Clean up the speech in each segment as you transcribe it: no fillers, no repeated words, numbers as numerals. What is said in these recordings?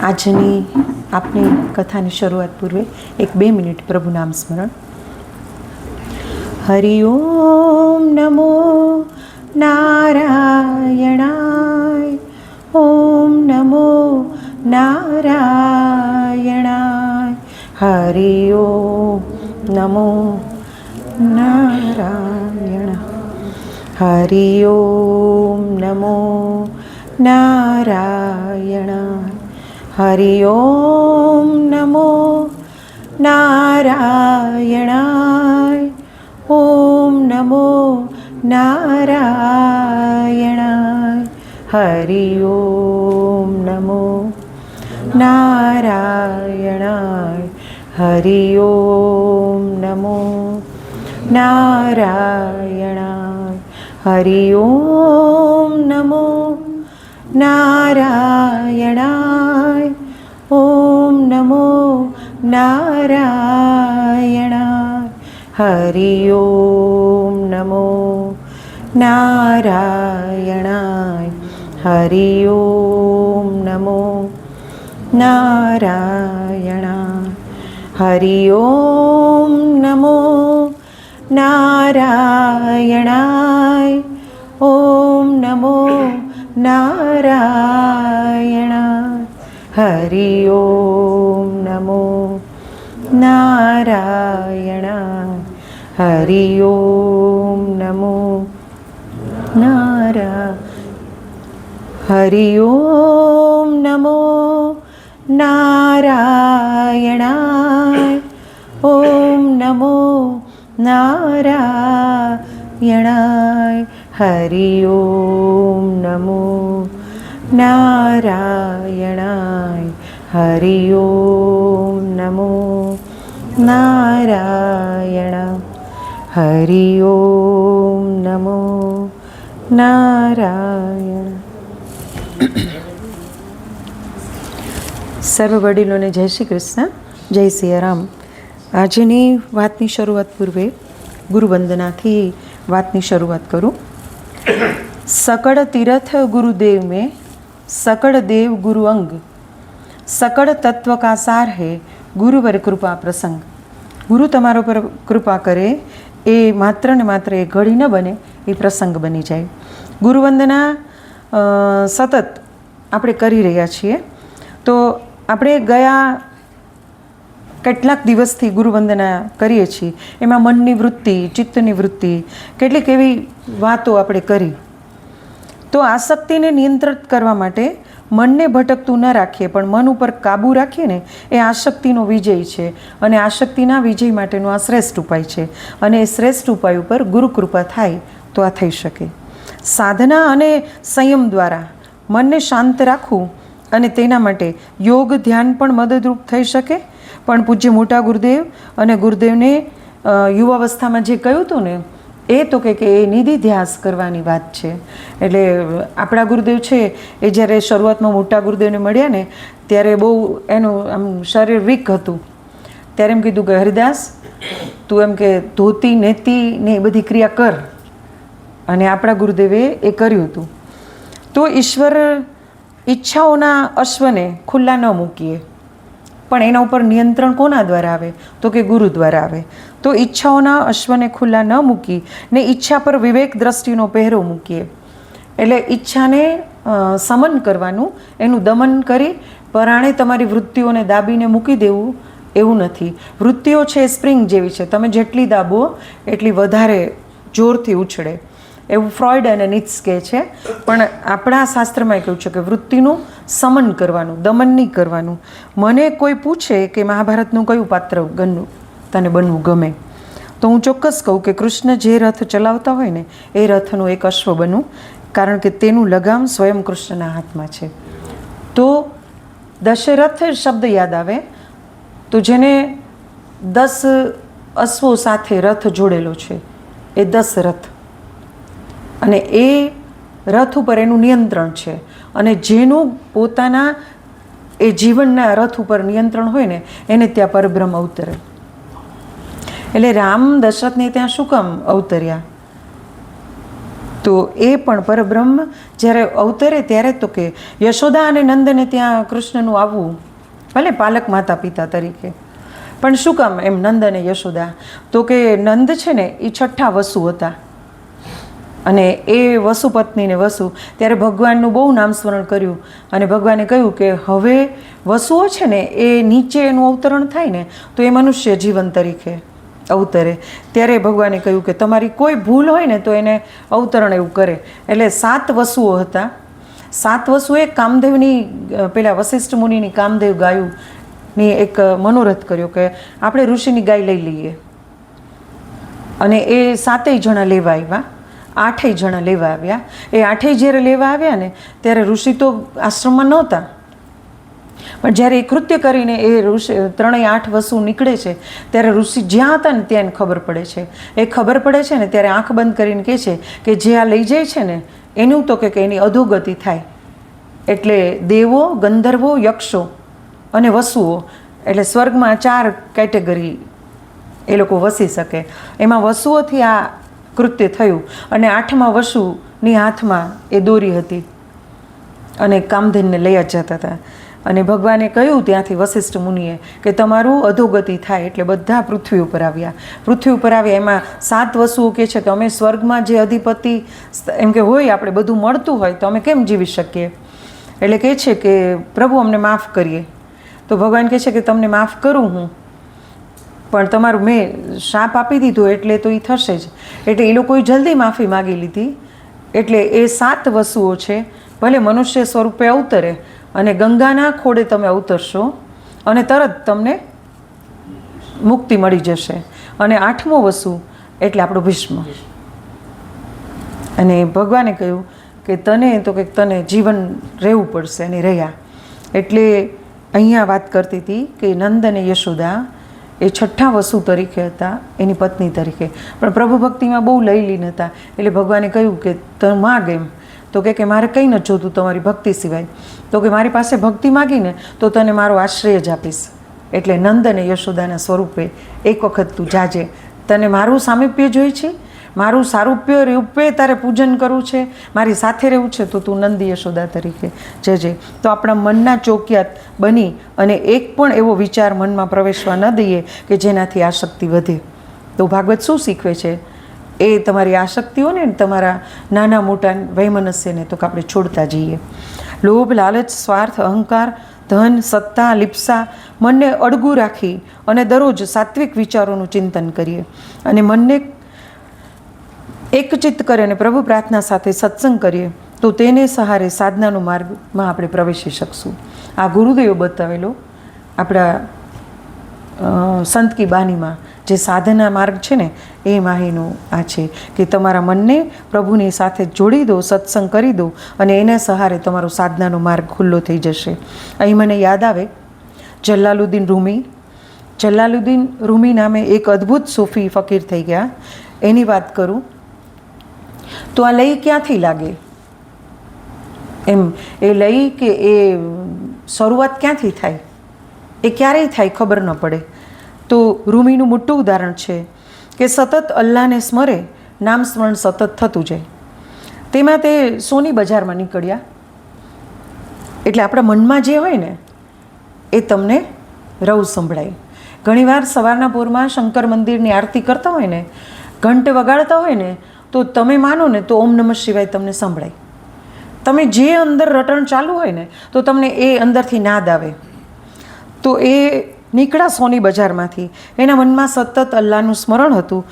આજની આપની કથાની શરૂઆત પૂર્વે 1-2 મિનિટ પ્રભુ નામ સ્મરણ. હરિ ઓમ નમો નારાયણાય, ઓમ નમો નારાયણાય, હરિ ઓમ નમો નારાયણ, હરિ ઓમ નમો નારાયણાય, હરિ ઓમ નમો નારાયણાય, ઓમ નમો નારાયણાય, હરિ ઓમ નમો નારાયણાય, હરિ ઓમ નમો નારાયણાય, હરિ ઓમ નમો નારાયણાય, ઓમ નમો નારાયણાય, હરિ ઓમ નમો નારાયણાય, હરિ ઓમ નમો નારાયણાય, હરિ ઓમ નમો નારાયણાય, ઓમ નમો નારાયણાય, હરિ ઓમ નમો નારાયણાય, હરિ ઓમ નમો નારાયણાય, હરિ ઓમ નમો નારાયણાય, ઓમ નમો નારાયણાય, હરિ ઓમ નમો નારાયણાય, હરિ ઓમ નમો નારાયણ, હરિ ઓમ નમો નારાયણ. સર્વ વડીલોને જય શ્રી કૃષ્ણ, જય સિયારામ. આજની વાતની શરૂઆત પૂર્વે ગુરુવંદનાથી વાતની શરૂઆત કરું. સકળ તીરથ ગુરુદેવ મેં સકળ દેવ ગુરુ અંગ, સકળ તત્વ કા સાર હે ગુરુવર કૃપા પ્રસંગ. ગુરુ તમારા પર કૃપા કરે એ માત્ર ને માત્ર એ ઘડી ન બને, એ પ્રસંગ બની જાય. ગુરુવંદના સતત આપણે કરી રહ્યા છીએ. તો આપણે ગયા કેટલાક દિવસથી ગુરુવંદના કરીએ છીએ. એમાં મનની વૃત્તિ, ચિત્તની વૃત્તિ, કેટલીક એવી વાતો આપણે કરી. તો આસક્તિને નિયંત્રિત કરવા માટે મનને ભટકતું ન રાખીએ, પણ મન ઉપર કાબૂ રાખીએ ને, એ આસક્તિનો વિજય છે. અને આસક્તિના વિજય માટેનો આ શ્રેષ્ઠ ઉપાય છે. અને એ શ્રેષ્ઠ ઉપાય ઉપર ગુરુ કૃપા થાય તો આ થઈ શકે. સાધના અને સંયમ દ્વારા મનને શાંત રાખવું, અને તેના માટે યોગ ધ્યાન પણ મદદરૂપ થઈ શકે. પણ પૂજ્ય મોટા ગુરુદેવ અને ગુરુદેવને યુવાવસ્થામાં જે કહ્યું હતું ને, એ તો કે એ નિધિધ્યાસ કરવાની વાત છે. એટલે આપણા ગુરુદેવ છે એ જ્યારે શરૂઆતમાં મોટા ગુરુદેવને મળ્યા ને, ત્યારે બહુ એનું આમ શરીર વીક હતું. ત્યારે એમ કીધું કે હરિદાસ, તું એમ કે ધોતી નેતી ને એ બધી ક્રિયા કર. અને આપણા ગુરુદેવે એ કર્યું હતું. તો ઈશ્વર ઈચ્છાઓના અશ્વને ખુલ્લા ન મૂકીએ, પણ એના ઉપર નિયંત્રણ કોના દ્વારા આવે? તો કે ગુરુ દ્વારા આવે. તો ઈચ્છાઓના અશ્વને ખુલ્લા ન મૂકી ને ઈચ્છા પર વિવેક દ્રષ્ટિનો પહેરો મૂકીએ. એટલે ઈચ્છાને સમન કરવાનું, એનું દમન કરી પરાણે તમારી વૃત્તિઓને દાબીને મૂકી દેવું એવું નથી. વૃત્તિઓ છે એ સ્પ્રિંગ જેવી છે, તમે જેટલી દાબો એટલી વધારે જોરથી ઉછળે. એવું ફ્રોઈડ અને નીત્સ કહે છે. પણ આપણા શાસ્ત્રમાં કહ્યું છે કે વૃત્તિનું સમન કરવાનું, દમન નહીં કરવાનું. મને કોઈ પૂછે કે મહાભારતનું કયું પાત્ર તને બનવું ગમે, તો હું ચોક્કસ કહું કે કૃષ્ણ જે રથ ચલાવતા હોય ને, એ રથનું એક અશ્વ બનવું. કારણ કે તેનું લગામ સ્વયં કૃષ્ણના હાથમાં છે. તો દશરથ શબ્દ યાદ આવે તો જેને 10 અશ્વો સાથે રથ જોડેલો છે, એ 10 રથ. અને એ રથ ઉપર એનું નિયંત્રણ છે. અને જેનું પોતાના એ જીવનના રથ ઉપર નિયંત્રણ હોય ને, એને ત્યાં પરબ્રહ્મ અવતરે. એટલે રામ દશરથને ત્યાં શું કામ અવતર્યા? તો એ પણ પરબ્રહ્મ જ્યારે અવતરે ત્યારે તો કે યશોદા અને નંદને ત્યાં કૃષ્ણનું આવવું, ભલે પાલક માતા પિતા તરીકે, પણ શું કામ એમ નંદ અને યશોદા? તો કે નંદ છે ને એ છઠ્ઠા વસુ હતા, અને એ વસુપત્નીને વસુ ત્યારે ભગવાનનું બહુ નામસ્મરણ કર્યું, અને ભગવાને કહ્યું કે હવે વસુઓ છે ને એ નીચે એનું અવતરણ થાય ને તો એ મનુષ્ય જીવન તરીકે અવતરે. ત્યારે ભગવાને કહ્યું કે તમારી કોઈ ભૂલ હોય ને તો એને અવતરણ એવું કરે. એટલે 7 વસુઓ હતા. 7 વસુએ કામદેવની પેલા વશિષ્ઠ મુનિની કામદેવ ગાયુંની એક મનોરથ કર્યો કે આપણે ઋષિની ગાય લઈ લઈએ, અને એ 7 જણા લેવા આવ્યા. 8 જણા લેવા આવ્યા. એ 8 જ્યારે લેવા આવ્યા ને ત્યારે ઋષિ તો આશ્રમમાં નહોતા, પણ જ્યારે એ કૃત્ય કરીને એ ઋષિ 3-8 વસુ નીકળે છે ત્યારે ઋષિ જ્યાં હતા ને ત્યાં એને ખબર પડે છે. એ ખબર પડે છે ને ત્યારે આંખ બંધ કરીને કહે છે કે જે આ લઈ જાય છે ને એનું તો કે એની અધોગતિ થાય. એટલે દેવો, ગંધર્વો, યક્ષો અને વસુઓ, એટલે સ્વર્ગમાં 4 કેટેગરી એ લોકો વસી શકે. એમાં વસુઓથી આ કૃત્ય થયું, અને 8મા વસુની હાથમાં એ દોરી હતી અને કામધેનને લઈ જ જતા હતા. અને ભગવાને કહ્યું ત્યાંથી વશિષ્ઠ મુનિએ કે તમારું અધોગતિ થાય, એટલે બધા પૃથ્વી ઉપર આવ્યા. પૃથ્વી ઉપર આવ્યા. એમાં 7 વસુઓ કહે છે કે અમે સ્વર્ગમાં જે અધિપતિ એમ કે હોય, આપણે બધું મળતું હોય તો અમે કેમ જીવી શકીએ? એટલે કહે છે કે પ્રભુ અમને માફ કરીએ. તો ભગવાન કહે છે કે તમને માફ કરું હું, પણ તમારું મેં શાપ આપી દીધો એટલે તો એ થશે જ. એટલે એ લોકોએ જલ્દી માફી માગી લીધી. એટલે એ 7 વસુઓ છે, ભલે મનુષ્ય સ્વરૂપે અવતરે, અને ગંગાના ખોડે તમે અવતરશો અને તરત તમને મુક્તિ મળી જશે. અને 8મો વસુ એટલે આપણો ભીષ્મ. અને ભગવાને કહ્યું કે તને તો કે તને જીવન રહેવું પડશે, અને રહ્યા. એટલે અહીંયા વાત કરતી હતી કે નંદ અને યશોદા એ છઠ્ઠા વસુ તરીકે હતા, એની પત્ની તરીકે, પણ પ્રભુ ભક્તિમાં બહુ લયલીન હતા. એટલે ભગવાને કહ્યું કે તું માગ એમ. તો કે મારે કંઈ ન જોતું તમારી ભક્તિ સિવાય. તો કે મારી પાસે ભક્તિ માગીને તો તને મારો આશ્રય જ આપીશ. એટલે નંદ અને યશોદાના સ્વરૂપે એક વખત તું જાજે. તને મારું સામીપ્ય જોઈ છે, મારું સારૂપ્ય રૂપે તારે પૂજન કરવું છે, મારી સાથે રહેવું છે, તો તું નંદ યશોદા તરીકે જજે. તો આપણા મનના ચોકિયાત બની અને એક પણ એવો વિચાર મનમાં પ્રવેશવા ન દઈએ કે જેનાથી આસક્તિ વધે. તો ભાગવત શું શીખવે છે? એ તમારી આસક્તિઓને, તમારા નાના મોટા વૈમનસ્યને તો આપણે છોડતા જઈએ. લોભ, લાલચ, સ્વાર્થ, અહંકાર, ધન, સત્તા, લિપ્સા, મનને અડગું રાખી અને દરરોજ સાત્વિક વિચારોનું ચિંતન કરીએ, અને મનને એકચિત્ત કરે અને પ્રભુ પ્રાર્થના સાથે સત્સંગ કરીએ, તો તેને સહારે સાધનાનો માર્ગમાં આપણે પ્રવેશી શકશું. આ ગુરુદેવો બતાવેલો આપણા સંત કી બાનીમાં જે સાધના માર્ગ છે ને એ માહીનું આ છે કે તમારા મનને પ્રભુની સાથે જોડી દો, સત્સંગ કરી દો, અને એના સહારે તમારો સાધનાનો માર્ગ ખુલ્લો થઈ જશે. અહીં મને યાદ આવે જલાલુદ્દીન રૂમી. જલાલુદ્દીન રૂમી નામે એક અદ્ભુત સૂફી ફકીર થઈ ગયા. એની વાત કરું તો આ લઈ ક્યાંથી લાગે એમ, એ લઈ કે એ શરૂઆત ક્યાંથી થાય, એ ક્યારેય થાય ખબર ન પડે. તો રૂમીનું મોટું ઉદાહરણ છે કે સતત અલ્લાહને સ્મરે, નામ સ્મરણ સતત થતું જાય. તેમાં તે સોની બજારમાં નીકળ્યા. એટલે આપણા મનમાં જે હોય ને એ તમને રવ સંભળાય. ઘણીવાર સવારના પોરમાં શંકર મંદિરની આરતી કરતા હોય ને, ઘંટ વગાડતા હોય ને, તો તમે માનો ને તો ઓમ નમઃ શિવાય તમને સંભળાય. તમે જે અંદર રટણ ચાલુ હોય ને તો તમને એ અંદરથી નાદ આવે. તો એ નીકળ્યા સોની બજારમાંથી. એના મનમાં સતત અલ્લાહનું સ્મરણ હતું.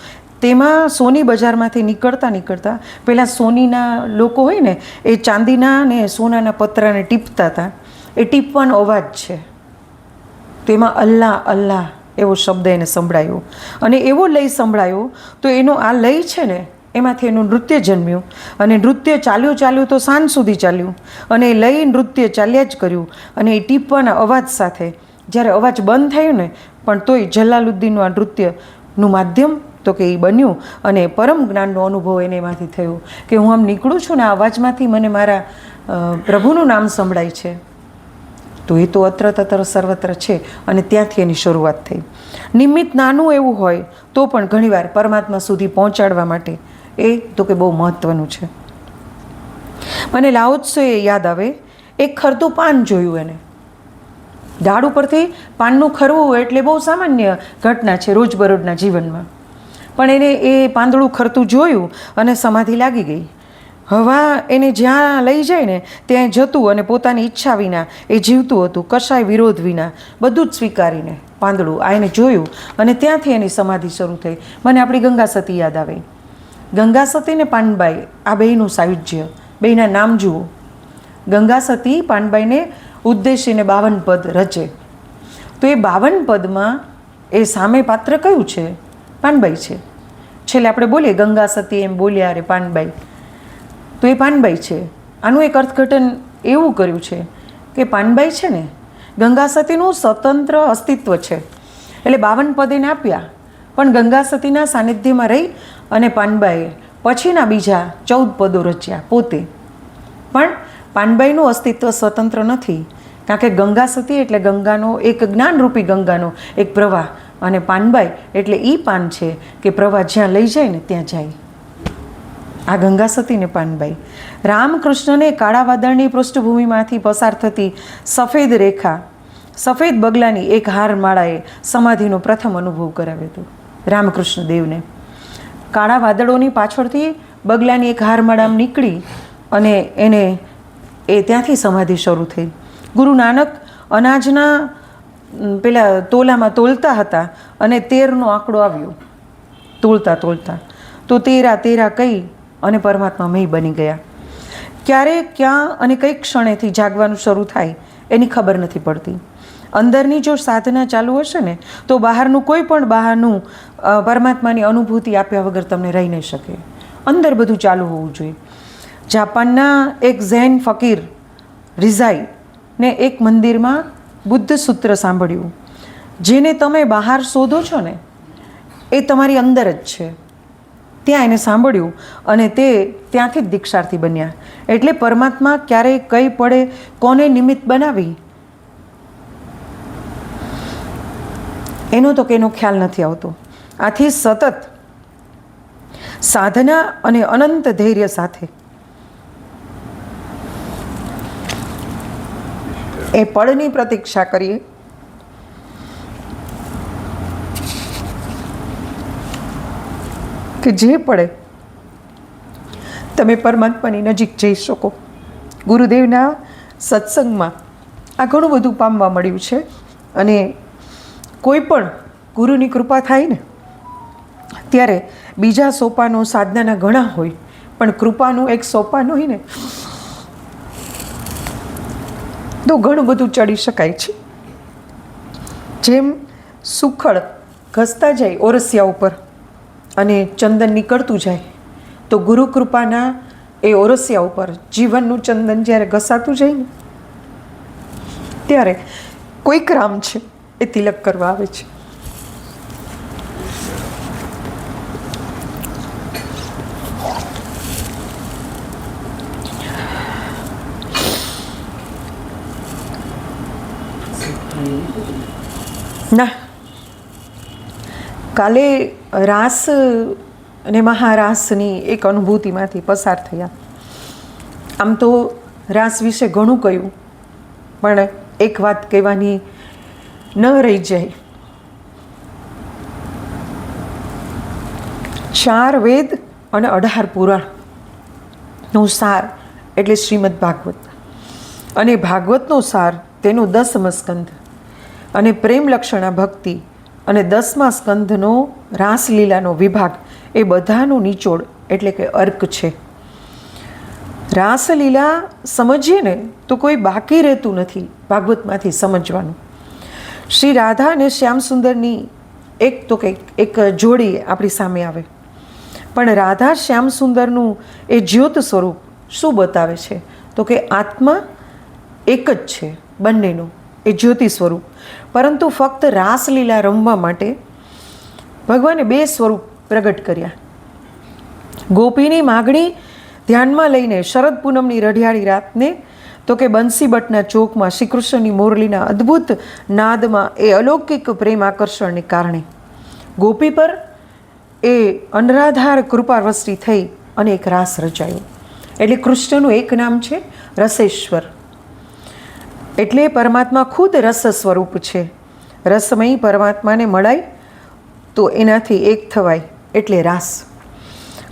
તેમાં સોની બજારમાંથી નીકળતા પહેલાં સોનીના લોકો હોય ને એ ચાંદીના ને સોનાના પતરાને ટીપતા હતા. એ ટીપવાનો અવાજ છે. તેમાં અલ્લાહ અલ્લાહ એવો શબ્દ એને સંભળાયો, અને એવો લય સંભળાયો. તો એનો આ લય છે ને એમાંથી એનું નૃત્ય જન્મ્યું, અને નૃત્ય ચાલ્યું તો સાંજ સુધી ચાલ્યું, અને એ લય નૃત્ય ચાલ્યા જ કર્યું. અને એ ટીપવાના અવાજ સાથે જ્યારે અવાજ બંધ થયો ને, પણ તોય જલાલુદ્દીનનું આ નૃત્યનું માધ્યમ તો કે એ બન્યું, અને પરમ જ્ઞાનનો અનુભવ એને એમાંથી થયો કે હું આમ નીકળું છું ને આ અવાજમાંથી મને મારા પ્રભુનું નામ સંભળાય છે. તો એ તો અત્ર તત્ર સર્વત્ર છે, અને ત્યાંથી એની શરૂઆત થઈ. નિમિત્ત નાનું એવું હોય તો પણ ઘણીવાર પરમાત્મા સુધી પહોંચાડવા માટે એ તો કે બહુ મહત્ત્વનું છે. અને લાઓ ત્સોએ યાદ આવે એક ખરતું પાન જોયું એને. ઝાડ ઉપરથી પાનનું ખરવું એટલે બહુ સામાન્ય ઘટના છે રોજબરોજના જીવનમાં. પણ એને એ પાંદડું ખરતું જોયું અને સમાધિ લાગી ગઈ. હવા એને જ્યાં લઈ જાય ને ત્યાં જતું અને પોતાની ઈચ્છા વિના એ જીવતું હતું, કશાય વિરોધ વિના, બધું જ સ્વીકારીને પાંદડું આ એને જોયું અને ત્યાંથી એની સમાધિ શરૂ થઈ. મને આપણી ગંગા સતી યાદ આવે. ગંગા સતી ને પાનબાઈ આ બેયનું સાયુજ્ય, બેયના નામ જુઓ. ગંગા સતી પાનબાઈને ઉદ્દેશીને 52 પદ રચે. તો એ 52 પદમાં એ સામે પાત્ર કયું છે? પાનબાઈ છે. છેલ્લે આપણે બોલીએ ગંગા સતી એમ બોલ્યા રે પાનબાઈ, તો એ પાનબાઈ છે. આનું એક અર્થઘટન એવું કર્યું છે કે પાનબાઈ છે ને ગંગા સતીનું સ્વતંત્ર અસ્તિત્વ છે. એટલે 52 પદ એને આપ્યા, પણ ગંગા સતીના સાનિધ્યમાં રહી અને પાનબાઈએ પછીના બીજા 14 પદો રચ્યા પોતે. પણ પાનબાઈનું અસ્તિત્વ સ્વતંત્ર નથી, કારણ કે ગંગા સતી એટલે ગંગાનો એક જ્ઞાનરૂપી ગંગાનો એક પ્રવાહ, અને પાનબાઈ એટલે એ પાન છે કે પ્રવાહ જ્યાં લઈ જાય ને ત્યાં જાય. આ ગંગા સતી ને પાનબાઈ. રામકૃષ્ણને કાળા વાદળની પૃષ્ઠભૂમિમાંથી પસાર થતી સફેદ રેખા, સફેદ બગલાની એક હારમાળાએ સમાધિનો પ્રથમ અનુભવ કરાવ્યો હતો રામકૃષ્ણ દેવને. કાળા વાદળોની પાછળથી બગલાની એક હારમાળામાં નીકળી અને એને ત્યાંથી સમાધિ શરૂ થઈ. ગુરુ નાનક અનાજના પેલા તોલામાં તોલતા હતા અને 13નો આંકડો આવ્યો તોલતા તોલતા, તો 13 કહી અને પરમાત્મામય બની ગયા. ક્યારે ક્યાં અને કઈ ક્ષણેથી જાગવાનું શરૂ થાય એની ખબર નથી પડતી. અંદરની જો સાધના ચાલુ હશે ને તો બહારનું કોઈ પણ બહારનું પરમાત્માની અનુભૂતિ આપ્યા વગર તમને રહી નહીં શકે. અંદર બધું ચાલુ હોવું જોઈએ. જાપાનના એક ઝેન ફકીર રિઝાઈ ને એક મંદિરમાં બુદ્ધ સૂત્ર સાંભળ્યું. જેને તમે બહાર શોધો છો ને એ તમારી અંદર જ છે. ત્યાં એને સાંભળ્યું અને તે ત્યાંથી જ દીક્ષાર્થી બન્યા. એટલે પરમાત્મા ક્યારેય કઈ પડે કોને નિમિત્ત બનાવી એનો તો કેનો ખ્યાલ નથી આવતો. આથી સતત સાધના અને અનંત ધૈર્ય સાથે એ પળની પ્રતીક્ષા કરીએ. કે જે પડે તમે પરમાત્માની નજીક જઈ શકો. ગુરુદેવના સત્સંગમાં આ ઘણું બધું પામવા મળ્યું છે. અને કોઈ પણ ગુરુની કૃપા થાય ને ત્યારે બીજા સોપાનો સાધનાના ઘણા હોય, પણ કૃપાનું એક સોપાન હોય ને તો ઘણું બધું ચડી શકાય છે. જેમ સુખડ ઘસતા જાય ઓરસિયા ઉપર અને ચંદન નીકળતું જાય, તો ગુરુ કૃપાના એ ઓરસિયા ઉપર જીવનનું ચંદન જ્યારે ઘસાતું જાય ને ત્યારે કોઈક રામ છે એ તિલક કરવા આવે છે. ના, કાલે રાસ અને મહારાસની એક અનુભૂતિમાંથી પસાર થયા. આમ તો રાસ વિશે ઘણું કહ્યું, પણ એક વાત કહેવાની ન રહી જાય. 4 વેદ અને 18 પુરાણનો સાર એટલે શ્રીમદ ભાગવત, અને ભાગવતનો સાર તેનો 10મો સ્કંધ, અને પ્રેમ લક્ષણા ભક્તિ અને 10મા સ્કંધનો રાસલીલાનો વિભાગ એ બધાનું નિચોડ એટલે કે અર્ક છે. રાસલીલા સમજીએ ને તો કોઈ બાકી રહેતું નથી ભાગવતમાંથી સમજવાનું. શ્રી રાધા અને શ્યામ સુંદરની એક તો એક જોડી આપણી સામે આવે, પણ રાધા શ્યામ સુંદરનું એ જ્યોત સ્વરૂપ શું બતાવે છે તો કે આત્મા એક જ છે બંનેનું, એ જ્યોતિ સ્વરૂપ. પરંતુ ફક્ત રાસલીલા રમવા માટે ભગવાને 2 સ્વરૂપ પ્રગટ કર્યા. ગોપીની માગણી ધ્યાનમાં લઈને શરદ પૂનમની રઢિયાળી રાતને તો કે બંસીબટના ચોકમાં શ્રી કૃષ્ણની મોરલીના અદ્ભુત નાદમાં એ અલૌકિક પ્રેમ આકર્ષણને કારણે ગોપી પર એ અનરાધાર કૃપાવૃષ્ટિ થઈ અને એક રાસ રચાયો. એટલે કૃષ્ણનું એક નામ છે રસેશ્વર. એટલે પરમાત્મા ખુદ રસ સ્વરૂપ છે. રસમય પરમાત્માને મળાય તો એનાથી એક થવાય એટલે રાસ.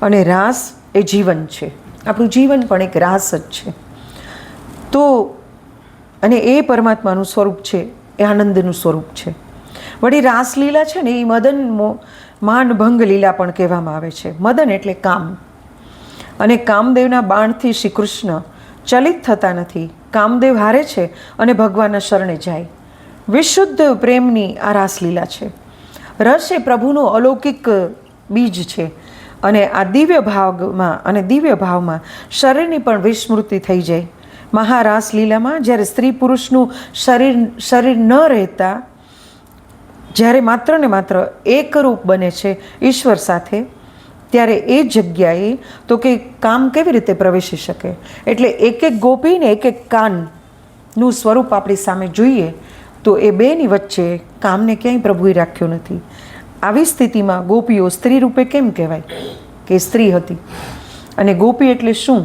અને રાસ એ જીવન છે. આપણું જીવન પણ એક રાસ જ છે. તો અને એ પરમાત્માનું સ્વરૂપ છે, એ આનંદનું સ્વરૂપ છે. વળી રાસલીલા છે ને એ મદન માનભંગ લીલા પણ કહેવામાં આવે છે. મદન એટલે કામ. અને કામદેવના બાણથી શ્રી કૃષ્ણ ચલિત થતા નથી. કામદેવ હારે છે અને ભગવાનના શરણે જાય. વિશુદ્ધ પ્રેમની આ રાસલીલા છે. રસ એ પ્રભુનું અલૌકિક બીજ છે. અને આ દિવ્ય ભાવમાં શરીરની પણ વિસ્મૃતિ થઈ જાય. મહારાસ લીલામાં જ્યારે સ્ત્રી પુરુષનું શરીર ન રહેતા, જ્યારે માત્ર ને માત્ર એકરૂપ બને છે ઈશ્વર સાથે, ત્યારે એ જગ્યાએ તો કે કામ કેવી રીતે પ્રવેશી શકે? એટલે એક એક ગોપીને એક એક કાનનું સ્વરૂપ આપણી સામે જોઈએ તો એ બેની વચ્ચે કામને ક્યાંય પ્રભુએ રાખ્યો નથી. આવી સ્થિતિમાં ગોપીઓ સ્ત્રી રૂપે કેમ કહેવાય? કે સ્ત્રી હતી. અને ગોપી એટલે શું?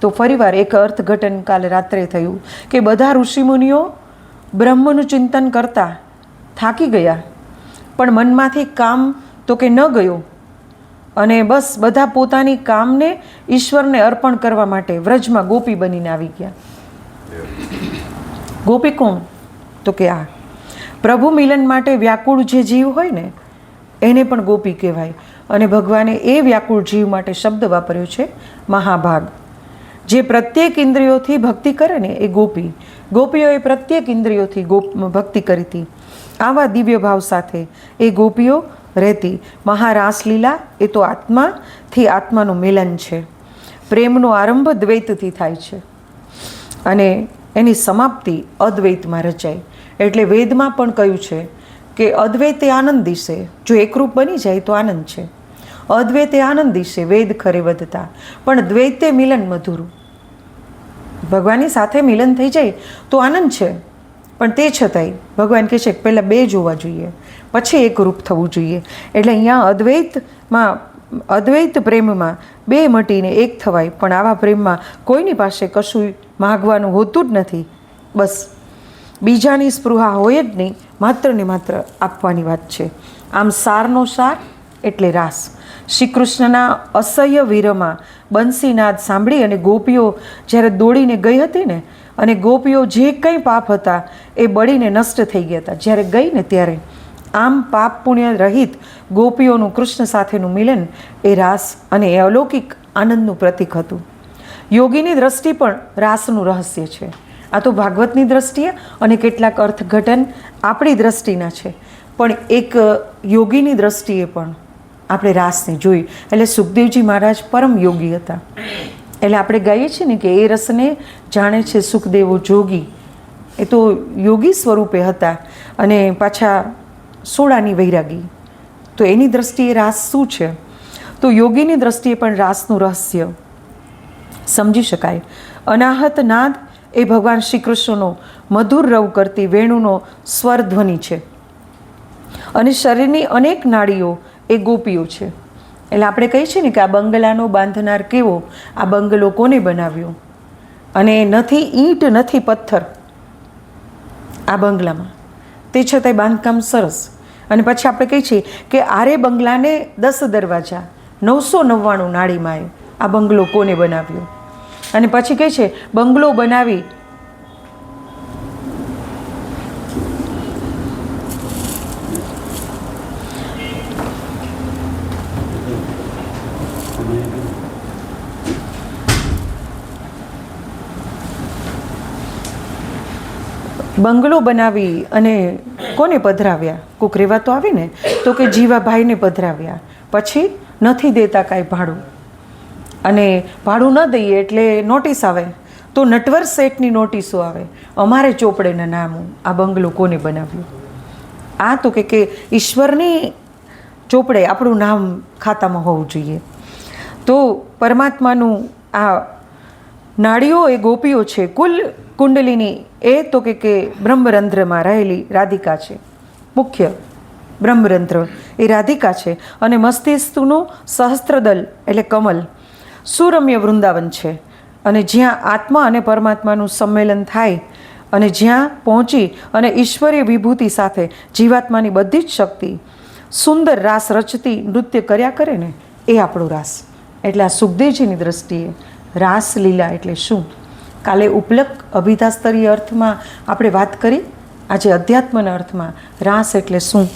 તો ફરીવાર એક અર્થઘટન કાલે રાત્રે થયું કે બધા ઋષિમુનિઓ બ્રહ્મનું ચિંતન કરતા થાકી ગયા, પણ મનમાંથી કામ તો કે ન ગયો. અને બસ બધા પોતાની કામને ઈશ્વરને અર્પણ કરવા માટે વ્રજમાં ગોપી બનીને આવી ગયા. ગોપી કોણ? તો કે આ પ્રભુ મિલન માટે વ્યાકુળ જે જીવ હોય ને એને પણ ગોપી કહેવાય. અને ભગવાને એ વ્યાકુળ જીવ માટે શબ્દ વાપર્યો છે મહાભાગ. જે પ્રત્યેક ઇન્દ્રિયોથી ભક્તિ કરે ને એ ગોપી. ગોપીઓએ પ્રત્યેક ઇન્દ્રિયોથી ભક્તિ કરી હતી. આવા દિવ્ય ભાવ સાથે એ ગોપીઓ રહેતી. મહારાસલીલા એ તો આત્માથી આત્માનું મિલન છે. પ્રેમનો આરંભ દ્વૈતથી થાય છે અને એની સમાપ્તિ અદ્વૈતમાં રચાય. એટલે વેદમાં પણ કહ્યું છે કે અદ્વૈત એ આનંદી છે. જો એકરૂપ બની જાય તો આનંદ છે. અદ્વૈત એ આનંદી છે, વેદ ખરે વધતા. પણ દ્વૈતે મિલન મધુરું. ભગવાનની સાથે મિલન થઈ જાય તો આનંદ છે. પણ તે છતાંય ભગવાન કહે છે કે પહેલાં બે જોવા જોઈએ, પછી એકરૂપ થવું જોઈએ. એટલે અહીંયા અદ્વૈત પ્રેમમાં બે મટીને એક થવાય. પણ આવા પ્રેમમાં કોઈની પાસે કશું માગવાનું હોતું જ નથી. બસ બીજાની સ્પૃહા હોય જ નહીં, માત્ર ને માત્ર આપવાની વાત છે. આમ સારનો સાર એટલે રાસ. શ્રી કૃષ્ણના અસહ્ય વીરમાં બંસીનાદ સાંભળી અને ગોપીઓ જ્યારે દોડીને ગઈ હતી ને, અને ગોપીઓ જે કંઈ પાપ હતા એ બળીને નષ્ટ થઈ ગયા હતા જ્યારે ગઈ ને ત્યારે. આમ પાપ પુણ્ય રહિત ગોપીઓનું કૃષ્ણ સાથેનું મિલન એ રાસ અને એ અલૌકિક આનંદનું પ્રતીક હતું. યોગીની દ્રષ્ટિ પણ રાસનું રહસ્ય છે. આ તો ભાગવતની દ્રષ્ટિએ અને કેટલાક અર્થઘટન આપણી દ્રષ્ટિના છે. પણ એક યોગીની દ્રષ્ટિએ પણ આપણે રાસને જોઈ. એટલે સુખદેવજી મહારાજ પરમ યોગી હતા. એટલે આપણે ગાઈએ છીએ ને કે એ રસને જાણે છે સુખદેવો જોગી. એ તો યોગી સ્વરૂપે હતા અને પાછા સોળાની વૈરાગી. તો એની દ્રષ્ટિએ રાસ શું છે? તો યોગીની દ્રષ્ટિએ પણ રાસનું રહસ્ય સમજી શકાય. અનાહત નાદ એ ભગવાન શ્રી કૃષ્ણનો મધુર રવ કરતી વેણુનો સ્વરધ્વનિ છે. અને શરીરની અનેક નાડીઓ એ ગોપીઓ છે. એટલે આપણે કહીએ છીએ ને કે આ બંગલાનો બાંધનાર કેવો? આ બંગલો કોને બનાવ્યો? અને નથી ઈંટ નથી પથ્થર આ બંગલામાં, તે છતાંય બાંધકામ સરસ. અને પછી આપણે કહીએ છીએ કે આરે બંગલાને 10 દરવાજા 999 નાળીમાં આ બંગલો કોને બનાવ્યો? અને પછી કહે છે બંગલો બનાવી અને કોને પધરાવ્યા? કોક રેવા તો આવે ને, તો કે જીવાભાઈને પધરાવ્યા. પછી નથી દેતા કાંઈ ભાડું, અને ભાડું ન દઈએ એટલે નોટિસ આવે. તો નટવર શેઠની નોટિસો આવે, અમારે ચોપડેના નામું આ બંગલો કોને બનાવ્યો? આ તો કે ઈશ્વરની ચોપડે આપણું નામ ખાતામાં હોવું જોઈએ. તો પરમાત્માનું આ નાડીઓ એ ગોપીઓ છે. કુલ કુંડલીની એ તો કે બ્રહ્મરંધ્રમાં રહેલી રાધિકા છે. મુખ્ય બ્રહ્મરંધ્ર એ રાધિકા છે. અને મસ્તિષ્કનું સહસ્ત્રદલ એટલે કમલ સુરમ્ય વૃંદાવન છે અને જ્યાં આત્મા અને પરમાત્માનું સંમેલન થાય અને જ્યાં પહોંચી અને ઈશ્વરીય વિભૂતિ સાથે જીવાત્માની બધી જ શક્તિ સુંદર રાસ રચતી નૃત્ય કર્યા કરે ને, એ આપણો રાસ. એટલે આ સુખદેવજીની દ્રષ્ટિએ રાસલીલા એટલે શું? કાલે ઉપલક અભિધાસ્તરીય અર્થમાં આપણે વાત કરી, આજે અધ્યાત્મના અર્થમાં રાસ એટલે શું?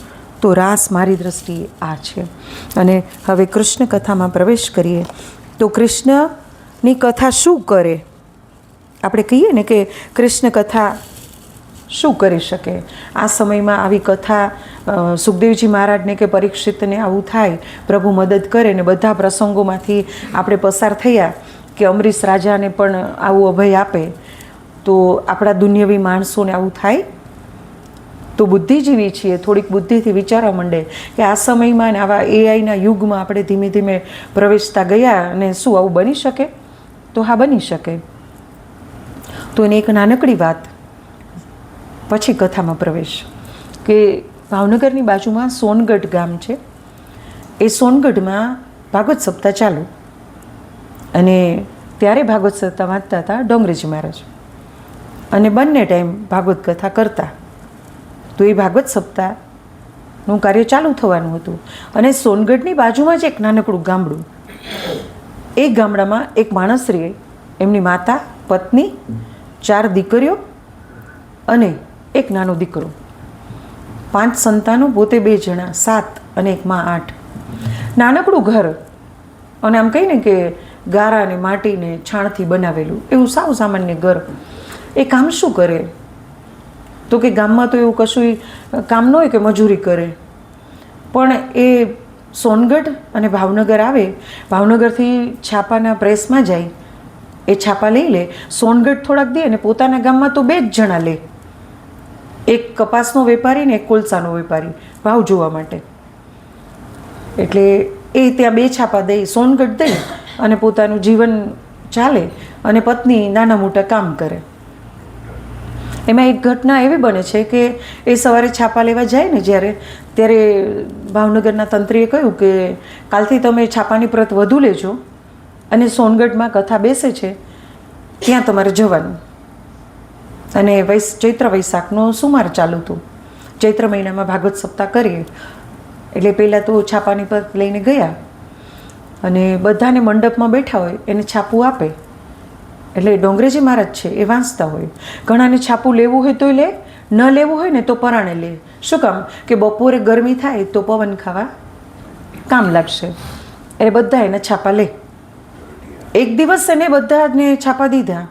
તો રાસ મારી દ્રષ્ટિએ આ છે. અને હવે કૃષ્ણ કથામાં પ્રવેશ કરીએ. તો કૃષ્ણની કથા શું કરે? આપણે કહીએ ને કે કૃષ્ણ કથા શું કરી શકે? આ સમયમાં આવી કથા સુખદેવજી મહારાજને કે પરીક્ષિતને આવું થાય, પ્રભુ મદદ કરે ને બધા પ્રસંગોમાંથી આપણે પસાર થયા કે અમરીશ રાજાને પણ આવું અભય આપે, તો આપણા દુનિયાવી માણસોને આવું થાય? તો બુદ્ધિજીવી છીએ, થોડીક બુદ્ધિથી વિચારવા માંડે કે આ સમયમાં ને આવા એઆઈના યુગમાં આપણે ધીમે ધીમે પ્રવેશતા ગયા અને શું આવું બની શકે? તો હા, બની શકે. તો એની એક નાનકડી વાત, પછી કથામાં પ્રવેશ. કે ભાવનગરની બાજુમાં સોનગઢ ગામ છે. એ સોનગઢમાં ભાગવત સપ્તાહ ચાલુ, અને ત્યારે ભાગવત સપ્તાહ વાંચતા હતા ડોંગરેજી મહારાજ, અને બંને ટાઈમ ભાગવત કથા કરતા. તો એ ભાગવત સપ્તાહનું કાર્ય ચાલુ થવાનું હતું. અને સોનગઢની બાજુમાં જ એક નાનકડું ગામડું, એ ગામડામાં એક માણસરીએ એમની માતા, પત્ની, 4 દીકરીઓ અને એક નાનો દીકરો, 5 સંતાનો, પોતે 2 જણા, 7 અને એક માં 8. નાનકડું ઘર, અને આમ કહીને કે ગારા ને માટીને છાણથી બનાવેલું એવું સાવ સામાન્ય ઘર. એ કામ શું કરે? તો કે ગામમાં તો એવું કશું કામ ન હોય કે મજૂરી કરે, પણ એ સોનગઢ અને ભાવનગર આવે, ભાવનગરથી છાપાના પ્રેસમાં જાય, એ છાપા લઈ લે, સોનગઢ થોડાક દે, અને પોતાના ગામમાં તો 2 જ જણા લે, એક કપાસનો વેપારી ને એક કોલસાનો વેપારી, ભાવ જોવા માટે. એટલે એ ત્યાં 2 છાપા દઈ, સોનગઢ દઈ અને પોતાનું જીવન ચાલે, અને પત્ની નાના મોટા કામ કરે. એમાં એક ઘટના એવી બને છે કે એ સવારે છાપા લેવા જાય ને જ્યારે, ત્યારે ભાવનગરના તંત્રીએ કહ્યું કે કાલથી તમે છાપાની પ્રત વધુ લેજો, અને સોનગઢમાં કથા બેસે છે ત્યાં તમારે જવાનું. અને ચૈત્ર વૈશાખનો સુમાર ચાલુ હતું. ચૈત્ર મહિનામાં ભાગવત સપ્તાહ કરીએ એટલે પહેલાં તો છાપાની પ્રત લઈને ગયા, અને બધાને મંડપમાં બેઠા હોય એને છાપું આપે. એટલે ડોંગરેજી મહારાજ છે એ વાંચતા હોય. ઘણાને છાપું લેવું હોય તો લે, ન લેવું હોય ને તો પરાણે લે. શું કામ? કે બપોરે ગરમી થાય તો પવન ખાવા કામ લાગશે. એટલે બધા એને છાપા લે. એક દિવસ એને બધાને છાપા દીધા.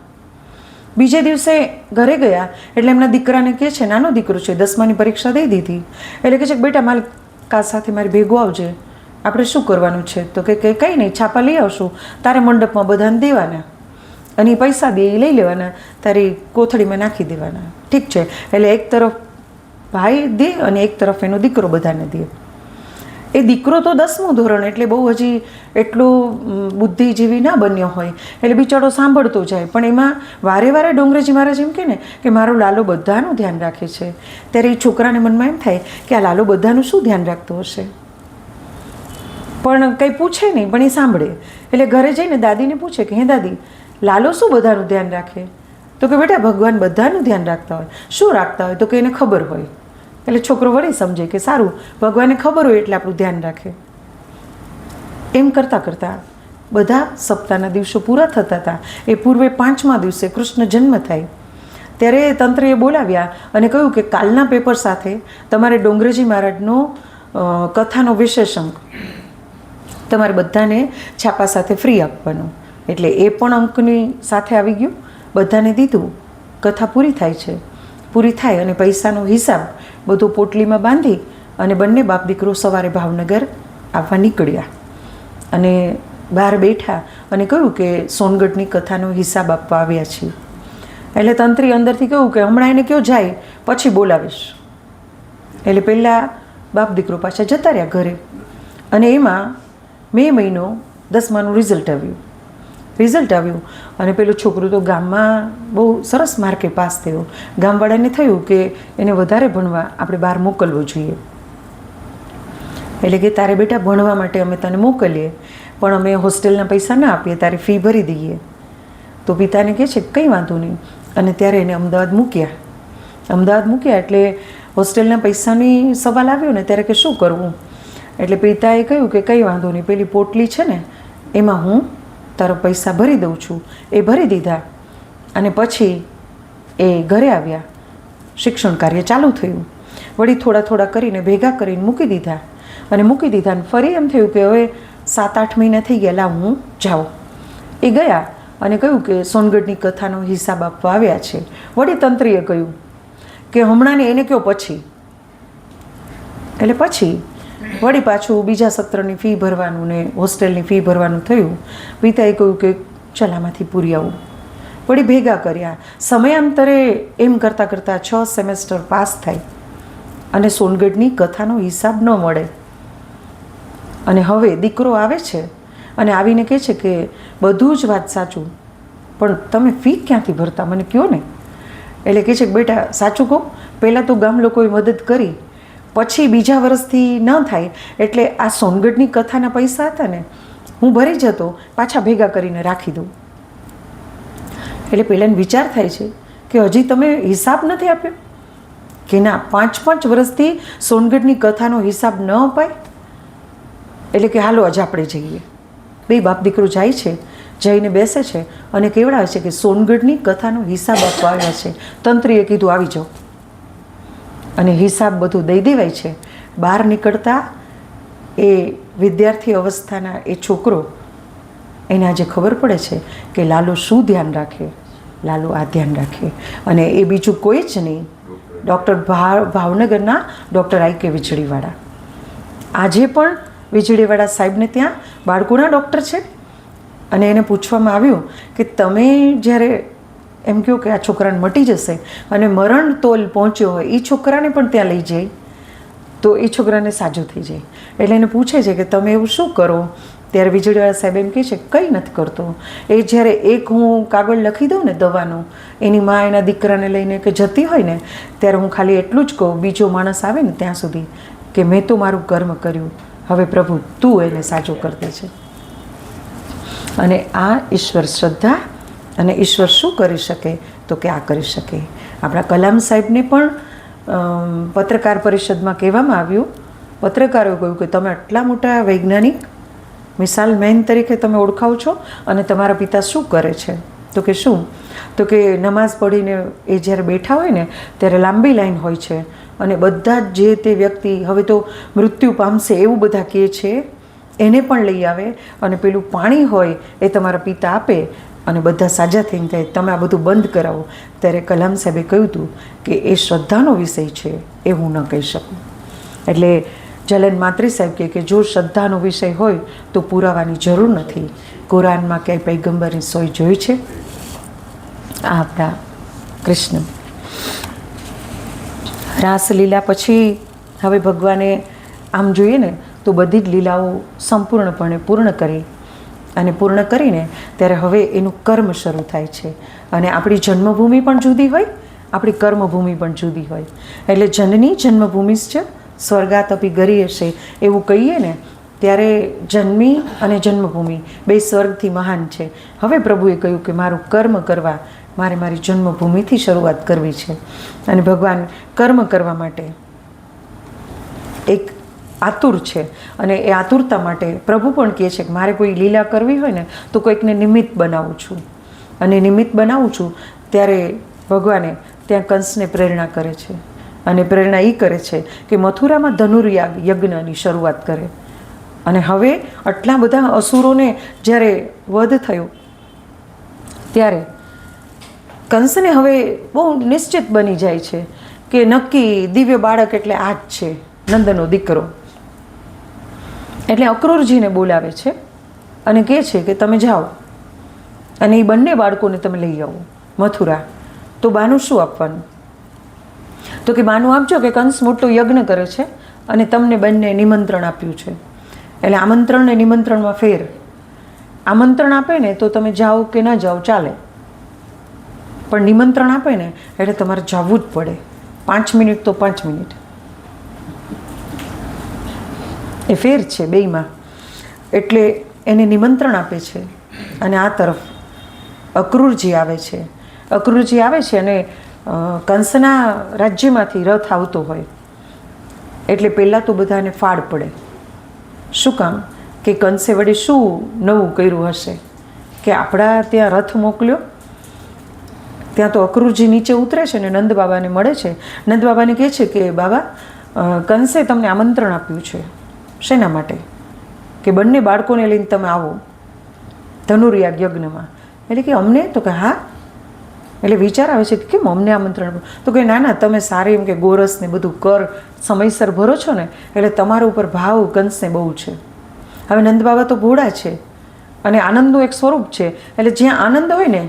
બીજે દિવસે ઘરે ગયા એટલે એમના દીકરાને કહે છે, નાનો દીકરો છે, 10માની પરીક્ષા દઈ દીધી, એટલે કહે છે કે બેટા મારે કા સાથે મારી ભેગો આવજે, આપણે શું કરવાનું છે? તો કે કંઈ નહીં, છાપા લઈ આવશું, તારે મંડપમાં બધાને દેવાના, અને એ પૈસા દે એ લઈ લેવાના, તારી કોથળીમાં નાખી દેવાના. ઠીક છે. એટલે એક તરફ ભાઈ દે અને એક તરફ એનો દીકરો બધાને દે. એ દીકરો તો 10મું ધોરણ, એટલે બહુ હજી એટલો બુદ્ધિજીવી ના બન્યો હોય, એટલે બિચારો સાંભળતો જાય. પણ એમાં વારે વારે ડોંગરેજી મહારાજ એમ કહે ને કે મારો લાલો બધાનું ધ્યાન રાખે છે. ત્યારે એ છોકરાને મનમાં એમ થાય કે આ લાલો બધાનું શું ધ્યાન રાખતો હશે, પણ કંઈ પૂછે નહીં, પણ એ સાંભળે. એટલે ઘરે જઈને દાદીને પૂછે કે હે દાદી, લાલો શું બધાનું ધ્યાન રાખે? તો કે બેટા ભગવાન બધાનું ધ્યાન રાખતા હોય. શું રાખતા હોય? તો કે એને ખબર હોય. એટલે છોકરો વળી સમજે કે સારું, ભગવાનને ખબર હોય એટલે આપણું ધ્યાન રાખે. એમ કરતાં કરતાં બધા સપ્તાહના દિવસો પૂરા થતા હતા. એ પૂર્વે 5મા દિવસે કૃષ્ણ જન્મ થાય ત્યારે તંત્રએ બોલાવ્યા અને કહ્યું કે કાલના પેપર સાથે તમારે ડોંગરેજી મહારાજનો કથાનો વિશેષ અંક તમારે બધાને છાપા સાથે ફ્રી આપવાનો. એટલે એ પણ અંકની સાથે આવી ગયું, બધાને દીધું. કથા પૂરી થાય છે. પૂરી થાય અને પૈસાનો હિસાબ બધો પોટલીમાં બાંધી અને બંને બાપ દીકરો સવારે ભાવનગર આવવા નીકળ્યા. અને બહાર બેઠા અને કહ્યું કે સોનગઢની કથાનો હિસાબ આપવા આવ્યા છીએ. એટલે તંત્રી અંદરથી કહ્યું કે હમણાં એને કયો જાય, પછી બોલાવીશ. એટલે પહેલાં બાપ દીકરો પાછા જતા રહ્યા ઘરે. અને એમાં મે મહિનો 10માનું રિઝલ્ટ આવ્યું. અને પેલો છોકરો તો ગામમાં બહુ સરસ માર્કે પાસ થયો. ગામવાળાને થયું કે એને વધારે ભણવા આપણે બહાર મોકલવો જોઈએ. એટલે કે તારે બેટા ભણવા માટે અમે તને મોકલીએ, પણ અમે હોસ્ટેલના પૈસા ના આપીએ, તારી ફી ભરી દઈએ. તો પિતાને કહે છે કંઈ વાંધો નહીં. અને ત્યારે એને અમદાવાદ મૂક્યા એટલે હોસ્ટેલના પૈસાની સવાલ આવ્યો ને ત્યારે કે શું કરવું. એટલે પિતાએ કહ્યું કે કંઈ વાંધો નહીં, પેલી પોટલી છે ને એમાં હું તારો પૈસા ભરી દઉં છું. એ ભરી દીધા અને પછી એ ઘરે આવ્યા. શિક્ષણ કાર્ય ચાલુ થયું. વળી થોડા કરીને ભેગા કરીને મૂકી દીધા અને ફરી એમ થયું કે હવે 7-8 મહિના થઈ ગયા, લાવ હું જાઉં. એ ગયા અને કહ્યું કે સોનગઢની કથાનો હિસાબ આપવા આવ્યા છે. વળી તંત્રીએ કહ્યું કે હમણાં ને એને કહો પછી. એટલે પછી વળી પાછું બીજા સત્રની ફી ભરવાનું ને હોસ્ટેલની ફી ભરવાનું થયું. પિતાએ કહ્યું કે ચાલ આમાંથી પૂરી આવું. વળી ભેગા કર્યા. સમયાંતરે એમ કરતાં 6 સેમેસ્ટર પાસ થાય અને સોનગઢની કથાનો હિસાબ ન મળે. અને હવે દીકરો આવે છે અને આવીને કહે છે કે બધું જ વાત સાચું, પણ તમે ફી ક્યાંથી ભરતા મને કહો ને. એટલે કહે છે કે બેટા સાચું કહું, પહેલાં તો ગામ લોકોએ મદદ કરી, પછી બીજા વર્ષથી ન થાય એટલે આ સોનગઢની કથાના પૈસા હતા ને હું ભરી જતો, પાછા ભેગા કરીને રાખી દઉં. એટલે પહેલાંને વિચાર થાય છે કે હજી તમે હિસાબ નથી આપ્યો કે ના, 5 વર્ષથી સોનગઢની કથાનો હિસાબ ન અપાય. એટલે કે હાલો આજે આપણે જઈએ. બે બાપ દીકરો જાય છે, જઈને બેસે છે અને કેવડાવે છે કે સોનગઢની કથાનો હિસાબ આપવા આવ્યા છે. તંત્રીએ કીધું આવી જાઓ અને હિસાબ બધું દઈ દેવાય છે. બહાર નીકળતા એ વિદ્યાર્થી અવસ્થાના એ છોકરો, એને આજે ખબર પડે છે કે લાલો શું ધ્યાન રાખે, લાલો આ ધ્યાન રાખે. અને એ બીજું કોઈ જ નહીં, ડૉક્ટર ભાવનગરના ડૉક્ટર I.K. વીજળીવાળા. આજે પણ વીજળીવાળા સાહેબને ત્યાં બાળકોના ડૉક્ટર છે. અને એને પૂછવામાં આવ્યું કે તમે જ્યારે એમ કહો કે આ છોકરાને મટી જશે અને મરણ તોલ પહોંચ્યો હોય, એ છોકરાને પણ ત્યાં લઈ જાય તો એ છોકરાને સાજો થઈ જાય. એટલે એને પૂછે છે કે તમે એવું શું કરો? ત્યારે વીજળીવાળા સાહેબ એમ કહે છે કંઈ નથી કરતો. એ જ્યારે એક હું કાગળ લખી દઉં ને દવાનો, એની મા એના દીકરાને લઈને કે જતી હોય ને ત્યારે હું ખાલી એટલું જ કહું, બીજો માણસ આવે ને ત્યાં સુધી કે મેં તો મારું કર્મ કર્યું, હવે પ્રભુ તું એને સાજો કરી દે છે. અને આ ઈશ્વર શ્રદ્ધા. અને ઈશ્વર શું કરી શકે તો કે આ કરી શકે. આપણા કલામ સાહેબને પણ પત્રકાર પરિષદમાં કહેવામાં આવ્યું, પત્રકારોએ કહ્યું કે તમે આટલા મોટા વૈજ્ઞાનિક મિસાલ મેન તરીકે તમે ઓળખાવ છો અને તમારા પિતા શું કરે છે? તો કે શું? તો કે નમાઝ પઢીને એ જ્યારે બેઠા હોય ને ત્યારે લાંબી લાઈન હોય છે અને બધા જ જે તે વ્યક્તિ હવે તો મૃત્યુ પામશે એવું બધા કહે છે, એને પણ લઈ આવે અને પેલું પાણી હોય એ તમારા પિતા આપે અને બધા સાજા થઈને થાય. તમે આ બધું બંધ કરાવો. ત્યારે કલામ સાહેબે કહ્યું હતું કે એ શ્રદ્ધાનો વિષય છે, એ હું ન કહી શકું. એટલે જલન માત્રી સાહેબ કહે કે જો શ્રદ્ધાનો વિષય હોય તો પુરાવાની જરૂર નથી. કુરાનમાં ક્યાંય પૈગંબરની સોય જોઈ છે? આ આપણા કૃષ્ણ. રાસલીલા પછી હવે ભગવાને આમ જોઈએ ને તો બધી જ લીલાઓ સંપૂર્ણપણે પૂર્ણ કરી અને પૂર્ણ કરીને ત્યારે હવે એનું કર્મ શરૂ થાય છે. અને આપણી જન્મભૂમિ પણ જુદી હોય, આપણી કર્મભૂમિ પણ જુદી હોય. એટલે જનની જન્મભૂમિ છે સ્વર્ગાતપી ગરીયસે એવું કહીએ ને ત્યારે જન્મી અને જન્મભૂમિ બે સ્વર્ગથી મહાન છે. હવે પ્રભુએ કહ્યું કે મારું કર્મ કરવા મારે મારી જન્મભૂમિથી શરૂઆત કરવી છે. અને ભગવાન કર્મ કરવા માટે એક આતુર છે અને એ આતુરતા માટે પ્રભુ પણ કહે છે કે મારે કોઈ લીલા કરવી હોય ને તો કોઈકને નિમિત્ત બનાવું છું. અને નિમિત્ત બનાવું છું ત્યારે ભગવાને ત્યાં કંસને પ્રેરણા કરે છે. અને પ્રેરણા એ કરે છે કે મથુરામાં ધનુર્યાગ યજ્ઞની શરૂઆત કરે. અને હવે આટલા બધા અસુરોને જ્યારે વધ થયો ત્યારે કંસને હવે બહુ નિશ્ચિત બની જાય છે કે નક્કી દિવ્ય બાળક એટલે આ જ છે, નંદનો દીકરો. એટલે અક્રૂરજીને બોલાવે છે અને કહે છે કે તમે જાઓ અને એ બંને બાળકોને તમે લઈ આવો મથુરા. તો બાનું શું આપવાનું? તો કે બાનું આપજો કે કંસ મોટો યજ્ઞ કરે છે અને તમને બંને નિમંત્રણ આપ્યું છે. એટલે આમંત્રણ ને નિમંત્રણમાં ફેર. આમંત્રણ આપે ને તો તમે જાઓ કે ન જાઓ ચાલે, પણ નિમંત્રણ આપે ને એટલે તમારે જવું જ પડે. 5 મિનિટ તો 5 મિનિટ. એ ફેર છે બેયમાં. એટલે એને નિમંત્રણ આપે છે અને આ તરફ અક્રૂરજી આવે છે. અક્રૂરજી આવે છે અને કંસના રાજ્યમાંથી રથ આવતો હોય એટલે પહેલાં તો બધાને ફાડ પડે. શું કામ? કે કંસે વડે શું નવું કર્યું હશે કે આપણા ત્યાં રથ મોકલ્યો. ત્યાં તો અક્રૂરજી નીચે ઉતરે છે ને નંદ બાબાને મળે છે. નંદ બાબાને કહે છે કે બાબા, કંસે તમને આમંત્રણ આપ્યું છે. શેના માટે? કે બંને બાળકોને લઈને તમે આવો ધનુર્યાગ યજ્ઞમાં. એટલે કે અમને? તો કે હા. એટલે વિચાર આવે છે કે કેમ અમને આમંત્રણ આપ્યું? તો કે ના ના, તમે સારી એમ કે ગોરસ ને બધું કર સમયસર ભરો છો ને એટલે તમારા ઉપર ભાવ કંસને બહુ છે. હવે નંદ બાબા તો ભોળા છે અને આનંદનું એક સ્વરૂપ છે. એટલે જ્યાં આનંદ હોય ને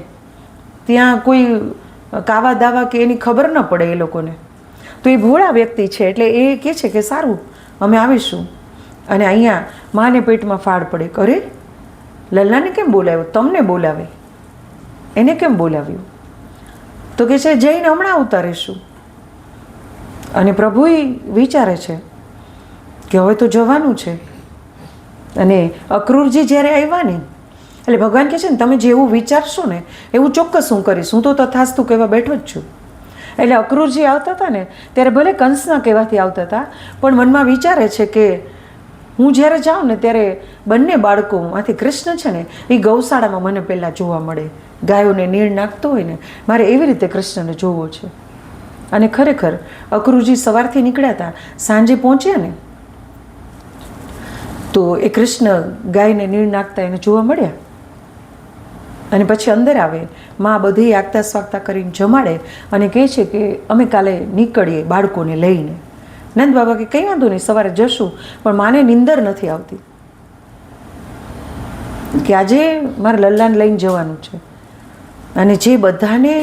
ત્યાં કોઈ કાવા દાવા કે એની ખબર ન પડે એ લોકોને. તો એ ભોળા વ્યક્તિ છે એટલે એ કહે છે કે સારું, અમે આવીશું. અને અહીંયા માને પેટમાં ફાડ પડે. અરે, લલ્લાને કેમ બોલાવ્યો? તમને બોલાવે, એને કેમ બોલાવ્યું? તો કે છે જઈને હમણાં આવતા રહીશું. અને પ્રભુ વિચારે છે કે હવે તો જવાનું છે. અને અક્રૂરજી જ્યારે આવ્યા ને એટલે ભગવાન કહે છે ને તમે જેવું વિચારશો ને એવું ચોક્કસ હું કરીશ. હું તો તથાસ્તુ કહેવા બેઠો જ છું. એટલે અક્રૂરજી આવતા હતા ને ત્યારે ભલે કંસના કહેવાથી આવતા હતા પણ મનમાં વિચારે છે કે હું જ્યારે જાઉં ને ત્યારે બંને બાળકોમાંથી કૃષ્ણ છે ને એ ગૌશાળામાં મને પહેલાં જોવા મળે. ગાયોને નીણ નાખતો હોય ને મારે એવી રીતે કૃષ્ણને જોવો છે. અને ખરેખર અક્રૂરજી સવારથી નીકળ્યા હતા, સાંજે પહોંચ્યા ને તો એ કૃષ્ણ ગાયને નીણ નાખતા એને જોવા મળ્યા. અને પછી અંદર આવે, માં બધી આગતા સ્વાગતા કરીને જમાડે અને કહે છે કે અમે કાલે નીકળીએ બાળકોને લઈને. નંદ બાબા કે કંઈ વાંધો નહીં, સવારે જશું, પણ માને નીંદર નથી આવતી કે આજે મારે લલ્લાને લઈને જવાનું છે. અને જે બધાને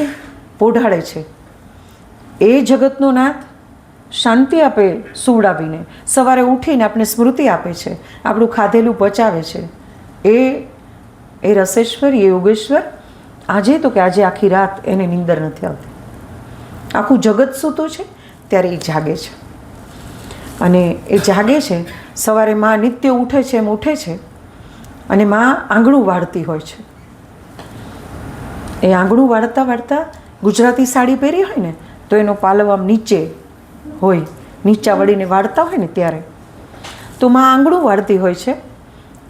પોઢાડે છે એ જગતનો નાથ શાંતિ આપે સુવડાવીને, સવારે ઉઠીને આપણે સ્મૃતિ આપે છે, આપણું ખાધેલું પચાવે છે. એ રસેશ્વર, એ યોગેશ્વર આજે તો કે આજે આખી રાત એને નીંદર નથી આવતી. આખું જગત સૂતું છે ત્યારે એ જાગે છે. અને એ જાગે છે. સવારે માં નિત્ય ઉઠે છે એમ ઉઠે છે અને માં આંગણું વાળતી હોય છે. એ આંગણું વાળતા વાળતા ગુજરાતી સાડી પહેરી હોય ને તો એનો પાલવ આમ નીચે હોય, નીચા વળીને વાળતા હોય ને ત્યારે તો માં આંગણું વાળતી હોય છે.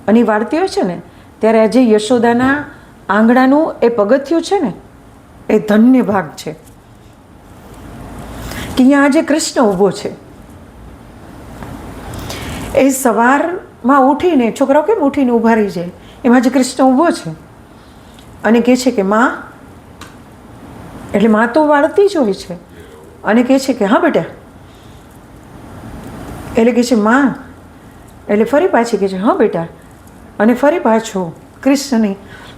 અને એ વાળતી હોય છે ને ત્યારે આજે યશોદાના આંગણાનું એ પગથિયું છે ને એ ધન્ય ભાગ છે કે અહીંયા આજે કૃષ્ણ ઊભો છે. એ સવારમાં ઉઠીને છોકરાઓ કેમ ઉઠીને ઊભા રહી જાય, એમાં જે કૃષ્ણ ઊભો છે અને કહે છે કે માં, એટલે માં તો વાળતી જ હોય છે અને કહે છે કે હા બેટા, એટલે કહે છે માં, એટલે ફરી પાછી કહે છે હા બેટા, અને ફરી પાછો કૃષ્ણની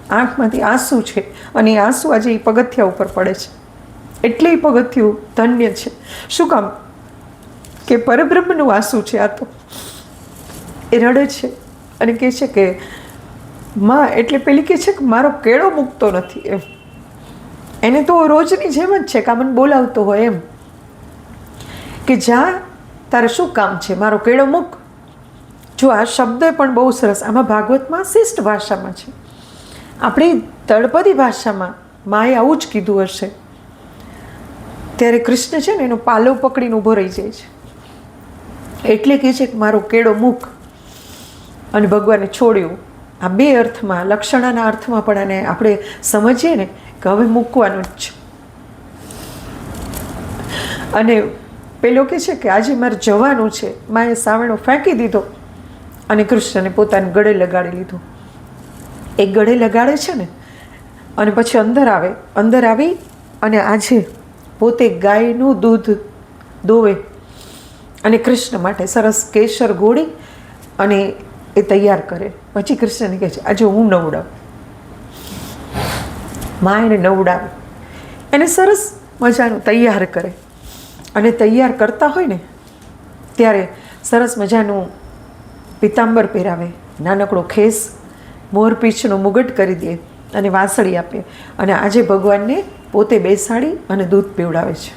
આંખમાંથી આંસુ છે અને એ આંસુ આજે એ પગથિયા ઉપર પડે છે. એટલે એ પગથિયું ધન્ય છે. શું કામ? કે પરબ્રહ્મનું આંસુ છે આ તો. એ રડે છે અને કહે છે કે માં, એટલે પેલી કહે છે કે મારો કેળો મૂકતો નથી એમ. એને તો રોજની જેમ જ છે કે મને બોલાવતો હોય એમ કે જા, તારે શું કામ છે, મારો કેળો મૂક. જો આ શબ્દ પણ બહુ સરસ, આમાં ભાગવતમાં શિષ્ટ ભાષામાં છે. આપણી તળપદી ભાષામાં માએ આવું જ કીધું હશે. ત્યારે કૃષ્ણ છે ને એનો પાલવ પકડીને ઊભો રહી જાય છે. એટલે કહે છે કે મારો કેળો મૂક. અને ભગવાને છોડ્યું. આ બે અર્થમાં, લક્ષણાના અર્થમાં પણ આને આપણે સમજીએ ને કે હવે મૂકવાનું જ છે. અને પેલો કહે છે કે આજે મારે જવાનું છે. માએ સાવણો ફેંકી દીધો અને કૃષ્ણને પોતાને ગળે લગાડી લીધું. એ ગળે લગાડે છે ને અને પછી અંદર આવે. અંદર આવી અને આજે પોતે ગાયનું દૂધ દોવે અને કૃષ્ણ માટે સરસ કેસર ગોળી અને એ તૈયાર કરે. પછી કૃષ્ણને કહે છે આજે હું નવડાવું. માં એને નવડાવે, એને સરસ મજાનું તૈયાર કરે. અને તૈયાર કરતા હોય ને ત્યારે સરસ મજાનું પિતાંબર પહેરાવે, નાનકડો ખેસ, મોરપીંછનો મુગટ કરી દે અને વાંસળી આપે. અને આજે ભગવાનને પોતે બેસાડી અને દૂધ પીવડાવે છે.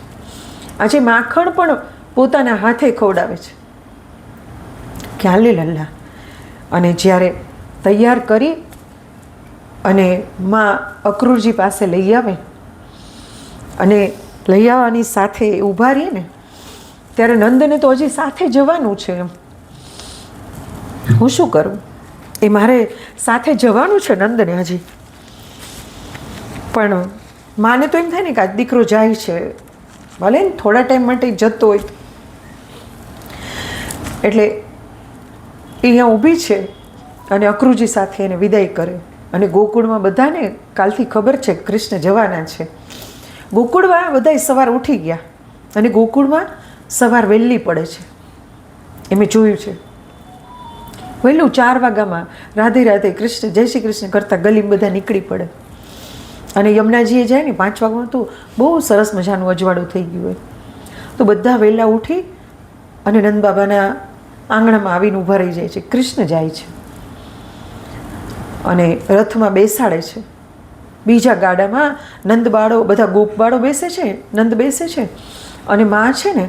આજે માખણ પણ પોતાના હાથે ખવડાવે છે કે હાલે લલ્લા. અને જ્યારે તૈયાર કરી અને માં અક્રૂરજી પાસે લઈ આવે. અને લઈ આવવાની સાથે ઊભા રહીએ ને ત્યારે નંદને તો હજી સાથે જવાનું છે. એમ હું શું કરું, એ મારે સાથે જવાનું છે નંદને હજી. પણ માને તો એમ થાય ને કે આ દીકરો જાય છે, ભલે ને થોડા ટાઈમ માટે જતો હોય. એટલે એ અહીંયા ઊભી છે અને અક્રૂરજી સાથે એને વિદાય કરે. અને ગોકુળમાં બધાને કાલથી ખબર છે કૃષ્ણ જવાના છે. ગોકુળમાં બધા સવાર ઉઠી ગયા અને ગોકુળમાં સવાર વહેલી પડે છે. એ મેં જોયું છે. વહેલું 4 વાગ્યામાં રાધે રાધે કૃષ્ણ જય શ્રી કૃષ્ણ કરતાં ગલીમાં બધા નીકળી પડે. અને યમુનાજીએ જાય ને 5 વાગ્યામાં તો બહુ સરસ મજાનું અજવાળું થઈ ગયું હોય. તો બધા વહેલા ઉઠી અને નંદ બાબાના આંગણામાં આવીને ઊભા રહી જાય છે. કૃષ્ણ જાય છે અને રથમાં બેસાડે છે. બીજા ગાડામાં નંદ બાળો બધા ગોપ બાળો બેસે છે, નંદ બેસે છે. અને માં છે ને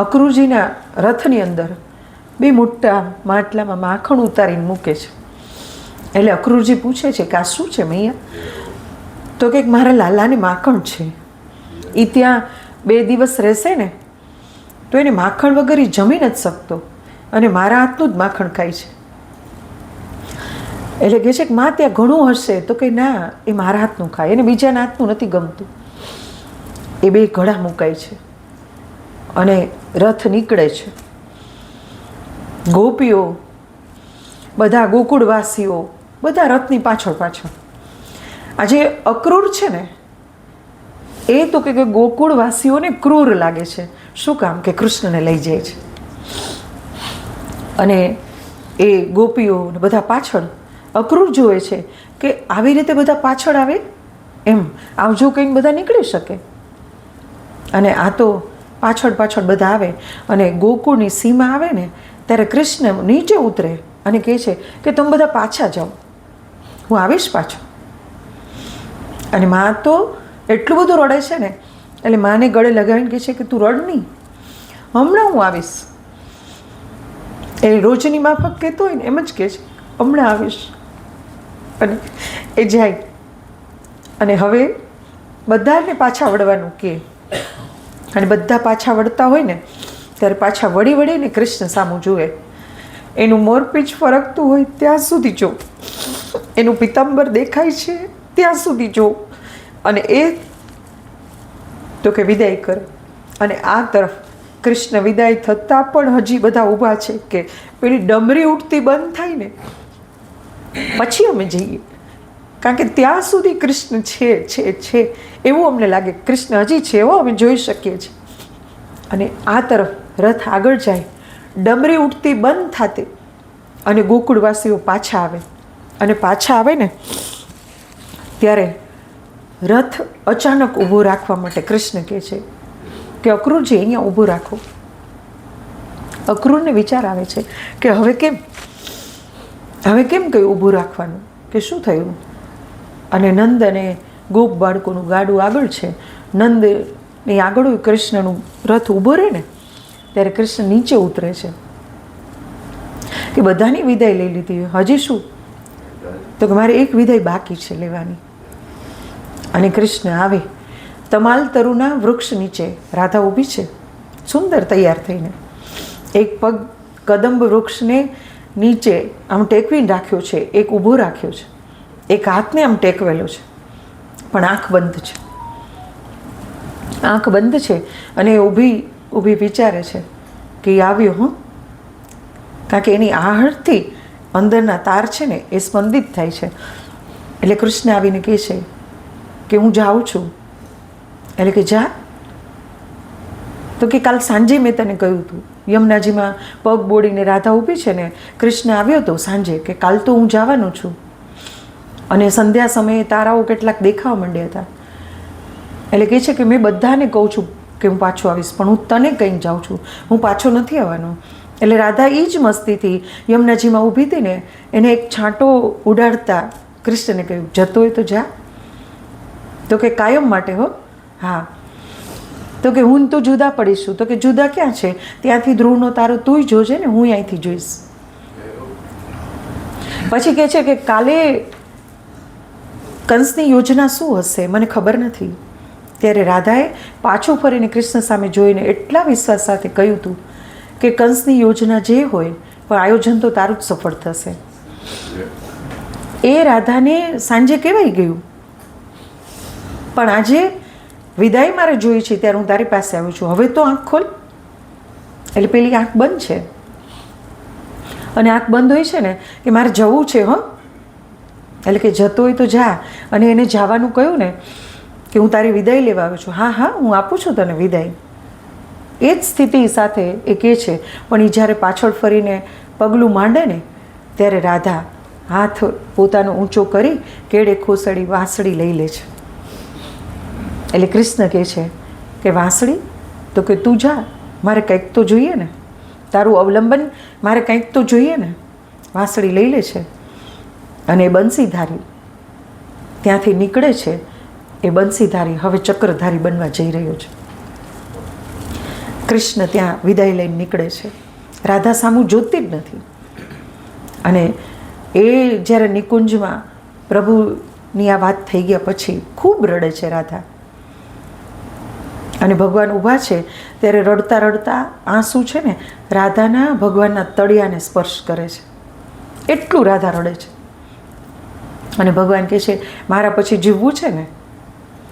અક્રૂરજીના રથની અંદર 2 મોટા માટલામાં માખણ ઉતારીને મૂકે છે. એટલે અક્રૂરજી પૂછે છે કે આ શું છે મૈયા? તો કંઈક મારા લાલાને માખણ છે, એ ત્યાં 2 દિવસ રહેશે ને તો એને માખણ વગર એ જમી નથી શકતો અને મારા હાથનું જ માખણ ખાય છે. એટલે કહે છે કે માં ત્યાં ઘણું હશે, તો કે ના, એ મારા હાથનું ખાય, એને બીજાના હાથનું નથી ગમતું. એ 2 ઘડા મુકાય છે અને રથ નીકળે છે. ગોપીઓ બધા ગોકુળવાસીઓ બધા રથની પાછળ પાછળ. આજે અક્રૂર છે ને એ તો કે ગોકુળવાસીઓને ક્રૂર લાગે છે. શું કામ? કે કૃષ્ણને લઈ જાય છે. અને એ ગોપીઓ બધા પાછળ. અક્રૂર જુએ છે કે આવી રીતે બધા પાછળ આવે, એમ આવજો કહીને બધા નીકળી શકે. અને આ તો પાછળ પાછળ બધા આવે અને ગોકુળની સીમા આવે ને ત્યારે કૃષ્ણ નીચે ઉતરે અને કહે છે કે તમે બધા પાછા જાઓ, હું આવીશ પાછો. અને માં તો એટલું બધું રડે છે ને એટલે માને ગળે લગાવીને કહે છે કે તું રડ નહીં, હમણાં હું આવીશ. એ રોજની માફક કહેતો હોય ને એમ જ કહે છે હમણાં આવીશ. અને એ જાય અને હવે બધાને પાછા વળવાનું કહે. અને બધા પાછા વળતા હોય ને ત્યારે પાછા વળી વળીને કૃષ્ણ સામું જુએ. એનું મોરપીંછ ફરકતું હોય ત્યાં સુધી જો, એનું પિતાંબર દેખાય છે ત્યાં સુધી જો. અને એ તો કે વિદાય કરે. અને આ તરફ કૃષ્ણ વિદાય થતાં પણ હજી બધા ઊભા છે કે પેલી ડમરી ઉઠતી બંધ થાય ને પછી અમે જઈએ. કારણ કે ત્યાં સુધી કૃષ્ણ છે એવું અમને લાગે. કૃષ્ણ હજી છે એવો અમે જોઈ શકીએ છીએ. અને આ તરફ રથ આગળ જાય, ડમરી ઉઠતી બંધ થાતે અને ગોકુળવાસીઓ પાછા આવે. અને પાછા આવે ને ત્યારે રથ અચાનક ઊભો રાખવા માટે કૃષ્ણ કહે છે કે અક્રૂરજી અહીંયા ઊભું રાખો. અક્રૂરને વિચાર આવે છે કે હવે કેમ કહ્યું ઊભું રાખવાનું, કે શું થયું? અને નંદ અને ગોપ બાળકોનું ગાડું આગળ છે. નંદની આગળ કૃષ્ણનું રથ ઊભો રહે ને ત્યારે કૃષ્ણ નીચે ઉતરે છે કે બધાની વિદાય લઈ લીધી, હજી શું? તો કે મારે એક વિદાય બાકી છે લેવાની. અને કૃષ્ણ આવે. તમાલ તરુના વૃક્ષ નીચે રાધા ઊભી છે સુંદર તૈયાર થઈને. એક પગ કદંબ વૃક્ષને નીચે આમ ટેકવીને રાખ્યો છે, એક ઊભો રાખ્યો છે, એક હાથને આમ ટેકવેલો છે, પણ આંખ બંધ છે. આંખ બંધ છે અને ઊભી વિચારે છે કે એ આવ્યો. હું કારણ કે એની આહટથી અંદરના તાર છે ને એ સ્પંદિત થાય છે. એટલે કૃષ્ણ આવીને કહે છે કે હું જાઉં છું. એટલે કે જા. તો કે કાલ સાંજે મેં તને કહ્યું હતું, યમુનાજીમાં પગ બોડીને રાધા ઊભી છે ને કૃષ્ણ આવ્યો હતો સાંજે કે કાલ તો હું જવાનું છું. અને સંધ્યા સમયે તારાઓ કેટલાક દેખાવા માંડ્યા હતા. એટલે કહે છે કે મેં બધાને કહું છું કે હું પાછો આવીશ, પણ હું તને કહીને જાઉં છું, હું પાછો નથી આવવાનો. એટલે રાધા એ જ મસ્તીથી યમુનાજીમાં ઊભી હતી ને એને એક છાંટો ઉડાડતા કૃષ્ણને કહ્યું જતો હોય તો જા. તો કે કાયમ માટે હો. હા. તો કે હું તો જુદા પડીશું. તો કે જુદા ક્યાં છે? ત્યાંથી ધ્રુવનો તારો તુંય જોજે ને, હું અહીંથી જોઈશ. પછી કહે છે કે કાલે કંસની યોજના શું હશે મને ખબર નથી. ત્યારે રાધાએ પાછું ફરીને કૃષ્ણ સામે જોઈને એટલા વિશ્વાસ સાથે કહ્યું હતું કે કંસની યોજના જે હોય પણ આયોજન તો તારું જ સફળ થશે. એ રાધાને સાંજે કહેવાય ગયું, પણ આજે વિદાય મારે જોઈ છે ત્યારે હું તારી પાસે આવું છું. હવે તો આંખ ખોલ. એટલે પેલી આંખ બંધ છે, અને આંખ બંધ હોય છે ને કે મારે જવું છે. એટલે કે જતો હોય તો જા. અને એને જવાનું કહ્યું ને કે હું તારી વિદાય લેવા આવ્યો છું. હા હા, હું આપું છું તને વિદાય. એ જ સ્થિતિ સાથે એ કહે છે. પણ એ જ્યારે પાછળ ફરીને પગલું માંડે ને ત્યારે રાધા હાથ પોતાનો ઊંચો કરી કેળે ખોસડી વાંસળી લઈ લે છે. એટલે કૃષ્ણ કહે છે કે વાંસળી તો કે તું જા, મારે કંઈક તો જોઈએ ને, તારું અવલંબન મારે કંઈક તો જોઈએ ને. વાંસળી લઈ લે છે અને એ બંસીધારી ત્યાંથી નીકળે છે. એ બંસીધારી હવે ચક્રધારી બનવા જઈ રહ્યો છે. કૃષ્ણ ત્યાં વિદાય લઈને નીકળે છે. રાધા સામું જોતી જ નથી. અને એ જ્યારે નિકુંજમાં પ્રભુની આ વાત થઈ ગયા પછી ખૂબ રડે છે રાધા. અને ભગવાન ઊભા છે ત્યારે રડતા રડતા આંસુ છે ને રાધાના ભગવાનના તળિયાને સ્પર્શ કરે છે. એટલું રાધા રડે છે. અને ભગવાન કહે છે મારા પછી જીવવું છે ને.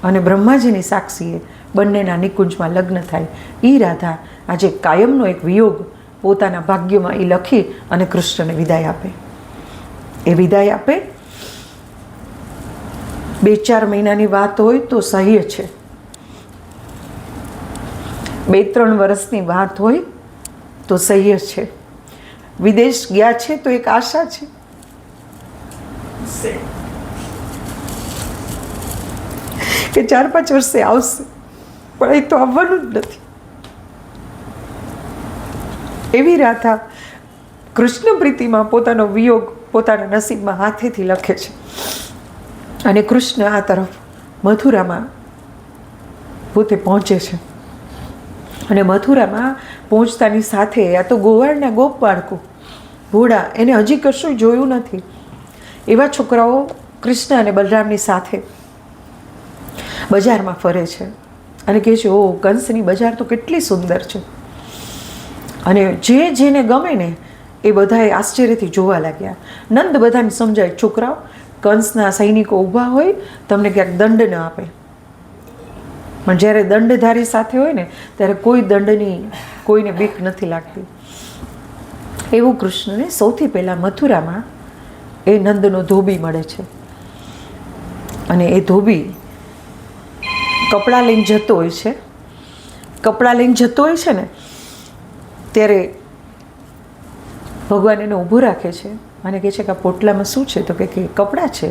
અને બ્રહ્માજીની સાક્ષીએ બંનેના નિકુંજમાં લગ્ન થાય. એ રાધા આજે કાયમનો એક વિયોગ પોતાના ભાગ્યમાં એ લખી અને કૃષ્ણને વિદાય આપે. એ વિદાય આપે 2-4 મહિનાની વાત હોય તો સહ્ય છે, 2-3 વર્ષની વાત હોય તો સહ્ય છે. વિદેશ ગયા છે તો એક આશા છે કે 4-5 વર્ષે આવશે, પણ એ તો આવવાનું જ નથી. એવી રાધા કૃષ્ણ પ્રીતિમાં પોતાનો વિયોગ પોતાના નસીબમાં હાથેથી લખે છે. અને કૃષ્ણ આ તરફ મથુરામાં પોતે પહોંચે છે. અને મથુરામાં પહોંચતાની સાથે આ તો ગોવાળના ગોપ બાળકો ભોળા, એને હજી કશું જોયું નથી એવા છોકરાઓ કૃષ્ણ અને બલરામની સાથે બજારમાં ફરે છે. અને કહે છે ઓ કંસની બજાર તો કેટલી સુંદર છે. અને જે જેને ગમે ને એ બધાએ આશ્ચર્યથી જોવા લાગ્યા. નંદ બધાને સમજાય, છોકરાઓ કંસના સૈનિકો ઊભા હોય તમને ક્યાંક દંડ ન આપે, પણ જ્યારે દંડધારી સાથે હોય ને ત્યારે કોઈ દંડની કોઈને બીક નથી લાગતી. એવું કૃષ્ણને સૌથી પહેલાં મથુરામાં એ નંદનો ધોબી મળે છે. અને એ ધોબી કપડાં લઈને જતો હોય છે. કપડાં લઈને જતો હોય છે ને ત્યારે ભગવાન એને ઊભું રાખે છે અને કહે છે કે આ પોટલામાં શું છે? તો કે કપડાં છે,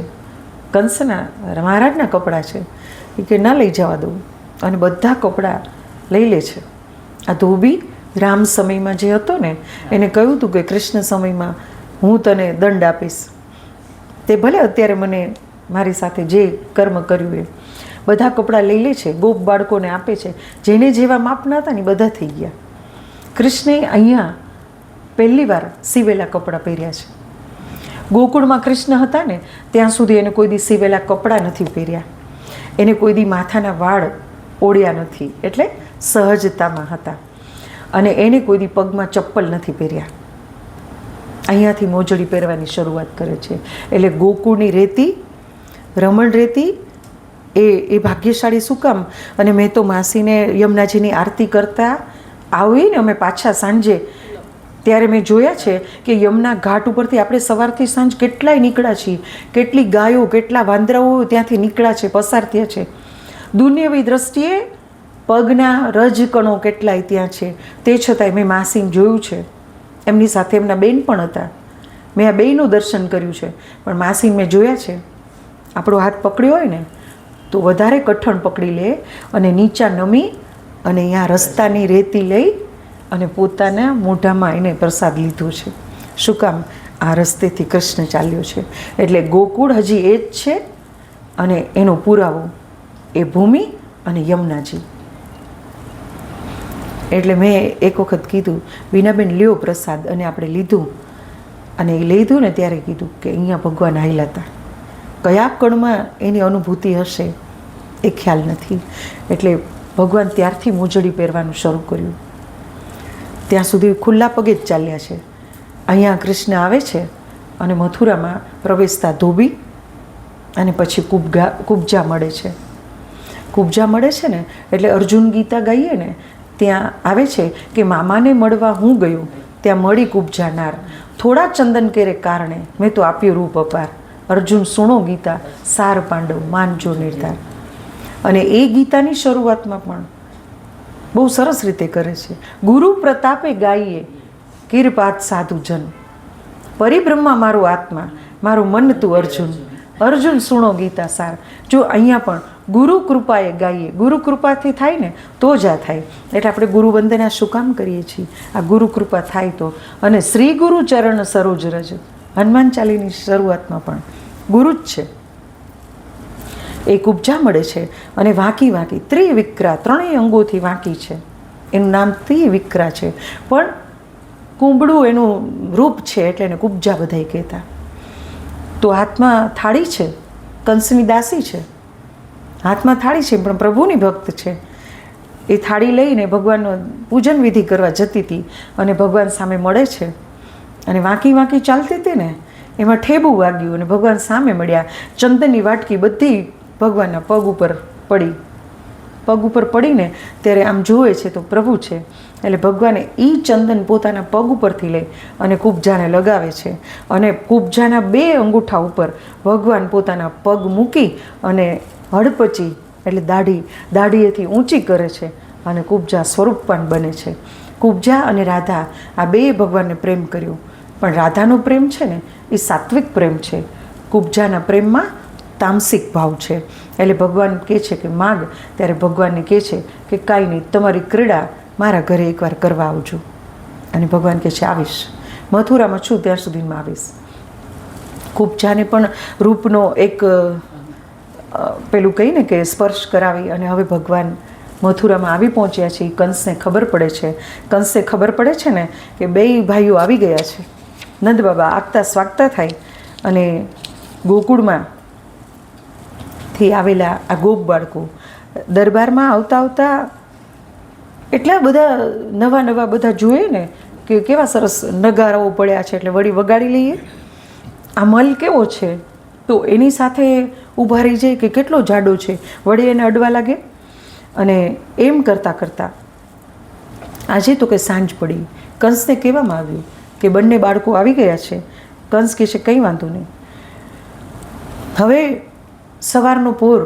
કંસના મહારાજના કપડાં છે. એ કે ના લઈ જવા દઉં. અને બધા કપડાં લઈ લે છે. આ ધોબી રામ સમયમાં જે હતો ને એને કહ્યું હતું કે કૃષ્ણ સમયમાં હું તને દંડ આપીશ, તે ભલે અત્યારે મને મારી સાથે જે કર્મ કર્યું એ. બધા કપડાં લઈ લે છે, ગોપ બાળકોને આપે છે. જેને જેવા માપના હતા ને બધા થઈ ગયા. કૃષ્ણે અહીંયા પહેલી વાર સીવેલા કપડાં પહેર્યા છે. ગોકુળમાં કૃષ્ણ હતા ને ત્યાં સુધી એને કોઈ દી સીવેલા કપડાં નથી પહેર્યા. એને કોઈ દી માથાના વાળ ઓળ્યા નથી, એટલે સહજતામાં હતા. અને એને કોઈ દી પગમાં ચપ્પલ નથી પહેર્યા. અહીંયાથી મોજડી પહેરવાની શરૂઆત કરે છે. એટલે ગોકુળની રેતી, રમણ રેતી એ ભાગ્યશાળી શું કામ? અને મેં તો માસીને યમુનાજીની આરતી કરતા આવીને અમે પાછા સાંજે ત્યારે મેં જોયા છે કે યમુના ઘાટ ઉપરથી આપણે સવારથી સાંજ કેટલાય નીકળ્યા છીએ. કેટલી ગાયો, કેટલા વાંદરાઓ ત્યાંથી નીકળ્યા છે, પસાર થયા છે. દુનિયાવી દ્રષ્ટિએ પગના રજકણો કેટલાય ત્યાં છે. તે છતાંય મેં માસીને જોયું છે. એમની સાથે એમના બેન પણ હતા. મેં આ બેયનું દર્શન કર્યું છે. પણ માસીને મેં જોયા છે, આપણો હાથ પકડ્યો હોય ને તો વધારે કઠણ પકડી લે અને નીચા નમી અને અહીંયા રસ્તાની રેતી લઈ અને પોતાના મોઢામાં એને પ્રસાદ લીધો છે. શું કામ? આ રસ્તેથી કૃષ્ણ ચાલ્યો છે. એટલે ગોકુળ હજી એ જ છે. અને એનો પુરાવો એ ભૂમિ અને યમુનાજી. એટલે મેં એક વખત કીધું, વિનાબેન લ્યો પ્રસાદ, અને આપણે લીધું. અને એ લીધું ને ત્યારે કીધું કે અહીંયા ભગવાન આવેલા હતા. કયા કણમાં એની અનુભૂતિ હશે એ ખ્યાલ નથી. એટલે ભગવાન ત્યારથી મોજડી પહેરવાનું શરૂ કર્યું. ત્યાં સુધી ખુલ્લા પગે જ ચાલ્યા છે. અહીંયા કૃષ્ણ આવે છે અને મથુરામાં પ્રવેશતા ધોબી અને પછી કુબજા મળે છે. કુબજા મળે છે ને એટલે અર્જુન ગીતા ગાઈએ ને ત્યાં આવે છે કે મામાને મળવા હું ગયો, ત્યાં મળી કુબજા નાર, થોડા ચંદન કેરે કારણે મેં તો આપ્યું રૂપ અપાર, અર્જુન સુણો ગીતા સાર પાંડવ માનજો નિર્ધાર. અને એ ગીતાની શરૂઆતમાં પણ બહુ સરસ રીતે કરે છે. ગુરુ પ્રતાપે ગાઈએ કીરપાત સાધુ જન, પરિબ્રહ્મા મારો આત્મા મારું મન તું અર્જુન, અર્જુન સુણો ગીતા સાર. જો અહીંયા પણ ગુરુ કૃપાએ ગાઈએ, ગુરુ કૃપાથી થાય ને તો જ આ થાય. એટલે આપણે ગુરુ વંદના શું કામ કરીએ છીએ? આ ગુરુ કૃપા થાય તો. અને શ્રી ગુરુ ચરણ સરોજ રજ, હનુમાન ચાલીની શરૂઆતમાં પણ ગુરુ જ છે. એ કુબજા મળે છે અને વાંકી વાંકી ત્રિવિક્રા, ત્રણેય અંગોથી વાંકી છે. એનું નામ ત્રિવિક્રા છે, પણ કુંબળું એનું રૂપ છે એટલે એને કુબજા બધાય કહેતા. તો હાથમાં થાળી છે, કંસની દાસી છે, હાથમાં થાળી છે પણ પ્રભુની ભક્ત છે. એ થાળી લઈને ભગવાનનો પૂજન વિધિ કરવા જતી હતી અને ભગવાન સામે મળે છે અને વાંકી વાંકી ચાલતી હતી ને એમાં ઠેબું વાગ્યું અને ભગવાન સામે મળ્યા. ચંદનની વાટકી બધી ભગવાનના પગ ઉપર પડી. પગ ઉપર પડીને ત્યારે આમ જુએ છે તો પ્રભુ છે. એટલે ભગવાને એ ચંદન પોતાના પગ ઉપરથી લઈ અને કુબજાને લગાવે છે અને કુબજાના 2 અંગૂઠા ઉપર ભગવાન પોતાના પગ મૂકી અને હડપચી એટલે દાઢીએથી ઊંચી કરે છે અને કુબજા સ્વરૂપવાન બને છે. કુબજા અને રાધા આ 2 ભગવાનને પ્રેમ કર્યો, પણ રાધાનો પ્રેમ છે ને એ સાત્વિક પ્રેમ છે, કુબજાના પ્રેમમાં તામસિક ભાવ છે. એટલે ભગવાન કહે છે કે માગ, ત્યારે ભગવાનને કહે છે કે કાંઈ નહીં, તમારી ક્રીડા મારા ઘરે એકવાર કરવા આવજો. અને ભગવાન કહે છે આવીશ, મથુરામાં છું ત્યાં સુધીમાં આવીશ. કુબજાને પણ રૂપનો એક પેલું કહીને કે સ્પર્શ કરાવી અને હવે ભગવાન મથુરામાં આવી પહોંચ્યા છે. કંસને ખબર પડે છે, કંસને ખબર પડે છે ને કે 2 ભાઈઓ આવી ગયા છે. નંદ બાબા આગતા સ્વાગતા થાય અને ગોકુળમાં થી આવેલા આ ગોપ બાળકો દરબારમાં આવતા આવતા એટલા બધા નવા બધા જોઈએ ને કે કેવા સરસ નગારાઓ પડ્યા છે એટલે વળી વગાડી લઈએ. આ મલ કેવો છે તો એની સાથે ઊભા રહી જાય કે કેટલો જાડો છે, વળી એને અડવા લાગે. અને એમ કરતાં આજે તો કે સાંજ પડી. કંસને કહેવામાં આવ્યું કે બંને બાળકો આવી ગયા છે. કંસ કહે છે કંઈ વાંધો નહીં. હવે સવારનો પોર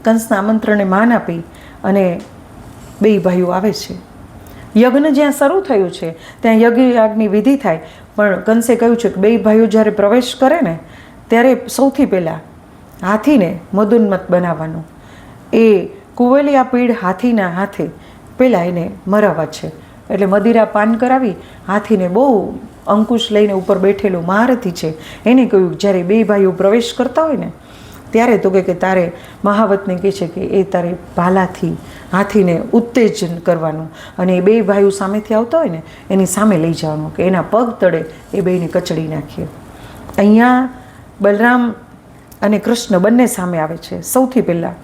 કંસના આમંત્રણને માન આપી અને 2 ભાઈઓ આવે છે. યજ્ઞ જ્યાં શરૂ થયું છે ત્યાં યજ્ઞની વિધિ થાય, પણ કંસે કહ્યું છે કે 2 ભાઈઓ જ્યારે પ્રવેશ કરે ને ત્યારે સૌથી પહેલાં હાથીને મદોન્મત બનાવવાનું. એ કુવેલિયા પીડ હાથીના હાથે પહેલાં એને મરાવવા છે. એટલે મદિરા પાન કરાવી હાથીને બહુ અંકુશ લઈને ઉપર બેઠેલો મહારથી છે એને કહ્યું જ્યારે 2 ભાઈઓ પ્રવેશ કરતા હોય ને ત્યારે તો કે તારે મહાવતને કહે છે કે એ તારે ભાલાથી હાથીને ઉત્તેજન કરવાનું અને એ 2 ભાઈઓ સામેથી આવતા હોય ને એની સામે લઈ જવાનું કે એના પગ તળે એ 2ને કચડી નાખીએ. અહીંયા બલરામ અને કૃષ્ણ બંને સામે આવે છે. સૌથી પહેલાં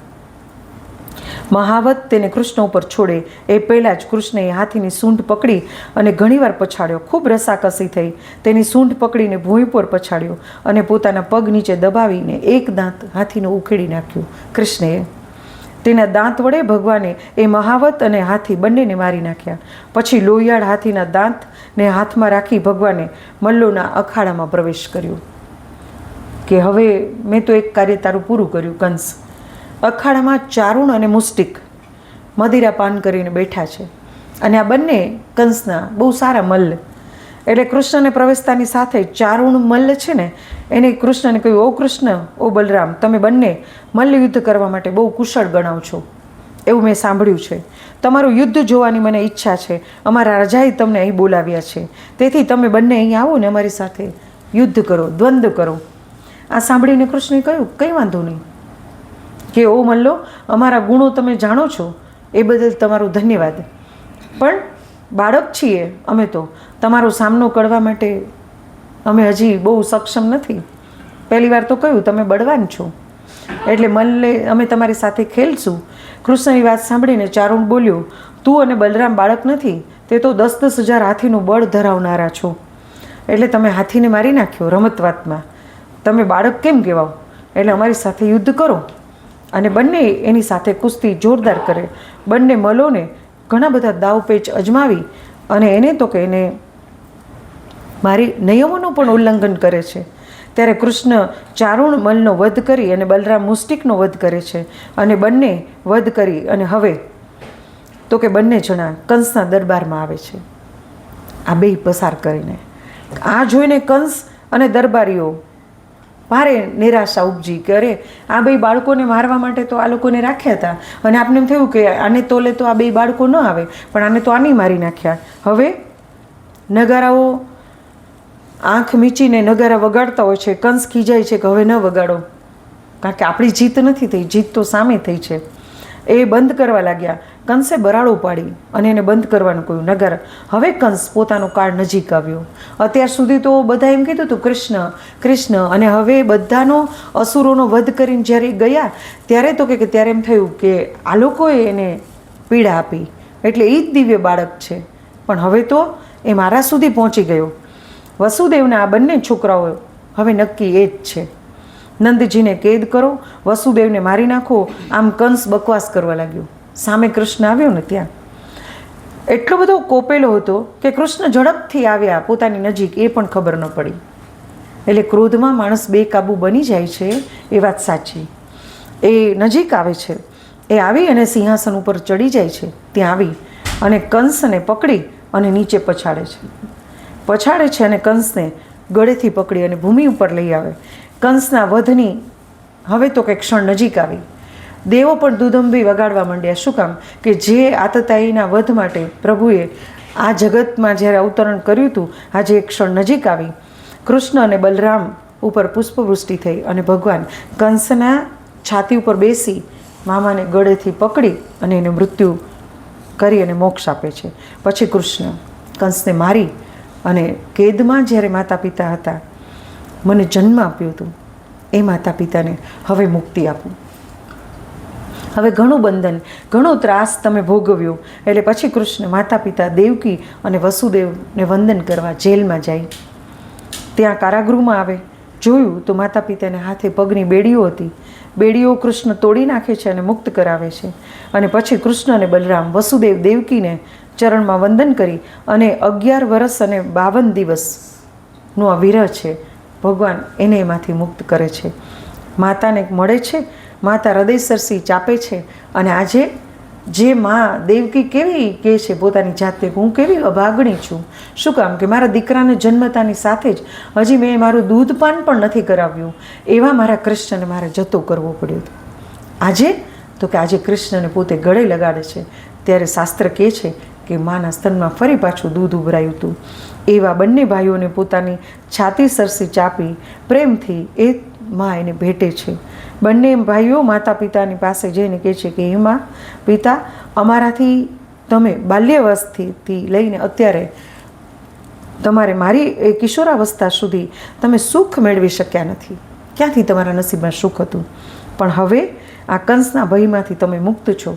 મહાવત તેને કૃષ્ણ ઉપર છોડે એ પહેલાં જ કૃષ્ણએ હાથીની સૂંઢ પકડી અને ઘણીવાર પછાડ્યો. ખૂબ રસાકસી થઈ. તેની સૂંઢ પકડીને ભૂમિ પર પછાડ્યો અને પોતાના પગ નીચે દબાવીને એક દાંત હાથીનો ઉખેડી નાખ્યું. કૃષ્ણએ તેના દાંત વડે ભગવાને એ મહાવત અને હાથી બંનેને મારી નાખ્યા. પછી લોહિયાળ હાથીના દાંતને હાથમાં રાખી ભગવાને મલ્લોના અખાડામાં પ્રવેશ કર્યો કે હવે મેં તો એક કાર્ય તારું પૂરું કર્યું. કંસ અખાડામાં ચારુણ અને મુષ્ટિક મદિરા પાન કરીને બેઠા છે અને આ બંને કંસના બહુ સારા મલ્લ. એટલે કૃષ્ણને પ્રવેશતાની સાથે ચારુણ મલ્લ છે ને એને કૃષ્ણને કહ્યું, ઓ કૃષ્ણ, ઓ બલરામ, તમે બંને મલ્લ યુદ્ધ કરવા માટે બહુ કુશળ ગણાવ છો એવું મેં સાંભળ્યું છે. તમારું યુદ્ધ જોવાની મને ઈચ્છા છે. અમારા રાજાએ તમને અહીં બોલાવ્યા છે, તેથી તમે બંને અહીં આવો ને અમારી સાથે યુદ્ધ કરો, દ્વંદ્વ કરો. આ સાંભળીને કૃષ્ણે કહ્યું કંઈ વાંધો નહીં કે ઓ મલ્લો, અમારા ગુણો તમે જાણો છો એ બદલ તમારો ધન્યવાદ, પણ બાળક છીએ અમે તો તમારો સામનો કરવા માટે અમે હજી બહુ સક્ષમ નથી. પહેલી વાર તો કહ્યું તમે બળવાન છો, એટલે મલ્લે અમે તમારી સાથે ખેલશું. કૃષ્ણની વાત સાંભળીને ચારુણ બોલ્યો, તું અને બલરામ બાળક નથી, તે તો 10,000 હાથીનું બળ ધરાવનારા છો, એટલે તમે હાથીને મારી નાખ્યો રમત-વાતમાં. તમે બાળક કેમ કહેવાઓ? એટલે અમારી સાથે યુદ્ધ કરો. અને બંને એની સાથે કુસ્તી જોરદાર કરે. બંને મલોને ઘણા બધા દાવપેચ અજમાવી અને એને તો કે એને મારી નિયમોનું પણ ઉલ્લંઘન કરે છે. ત્યારે કૃષ્ણ ચારુણ મલનો વધ કરી અને બલરામ મુષ્ટિકનો વધ કરે છે. અને બંને વધ કરી અને હવે તો કે બંને જણા કંસના દરબારમાં આવે છે. આ બે પસાર કરીને આ જોઈને કંસ અને દરબારીઓ ભારે નિરાશા ઉપજી કે અરે આ બે બાળકોને મારવા માટે તો આ લોકોને રાખ્યા હતા, અને આપને એમ થયું કે આને તોલે તો આ બે બાળકો ન આવે, પણ આને તો આની મારી નાખ્યા. હવે નગારાઓ આંખ મીચીને નગારા વગાડતા હોય છે. કંસ ખીજાય છે કે હવે ન વગાડો, કારણ કે આપણી જીત નથી થઈ, જીત તો સામે થઈ છે. એ બંધ કરવા લાગ્યા. કંસે બરાડો પાડી અને એને બંધ કરવાનું કહ્યું નગારા. હવે કંસ પોતાનો કાળ નજીક આવ્યો. અત્યાર સુધી તો બધા એમ કીધું હતું કૃષ્ણ કૃષ્ણ, અને હવે બધાનો અસુરોનો વધ કરીને જ્યારે ગયા ત્યારે તો કે ત્યારે એમ થયું કે આ લોકોએ એને પીડા આપી એટલે એ જ દિવ્ય બાળક છે, પણ હવે તો એ મારા સુધી પહોંચી ગયો. વસુદેવના આ બંને છોકરાઓ હવે નક્કી એ જ છે. નંદજીને કેદ કરો, વસુદેવને મારી નાખો, આમ કંસ બકવાસ કરવા લાગ્યો. સામે કૃષ્ણ આવ્યો ને ત્યાં એટલો બધો કોપેલો હતો કે કૃષ્ણ ઝડપથી આવ્યા પોતાની નજીક, એ પણ ખબર ન પડી. એટલે ક્રોધમાં માણસ બેકાબૂ બની જાય છે, એ વાત સાચી. એ નજીક આવે છે, એ આવી અને સિંહાસન ઉપર ચડી જાય છે. ત્યાં આવી અને કંસને પકડી અને નીચે પછાડે છે અને કંસને ગળેથી પકડી અને ભૂમિ ઉપર લઈ આવે. કંસના વધની હવે તો કે ક્ષણ નજીક આવી. દેવો પણ દુદંભી વગાડવા માંડ્યા. શું કામ? કે જે આતતાયીના વધ માટે પ્રભુએ આ જગતમાં જ્યારે અવતરણ કર્યું હતું, આજે એક ક્ષણ નજીક આવી. કૃષ્ણ અને બલરામ ઉપર પુષ્પવૃષ્ટિ થઈ અને ભગવાન કંસના છાતી ઉપર બેસી મામાને ગળેથી પકડી અને એને મૃત્યુ કરી અને મોક્ષ આપે છે. પછી કૃષ્ણ કંસને મારી અને કેદમાં જ્યારે માતા પિતા હતા, મને જન્મ આપ્યો હતો, એ માતા પિતાને હવે મુક્તિ આપું. હવે ઘણું બંધન, ઘણો ત્રાસ તમે ભોગવ્યો. એટલે પછી કૃષ્ણ માતા પિતા દેવકી અને વસુદેવને વંદન કરવા જેલમાં જાય. ત્યાં કારાગૃહમાં આવે. જોયું તો માતા પિતાને હાથે પગની બેડીઓ હતી. બેડીઓ કૃષ્ણ તોડી નાખે છે અને મુક્ત કરાવે છે. અને પછી કૃષ્ણ અને બલરામ વસુદેવ દેવકીને ચરણમાં વંદન કરી અને 11 વર્ષ અને 52 દિવસનો આ વિરહ છે, ભગવાન એને એમાંથી મુક્ત કરે છે. માતાને મળે છે, માતા હૃદયસરસી ચાપે છે. અને આજે જે માં દેવકી કેવી કહે છે પોતાની જાતે, હું કેવી અભાગણી છું. શું કામ? કે મારા દીકરાને જન્મતાની સાથે જ હજી મેં મારું દૂધપાન પણ નથી કરાવ્યું, એવા મારા કૃષ્ણને મારે જતો કરવો પડ્યો હતો. આજે તો કે આજે કૃષ્ણને પોતે ગળે લગાડે છે. ત્યારે શાસ્ત્ર કહે છે કે માના સ્તનમાં ફરી પાછું દૂધ ઉભરાયું હતું. એવા બંને ભાઈઓને પોતાની છાતી સરસી ચાપી પ્રેમથી એ માં એને ભેટે છે. બંને ભાઈઓ માતા પિતાની પાસે જઈને કહે છે કે હે માં પિતા, અમારાથી તમે બાલ્યાવસ્થાથી લઈને અત્યારે તમારે મારી એ કિશોરાવસ્થા સુધી તમે સુખ મેળવી શક્યા નથી. ક્યાંથી તમારા નસીબમાં સુખ હતું? પણ હવે આ કંસના ભયમાંથી તમે મુક્ત છો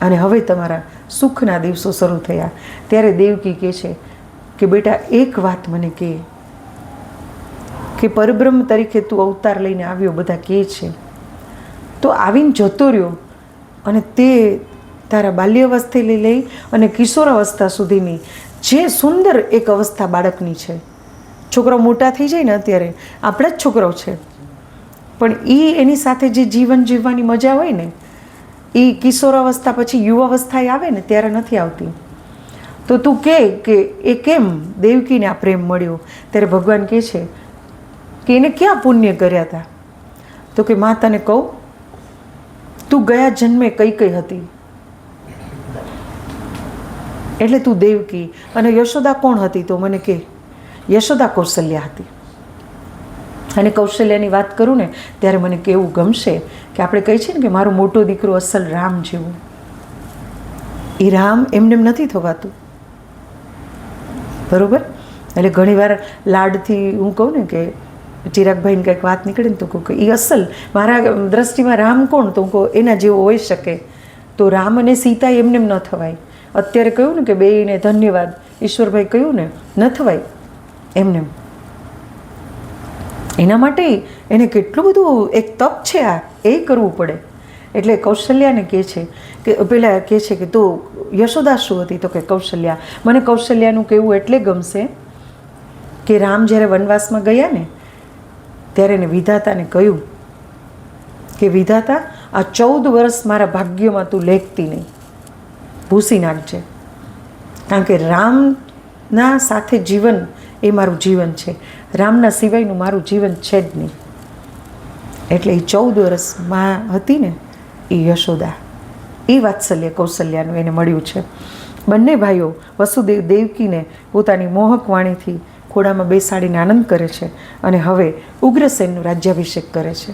અને હવે તમારા સુખના દિવસો શરૂ થયા. ત્યારે દેવકી કહે છે કે બેટા એક વાત મને કહે કે પરબ્રહ્મ તરીકે તું અવતાર લઈને આવ્યો, બધા કહે છે, તો આવીને જતો રહ્યો અને તે તારા બાલ્યાવસ્થાથી લઈ અને કિશોરાવસ્થા સુધીની જે સુંદર એક અવસ્થા બાળકની છે. છોકરાઓ મોટા થઈ જાય ને, અત્યારે આપણા જ છોકરાઓ છે, પણ એ એની સાથે જે જીવન જીવવાની મજા હોય ને, એ કિશોરાવસ્થા પછી યુવાવસ્થાએ આવે ને ત્યારે નથી આવતી. તો તું કે એ કેમ દેવકીને આ પ્રેમ મળ્યો? ત્યારે ભગવાન કહે છે કે એને ક્યાં પુણ્ય કર્યા હતા? તો કે માં તને કહું, તું ગયા જન્મે કઈ કઈ હતી, એટલે તું દેવકી. અને યશોદા કોણ હતી? તો મને કે યશોદા કૌશલ્યા હતી. અને કૌશલ્યાની વાત કરું ને ત્યારે મને કેવું ગમશે કે આપણે કહી છીએ ને કે મારો મોટો દીકરો અસલ રામ જેવો. એ રામ એમને એમ નથી થવાતું, બરોબર? એટલે ઘણીવાર લાડથી હું કહું ને કે ચિરાગભાઈને કંઈક વાત નીકળે ને તો કહું કે એ અસલ મારા દ્રષ્ટિમાં રામ કોણ, તો હું કહું એના જેવો હોઈ શકે. તો રામ અને સીતા એમને ન થવાય. અત્યારે કહ્યું ને કે બેયને ધન્યવાદ, ઈશ્વરભાઈ કહ્યું ને, ન થવાય એમને. એના માટે એને કેટલું બધું એક તપ છે આ, એ કરવું પડે. એટલે કૌશલ્યાને કહે છે કે પેલા કહે છે કે તો યશોદા શું હતી, તો કે કૌશલ્યા. મને કૌશલ્યાનું કહેવું એટલે ગમશે કે રામ જ્યારે વનવાસમાં ગયા ને ત્યારે એને વિધાતાને કહ્યું કે વિધાતા આ 14 વર્ષ મારા ભાગ્યમાં તું લેખતી નહીં, ભૂસી નાખજે, કારણ કે રામના સાથે જીવન એ મારું જીવન છે, રામના સિવાયનું મારું જીવન છે જ નહીં. એટલે એ 14 વર્ષ માં હતી ને એ યશોદા, એ વાત્સલ્ય કૌશલ્યાનું એને મળ્યું છે. બંને ભાઈઓ વસુદેવ દેવકીને પોતાની મોહક વાણીથી ખોડામાં બેસાડીને આનંદ કરે છે અને હવે ઉગ્રસેનનું રાજ્યાભિષેક કરે છે.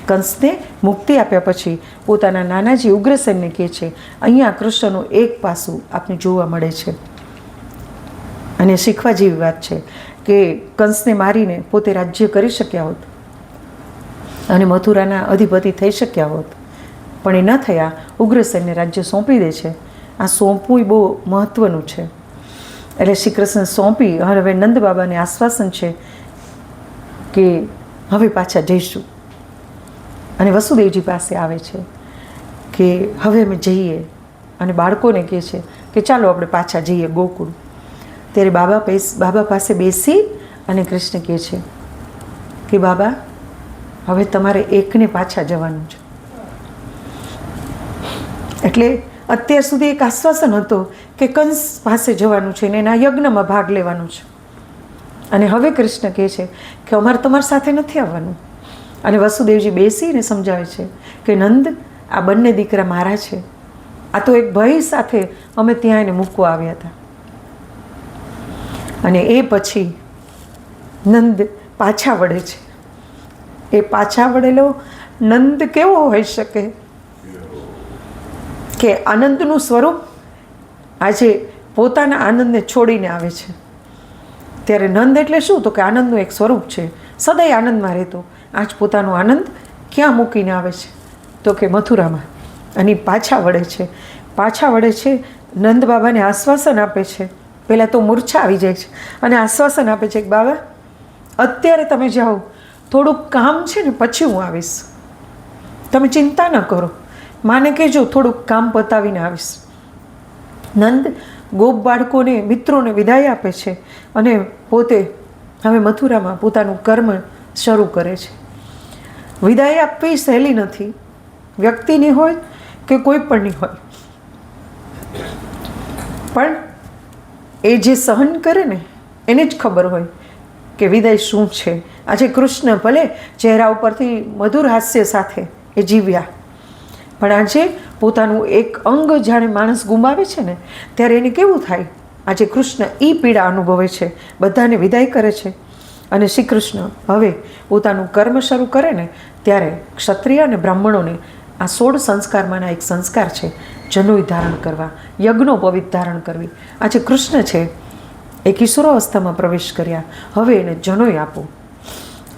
કંસને મુક્તિ આપ્યા પછી પોતાના નાનાજી ઉગ્રસેનને કહે છે, અહીંયા કૃષ્ણનું એક પાસું આપને જોવા મળે છે અને શીખવા જેવી વાત છે કે કંસને મારીને પોતે રાજ્ય કરી શક્યા હોત અને મથુરાના અધિપતિ થઈ શક્યા હોત, પણ એ ન થયા. ઉગ્રસેનને રાજ્ય સોંપી દે છે. આ સોંપવું બહુ મહત્ત્વનું છે. એટલે શ્રી કૃષ્ણ સોંપી હવે નંદ બાબાને આશ્વાસન છે કે હવે પાછા જઈશું. અને વસુદેવજી પાસે આવે છે કે હવે અમે જઈએ, અને બાળકોને કહે છે કે ચાલો આપણે પાછા જઈએ ગોકુળ. ત્યારે બાબા પાસે બેસી અને કૃષ્ણ કહે છે કે બાબા હવે તમારે એકને પાછા જવાનું છે. એટલે અત્યાર સુધી એક આશ્વાસન હતો કે કંસ પાસે જવાનું છે ને એના યજ્ઞમાં ભાગ લેવાનું છે, અને હવે કૃષ્ણ કહે છે કે અમારે તમારી સાથે નથી આવવાનું. અને વસુદેવજી બેસીને સમજાવે છે કે નંદ આ બંને દીકરા મારા છે, આ તો એક ભય સાથે અમે ત્યાં એને મૂકવા આવ્યા હતા. અને એ પછી નંદ પાછા વળે છે. એ પાછા વળેલો નંદ કેવો હોઈ શકે કે આનંદનું સ્વરૂપ આજે પોતાના આનંદને છોડીને આવે છે. ત્યારે નંદ એટલે શું, તો કે આનંદનું એક સ્વરૂપ છે, સદાય આનંદમાં રહેતો. આજ પોતાનો આનંદ ક્યાં મૂકીને આવે છે, તો કે મથુરામાં. અને પાછા વળે છે. પાછા વળે છે, નંદ બાબાને આશ્વાસન આપે છે. પહેલાં તો મૂર્છા આવી જાય છે અને આશ્વાસન આપે છે કે બાબા અત્યારે તમે જાઓ, થોડુંક કામ છે ને પછી હું આવીશ, તમે ચિંતા ન કરો, માને કહેજો થોડુંક કામ પતાવીને આવીશ. નંદ ગોપ બાળકોને મિત્રોને વિદાય આપે છે અને પોતે હવે મથુરામાં પોતાનું કર્મ શરૂ કરે છે. વિદાય આપવી સહેલી નથી, વ્યક્તિની હોય કે કોઈ પણની હોય, પણ એ જે સહન કરે ને એને જ ખબર હોય કે વિદાય શું છે. આજે કૃષ્ણ ભલે ચહેરા ઉપરથી મધુર હાસ્ય સાથે એ જીવ્યા, પણ આજે પોતાનું એક અંગ જાણે માણસ ગુમાવે છે ને ત્યારે એને કેવું થાય. આજે કૃષ્ણ એ પીડા અનુભવે છે, બધાને વિદાય કરે છે. અને શ્રી કૃષ્ણ હવે પોતાનું કર્મ શરૂ કરે ને ત્યારે ક્ષત્રિય અને બ્રાહ્મણોને આ 16 સંસ્કારમાંના એક સંસ્કાર છે જનોઈ ધારણ કરવા, યજ્ઞોપવિત ધારણ કરવી. આજે કૃષ્ણ છે એ કિશોરાવસ્થામાં પ્રવેશ કર્યા, હવે એને જનોઈ આપો.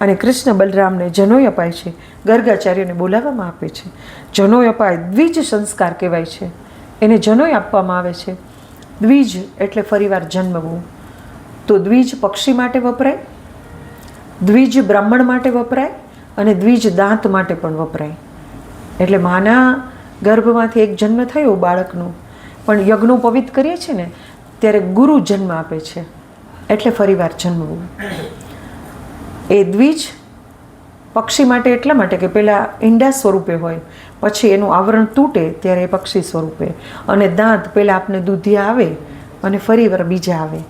અને કૃષ્ણ બલરામને જનોઈ અપાય છે. ગર્ગાચાર્યને બોલાવવામાં આપે છે, જનોઈ અપાય. દ્વિજ સંસ્કાર કહેવાય છે, એને જનોઈ આપવામાં આવે છે. દ્વિજ એટલે ફરીવાર જન્મવું. તો દ્વિજ પક્ષી માટે વપરાય, દ્વિજ બ્રાહ્મણ માટે વપરાય અને દ્વિજ દાંત માટે પણ વપરાય. એટલે માના ગર્ભમાંથી એક જન્મ થયો બાળકનો, પણ યજ્ઞોપવિત કરીએ છીએ ને ત્યારે ગુરુ જન્મ આપે છે, એટલે ફરીવાર જન્મવું. એ દ્વિજ પક્ષી માટે એટલા માટે કે પહેલાં ઈંડા સ્વરૂપે હોય, પછી એનું આવરણ તૂટે ત્યારે એ પક્ષી સ્વરૂપે, અને દાંત પહેલાં આપને દૂધિયા આવે અને ફરીવાર બીજા આવે.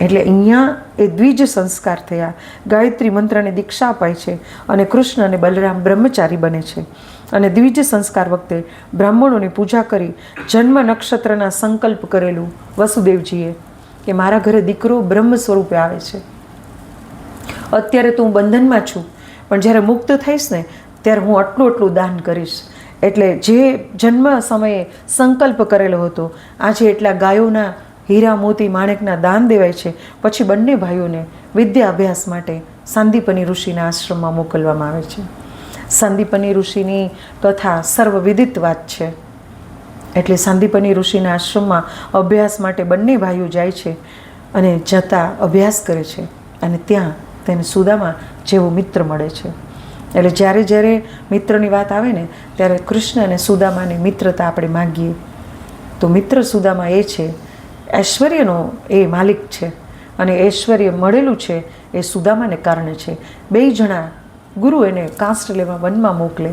એટલે અહીંયા એ દ્વિજ સંસ્કાર થયા. ગાયત્રી મંત્રને દીક્ષા અપાય છે અને કૃષ્ણ અને બલરામ બ્રહ્મચારી બને છે. અને દ્વિજ સંસ્કાર વખતે બ્રાહ્મણોની પૂજા કરી જન્મ નક્ષત્રના સંકલ્પ કરેલું વસુદેવજીએ કે મારા ઘરે દીકરો બ્રહ્મ સ્વરૂપે આવે છે. અત્યારે તો હું બંધનમાં છું, પણ જ્યારે મુક્ત થઈશ ને ત્યારે હું આટલું દાન કરીશ. એટલે જે જન્મ સમયે સંકલ્પ કરેલો હતો આજે એટલા ગાયોના હીરા મોતી માણેકના દાન દેવાય છે. પછી બંને ભાઈઓને વિદ્યા અભ્યાસ માટે સાંદીપની ઋષિના આશ્રમમાં મોકલવામાં આવે છે. સાંદીપની ઋષિની કથા સર્વવિદિત વાત છે. એટલે સાંદીપની ઋષિના આશ્રમમાં અભ્યાસ માટે બંને ભાઈઓ જાય છે અને જતાં અભ્યાસ કરે છે. અને ત્યાં તેને સુદામા જેવો મિત્ર મળે છે. એટલે જ્યારે જ્યારે મિત્રની વાત આવે ને ત્યારે કૃષ્ણ અને સુદામાની મિત્રતા આપણે માગીએ તો મિત્ર સુદામા એ છે, ઐશ્વર્યનો એ માલિક છે. અને ઐશ્વર્ય મળેલું છે એ સુદામાને કારણે છે. બે જણા ગુરુ એને કાસ્ટ લેવા વનમાં મોકલે.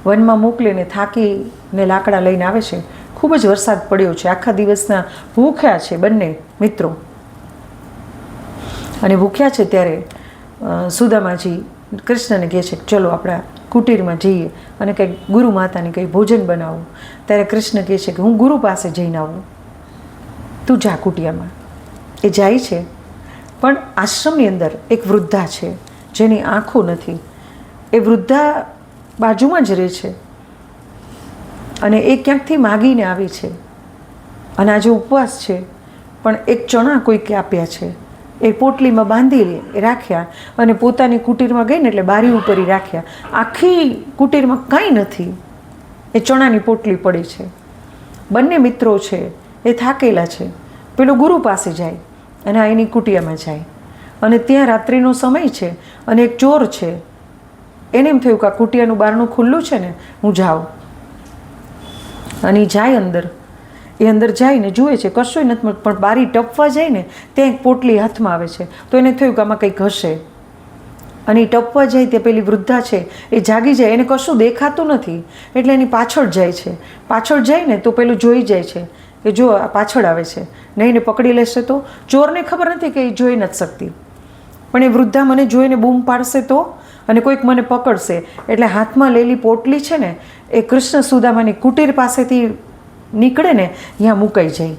વનમાં મોકલીને થાકીને લાકડા લઈને આવે છે. ખૂબ જ વરસાદ પડ્યો છે, આખા દિવસના ભૂખ્યા છે બંને મિત્રો. અને ભૂખ્યા છે ત્યારે સુદામાજી કૃષ્ણને કહે છે ચલો આપણા કુટીરમાં જઈએ અને કંઈક ગુરુ માતાને કંઈ ભોજન બનાવું. ત્યારે કૃષ્ણ કહે છે કે હું ગુરુ પાસે જઈને આવું, તું જા કુટિયામાં. એ જાય છે, પણ આશ્રમની અંદર એક વૃદ્ધા છે જેની આંખો નથી. એ વૃદ્ધા બાજુમાં જ રહે છે અને એ ક્યાંકથી માગીને આવી છે અને આજે ઉપવાસ છે, પણ એક ચણા કોઈકે આપ્યા છે. એ પોટલીમાં બાંધી રાખ્યા અને પોતાની કુટીરમાં ગઈને એટલે બારી ઉપર રાખ્યા. આખી કુટીરમાં કાંઈ નથી, એ ચણાની પોટલી પડી છે. બંને મિત્રો છે એ થાકેલા છે. પેલો ગુરુ પાસે જાય અને આ એની કુટિયામાં જાય અને ત્યાં રાત્રિનો સમય છે અને એક ચોર છે. એને એમ થયું કે આ કુટિયાનું બારણું ખુલ્લું છે ને, હું જાઉં. અને એ જાય અંદર. એ અંદર જઈને જુએ છે કશું નથી, પણ બારી ટપવા જાય ને ત્યાં એક પોટલી હાથમાં આવે છે. તો એને થયું કે આમાં કંઈક હશે. અને એ ટપવા જાય તે પેલી વૃદ્ધા છે એ જાગી જાય, એને કશું દેખાતું નથી એટલે એની પાછળ જાય છે. પાછળ જાય ને તો પેલું જોઈ જાય છે કે જો આ પાછળ આવે છે, નહીં એને પકડી લેશે તો. ચોરને ખબર નથી કે એ જોઈ નથી શકતી, પણ એ વૃદ્ધા મને જોઈને બૂમ પાડશે તો, અને કોઈક મને પકડશે. એટલે હાથમાં લેલી પોટલી છે ને એ કૃષ્ણ સુદામાની કુટીર પાસેથી નીકળે ને ત્યાં મુકાઈ જાય.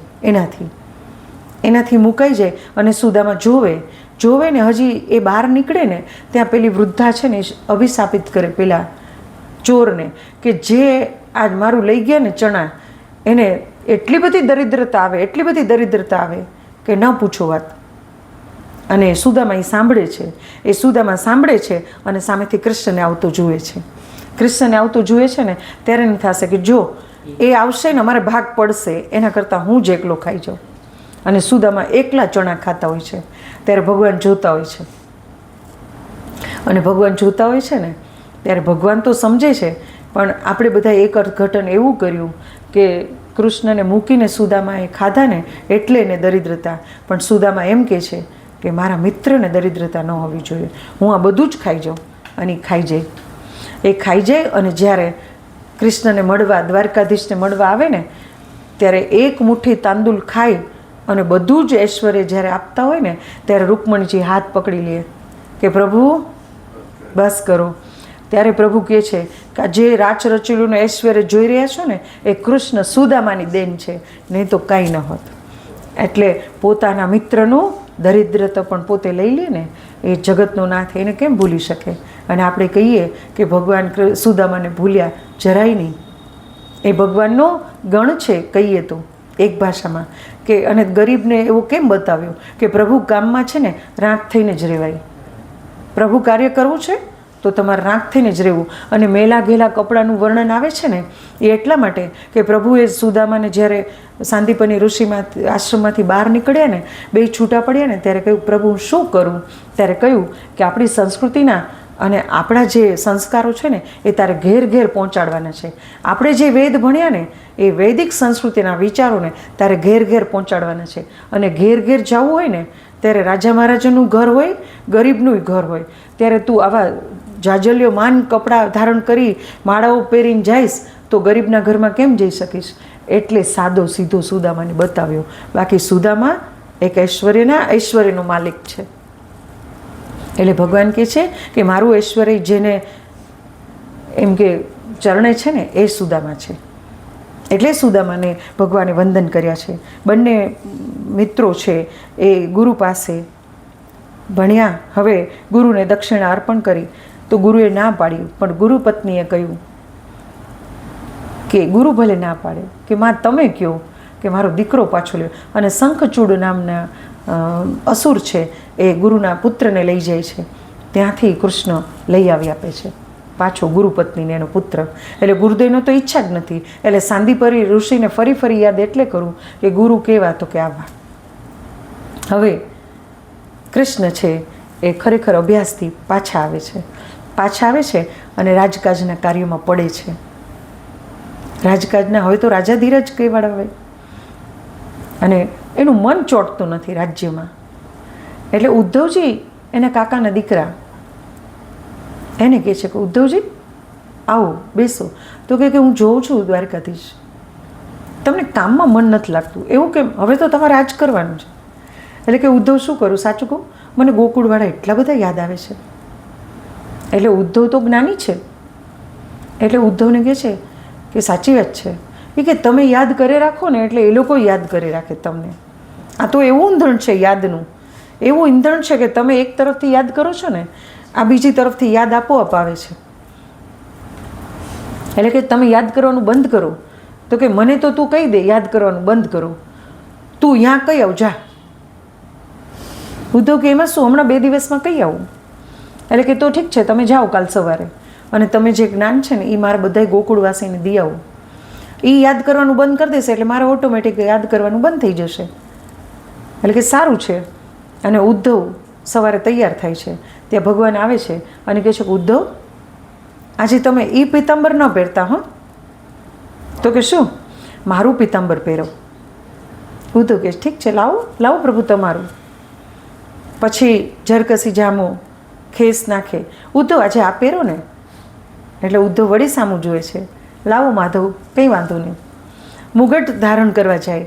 એનાથી મુકાઈ જાય અને સુદામા જોવે ને હજી એ બહાર નીકળે ને ત્યાં પેલી વૃદ્ધા છે ને અભિશાપિત કરે પેલા ચોરને કે જે આજ મારું લઈ ગયા ને ચણા, એને એટલી બધી દરિદ્રતા આવે કે ન પૂછો વાત. અને સુદામા એ સાંભળે છે અને સામેથી કૃષ્ણને આવતો જુએ છે. ને ત્યારે એને થશે કે જો એ આવશે ને અમારે ભાગ પડશે, એના કરતાં હું જ એકલો ખાઈ જાઉં. અને સુદામા એકલા ચણા ખાતા હોય છે. ત્યારે ભગવાન જોતા હોય છે. અને ભગવાન જોતા હોય છે ને ત્યારે ભગવાન તો સમજે છે, પણ આપણે બધા એક અર્થઘટન એવું કર્યું કે કૃષ્ણને મૂકીને સુદામાએ ખાધા ને એટલે એને દરિદ્રતા. પણ સુદામા એમ કહે છે કે મારા મિત્રને દરિદ્રતા ન હોવી જોઈએ, હું આ બધું જ ખાઈ જાઉં. અને એ ખાઈ જાય અને જ્યારે કૃષ્ણને મળવા, દ્વારકાધીશને મળવા આવે ને ત્યારે એક મુઠ્ઠી તાંદુલ ખાઈ અને બધું જ ઐશ્વર્ય જ્યારે આપતા હોય ને ત્યારે રૂકમણીજી હાથ પકડી લે કે પ્રભુ બસ કરો. ત્યારે પ્રભુ કહે છે કે જે રાચ રચેલુંનું ઐશ્વર્ય જોઈ રહ્યા છો ને એ કૃષ્ણ સુદામાની દેન છે, નહીં તો કાંઈ ન હોત. એટલે પોતાના મિત્રનું દરિદ્રતા પણ પોતે લઈ લે ને એ જગતનો નાથ, એને કેમ ભૂલી શકે. અને આપણે કહીએ કે ભગવાન સુદામાને ભૂલ્યા, જરાય નહીં. એ ભગવાનનો ગણ છે કહીએ તો એક ભાષામાં કે. અને ગરીબને એવો કેમ બતાવ્યો કે પ્રભુ કામમાં છે ને રાખ થઈને જ રહેવાય. પ્રભુ કાર્ય કરવું છે તો તમારે રાખ થઈને જ રહેવું. અને મેલા ઘેલા કપડાનું વર્ણન આવે છે ને એ એટલા માટે કે પ્રભુએ સુદામાને જ્યારે સાંદીપની ઋષિમાંથી આશ્રમમાંથી બહાર નીકળ્યા ને, બે છૂટા પડ્યા ને ત્યારે કહ્યું પ્રભુ હું શું કરું. ત્યારે કહ્યું કે આપણી સંસ્કૃતિના અને આપણા જે સંસ્કારો છે ને એ તારે ઘેર પહોંચાડવાના છે. આપણે જે વેદ ભણ્યા ને એ વૈદિક સંસ્કૃતિના વિચારોને તારે ઘેર પહોંચાડવાના છે. અને ઘેર જવું હોય ને ત્યારે રાજા મહારાજાનું ઘર હોય, ગરીબનું ઘર હોય, ત્યારે તું આવા જાજલ્યો માન કપડાં ધારણ કરી માળાઓ પહેરીને જઈશ તો ગરીબના ઘરમાં કેમ જઈ શકીશ. એટલે સાદો સીધો સુદામાને બતાવ્યો. બાકી સુદામા એક ઐશ્વર્યનો માલિક છે. એટલે ભગવાન કહે છે કે મારું ઐશ્વર્ય જેને એમ કે ચરણે છે ને એ સુદામા છે. એટલે સુદામાને ભગવાને વંદન કર્યા છે. બંને મિત્રો છે એ ગુરુ પાસે ભણ્યા. હવે ગુરુને દક્ષિણા અર્પણ કરી તો ગુરુએ ના પાડી, પણ ગુરુ પત્નીએ કહ્યું કે ગુરુ ભલે ના પાડે કે માં તમે કહો, કે મારો દીકરો પાછો લ્યો. અને શંખચૂડ નામના અસુર છે એ ગુરુના પુત્રને લઈ જાય છે. ત્યાંથી કૃષ્ણ લઈ આવી આપે છે પાછો ગુરુપત્નીને એનો પુત્ર. એટલે ગુરુદેવનો તો ઈચ્છા જ નથી. એટલે સાંદીપરી ઋષિને ફરી ફરી યાદ એટલે કરું કે ગુરુ કેવા, તો કે આવા. હવે કૃષ્ણ છે એ ખરેખર અભ્યાસથી પાછા આવે છે અને રાજકાજના કાર્યોમાં પડે છે. રાજકાજના હવે તો રાજાધીરાજ કહેવાડા હોય અને એનું મન ચોંટતું નથી રાજ્યમાં. એટલે ઉદ્ધવજી એના કાકાના દીકરા એને કહે છે કે ઉદ્ધવજી આવો બેસો. તો કે હું જોઉં છું દ્વારકાધીશ, તમને કામમાં મન નથી લાગતું. એવું કેમ? હવે તો તમારે આજ કરવાનું છે. એટલે કે ઉદ્ધવ શું કરું? સાચું કહું, મને ગોકુળવાળા એટલા બધા યાદ આવે છે. એટલે ઉદ્ધવ તો જ્ઞાની છે. એટલે ઉદ્ધવને કહે છે કે સાચી વાત છે એ કે તમે યાદ કરે રાખો ને એટલે એ લોકો યાદ કરે રાખે તમને. આ તો એવું ઈંધણ છે યાદનું, એવું ઈંધણ છે કે તમે એક તરફથી યાદ કરો છો ને આ બીજી તરફથી યાદ આપોઆપ આવે છે. એટલે કે તમે યાદ કરવાનું બંધ કરો. તો કે મને તો તું કહી દે યાદ કરવાનું બંધ કરો, તું ત્યાં કહી આવ જા. ઉદ્ધવ કે એમાં શું, હમણાં 2 દિવસમાં કહી આવું. એટલે કે તો ઠીક છે, તમે જાઓ કાલ સવારે અને તમે જે જ્ઞાન છે ને એ મારા બધા ગોકુળવાસીને દી આવો. એ યાદ કરવાનું બંધ કરી દેશે એટલે મારે ઓટોમેટિક યાદ કરવાનું બંધ થઈ જશે. એટલે કે સારું છે. અને ઉદ્ધવ સવારે તૈયાર થાય છે. ત્યાં ભગવાન આવે છે અને કહે છે કે ઉદ્ધવ આજે તમે એ પીતાંબર ન પહેરતા હો. તો કે શું? મારું પીતાંબર પહેરો. ઉદ્ધવ કહે ઠીક છે, લાવો પ્રભુ તમારું. પછી જરકસી જામો ખેસ નાખે. ઉદ્ધવ આજે આ પહેરો ને. એટલે ઉદ્ધવ વળી સામું જુએ છે. લાવો માધવ, કંઈ વાંધો નહીં. મુગટ ધારણ કરવા જાય.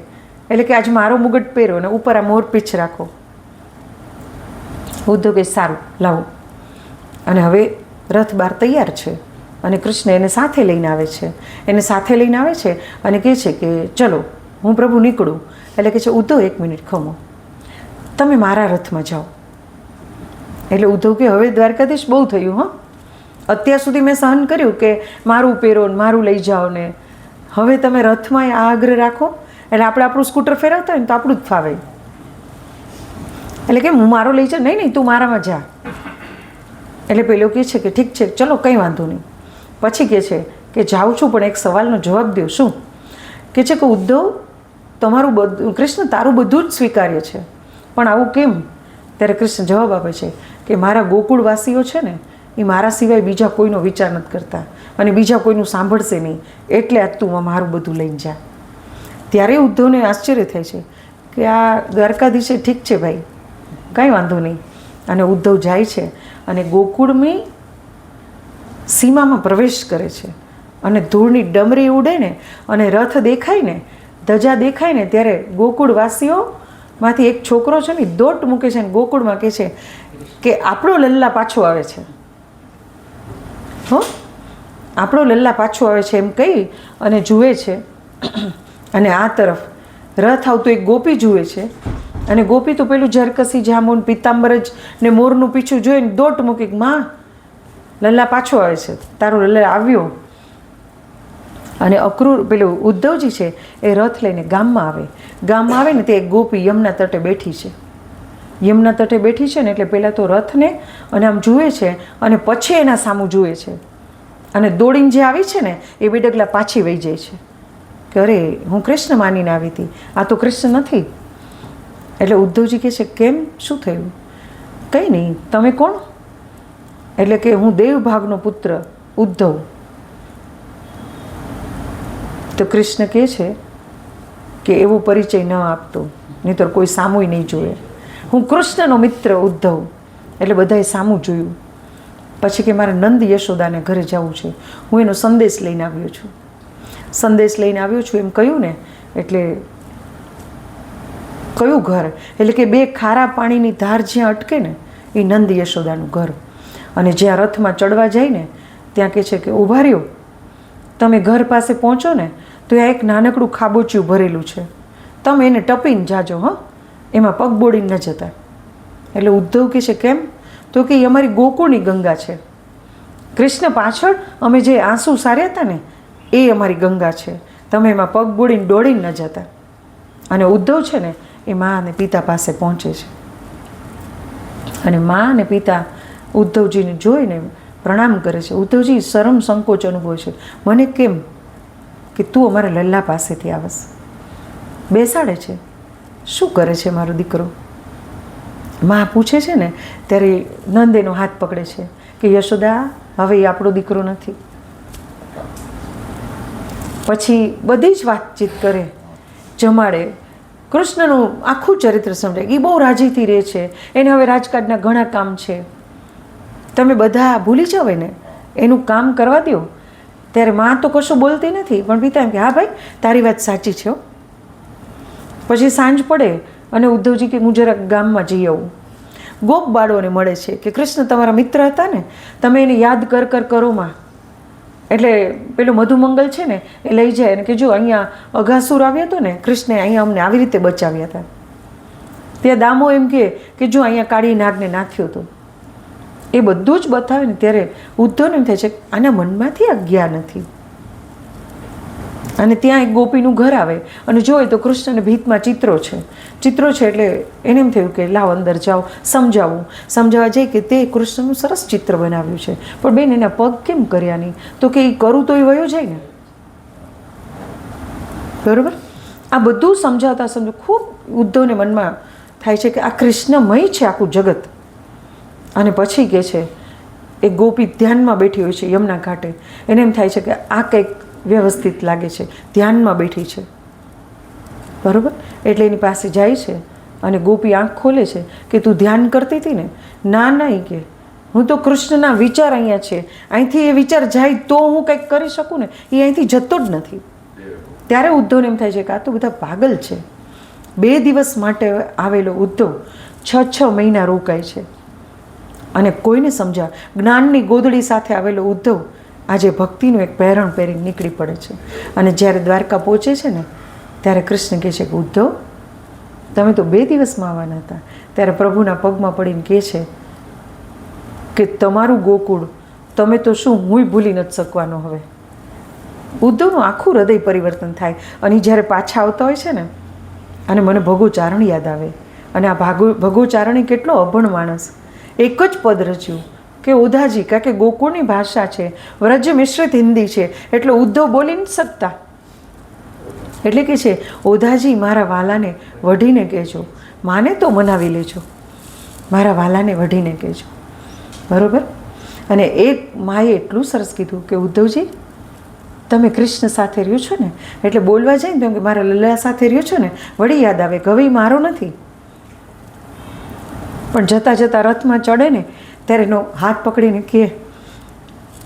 એટલે કે આજે મારો મુગટ પહેરો ને ઉપર આ મોરપીંછ રાખો. ઉદ્ધવ કહે સારું લાવો. અને હવે રથ બહાર તૈયાર છે અને કૃષ્ણ એને સાથે લઈને આવે છે. અને કહે છે કે ચલો હું પ્રભુ નીકળું. એટલે કહે છે ઉદ્ધવ 1 મિનિટ ખમો, તમે મારા રથમાં જાઓ. એટલે ઉદ્ધવ કે હવે દ્વારકાધીશ બહુ થયું હો, અત્યાર સુધી મેં સહન કર્યું કે મારું પહેરો ને મારું લઈ જાઓ ને, હવે તમે રથમાં આ આગ્રહ રાખો. એટલે આપણે આપણું સ્કૂટર ફેરવતા હોય ને તો આપણું જ ફાવે. એટલે કે હું મારો લઈ જાઉં, નહીં તું મારામાં જા. એટલે પેલો કહે છે કે ઠીક છે ચલો કંઈ વાંધો નહીં. પછી કહે છે કે જાઉં છું પણ એક સવાલનો જવાબ દો. શું? કહે છે કે ઉદ્ધવ તમારું બધું, કૃષ્ણ તારું બધું જ સ્વીકાર્ય છે પણ આવું કેમ? ત્યારે કૃષ્ણ જવાબ આપે છે કે મારા ગોકુળવાસીઓ છે ને એ મારા સિવાય બીજા કોઈનો વિચાર નથી કરતા અને બીજા કોઈનું સાંભળશે નહીં, એટલે આજ તું મારું બધું લઈને જા. ત્યારે ઉદ્ધવને આશ્ચર્ય થાય છે કે આ દ્વારકાધીશે ઠીક છે ભાઈ, કાંઈ વાંધો નહીં. અને ઉદ્ધવ જાય છે અને ગોકુળની સીમામાં પ્રવેશ કરે છે અને ધૂળની ડમરી ઉડે ને અને રથ દેખાય ને, ધજા દેખાય ને, ત્યારે ગોકુળવાસીઓમાંથી એક છોકરો છે ને દોટ મૂકે છે ને ગોકુળમાં કહે છે કે આપણો લલ્લા પાછો આવે છે. હો, આપણો લલ્લા પાછો આવે છે એમ કહી અને જુએ છે. અને આ તરફ રથ આવતો એક ગોપી જુએ છે અને ગોપી તો પેલું જરકસી જામુન પિત્તાંબર જ ને મોરનું પીછું જોઈને દોટ મૂકી, માં લલ્લા પાછો આવે છે, તારો લલ્લા આવ્યો. અને અક્રૂર પેલું ઉદ્ધવજી છે એ રથ લઈને ગામમાં આવે ને તે એક ગોપી યમુના તટે બેઠી છે. યમુના તટે બેઠી છે ને એટલે પહેલાં તો રથને અને આમ જુએ છે અને પછી એના સામું જુએ છે અને દોડીને જે આવી છે ને એ 2 ડગલા પાછી વહી જાય છે કે અરે હું કૃષ્ણ માનીને આવી હતી, આ તો કૃષ્ણ નથી. એટલે ઉદ્ધવજી કહે છે કેમ, શું થયું? કંઈ નહીં, તમે કોણ? એટલે કે હું દેવભાગનો પુત્ર ઉદ્ધવ. તો કૃષ્ણ કહે છે કે એવો પરિચય ન આપતો, નહીંતર કોઈ સામુય નહીં જોયે. હું કૃષ્ણનો મિત્ર ઉદ્ધવ. એટલે બધાએ સામું જોયું. પછી કે મારે નંદ યશોદાને ઘરે જવું છે, હું એનો સંદેશ લઈને આવ્યો છું એમ કહ્યું ને. એટલે કયું ઘર? એટલે કે 2 ખારા પાણીની ધાર જ્યાં અટકે ને એ નંદ યશોદાનું ઘર. અને જ્યાં રથમાં ચડવા જાય ને ત્યાં કહે છે કે ઊભા રહ્યો, તમે ઘર પાસે પહોંચો ને તો ત્યાં એક નાનકડું ખાબોચિયું ભરેલું છે, તમે એને ટપીને જાજો હો, એમાં પગ બોડીને ન જતા. એટલે ઉદ્ધવ કહે છે કેમ? તો કે એ અમારી ગોકુળની ગંગા છે. કૃષ્ણ પાછળ અમે જે આંસુ સાર્યા હતા ને એ અમારી ગંગા છે, તમે એમાં પગ બોડીને દોડીને ન જતા. અને ઉદ્ધવ છે ને એ મા અને પિતા પાસે પહોંચે છે. અને મા અને પિતા ઉદ્ધવજીને જોઈને પ્રણામ કરે છે. ઉદ્ધવજી શરમ સંકોચ અનુભવે છે. મને કેમ કે તું અમારા લલ્લા પાસેથી આવસ. બેસાડે છે. શું કરે છે મારો દીકરો? મા પૂછે છે ને ત્યારે નંદ એનો હાથ પકડે છે કે યશોદા, હવે એ આપણો દીકરો નથી. પછી બધી જ વાતચીત કરે, જમાડે, કૃષ્ણનું આખું ચરિત્ર સમજાય. એ બહુ રાજીથી રહે છે. એને હવે રાજકાજના ઘણા કામ છે. તમે બધા ભૂલી જાઓ એને, એનું કામ કરવા દો. ત્યારે માં તો કશું બોલતી નથી, પણ પિતા એમ કે હા ભાઈ તારી વાત સાચી છે. પછી સાંજ પડે અને ઉદ્ધવજી કે હું જરાક ગામમાં જઈ આવું. ગોપ બાળોને મળે છે કે કૃષ્ણ તમારા મિત્ર હતા ને, તમે એને યાદ કરો માં. એટલે પેલું મધુમંગલ છે ને એ લઈ જાય અને કે જો અહીંયા અઘાસુર આવ્યો હતો ને, કૃષ્ણે અહીંયા અમને આવી રીતે બચાવ્યા હતા. ત્યાં દામો એમ કે જો અહીંયા કાળી નાગને નાખ્યો હતો. એ બધું જ બતાવે ને ત્યારે ઉદ્ધવને એમ થાય છે આના મનમાંથી આ ગયા નથી. અને ત્યાં એક ગોપીનું ઘર આવે અને જોઈ તો કૃષ્ણને ભીતમાં ચિત્રો છે. એટલે એને એમ થયું કે લાવ અંદર જાઓ, સમજાવવા જઈ કે તે કૃષ્ણનું સરસ ચિત્ર બનાવ્યું છે, પણ બેન એના પગ કેમ કર્યા નહીં? તો કે એ કરું તો એ વયો જાય ને. બરોબર. આ બધું સમજાવતા ખૂબ ઉદ્ધવને મનમાં થાય છે કે આ કૃષ્ણમય છે આખું જગત. અને પછી કે છે એ ગોપી ધ્યાનમાં બેઠી હોય છે યમુના ઘાટે. એને એમ થાય છે કે આ કંઈક વ્યવસ્થિત લાગે છે, ધ્યાનમાં બેઠી છે. બરાબર. એટલે એની પાસે જાય છે અને ગોપી આંખ ખોલે છે કે તું ધ્યાન કરતી હતી ને? ના એ કે હું તો કૃષ્ણના વિચાર અહીંયા છે, અહીંથી એ વિચાર જાય તો હું કંઈક કરી શકું ને, એ અહીંથી જતો જ નથી. ત્યારે ઉદ્ધવને એમ થાય છે કે આ તો બધા પાગલ છે. 2 દિવસ માટે આવેલો ઉદ્ધવ 6 મહિના રોકાય છે અને કોઈને સમજા જ્ઞાનની ગોદડી સાથે આવેલો ઉદ્ધવ આજે ભક્તિનું એક પહેરણ પહેરીને નીકળી પડે છે. અને જ્યારે દ્વારકા પહોંચે છે ને ત્યારે કૃષ્ણ કહે છે કે ઉદ્ધવ તમે તો 2 દિવસમાં આવવાના હતા. ત્યારે પ્રભુના પગમાં પડીને કહે છે કે તમારું ગોકુળ તમે તો શું હુંય ભૂલી નથી શકવાનો. હવે ઉદ્ધવનું આખું હૃદય પરિવર્તન થાય. અને જ્યારે પાછા આવતા હોય છે ને અને મને ભગોચારણ યાદ આવે. અને આ ભગોચારણ કેટલો અભણ માણસ, એક જ પદ રચ્યું કે ઉધાજી, કારણ કે ગોકુળની ભાષા છે, વ્રજ મિશ્રિત હિન્દી છે, એટલે ઉદ્ધવ બોલી નથી શકતા. એટલે કે છે ઓધાજી મારા વાલાને વઢીને કહેજો, માને તો મનાવી લેજો, મારા વાલાને વઢીને કહેજો. બરાબર. અને એક માએ એટલું સરસ કીધું કે ઉદ્ધવજી તમે કૃષ્ણ સાથે રહ્યો છો ને, એટલે બોલવા જાય ને તો કે મારા લલ્લા સાથે રહ્યો છો ને, વળી યાદ આવે કે હવે મારો નથી. પણ જતાં જતાં રથમાં ચડે ને ત્યારે એનો હાથ પકડીને કહે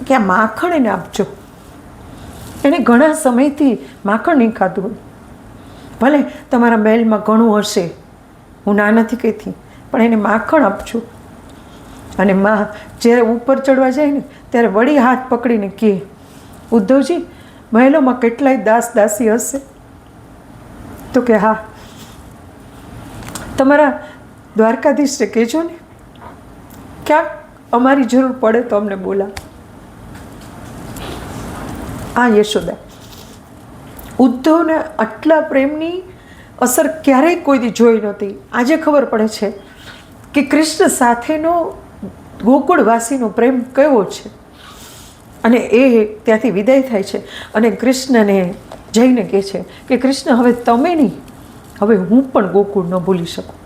કે આ માખણ એને આપજો. એને ઘણા સમયથી માખણ નહીં ખાધું હોય. ભલે તમારા મહેલમાં ઘણું હશે, હું ના નથી કહેતી, પણ એને માખણ આપજો. અને માં જ્યારે ઉપર ચડવા જાય ને ત્યારે વળી હાથ પકડીને કહે ઉદ્ધવજી મહેલોમાં કેટલાય દાસ દાસી હશે? તો કે હા, તમારા દ્વારકાધીશને કહેજો ને, ક્યાંક અમારી જરૂર પડે તો અમને બોલા. આ યશોદા. ઉદ્ધવને આટલા પ્રેમની અસર ક્યારેય કોઈથી જોઈ નહોતી. આજે ખબર પડે છે કે કૃષ્ણ સાથેનો ગોકુળવાસીનો પ્રેમ કેવો છે. અને એ ત્યાંથી વિદાય થાય છે અને કૃષ્ણને જઈને કહે છે કે કૃષ્ણ હવે તમે નહીં, હવે હું પણ ગોકુળ ન ભૂલી શકું.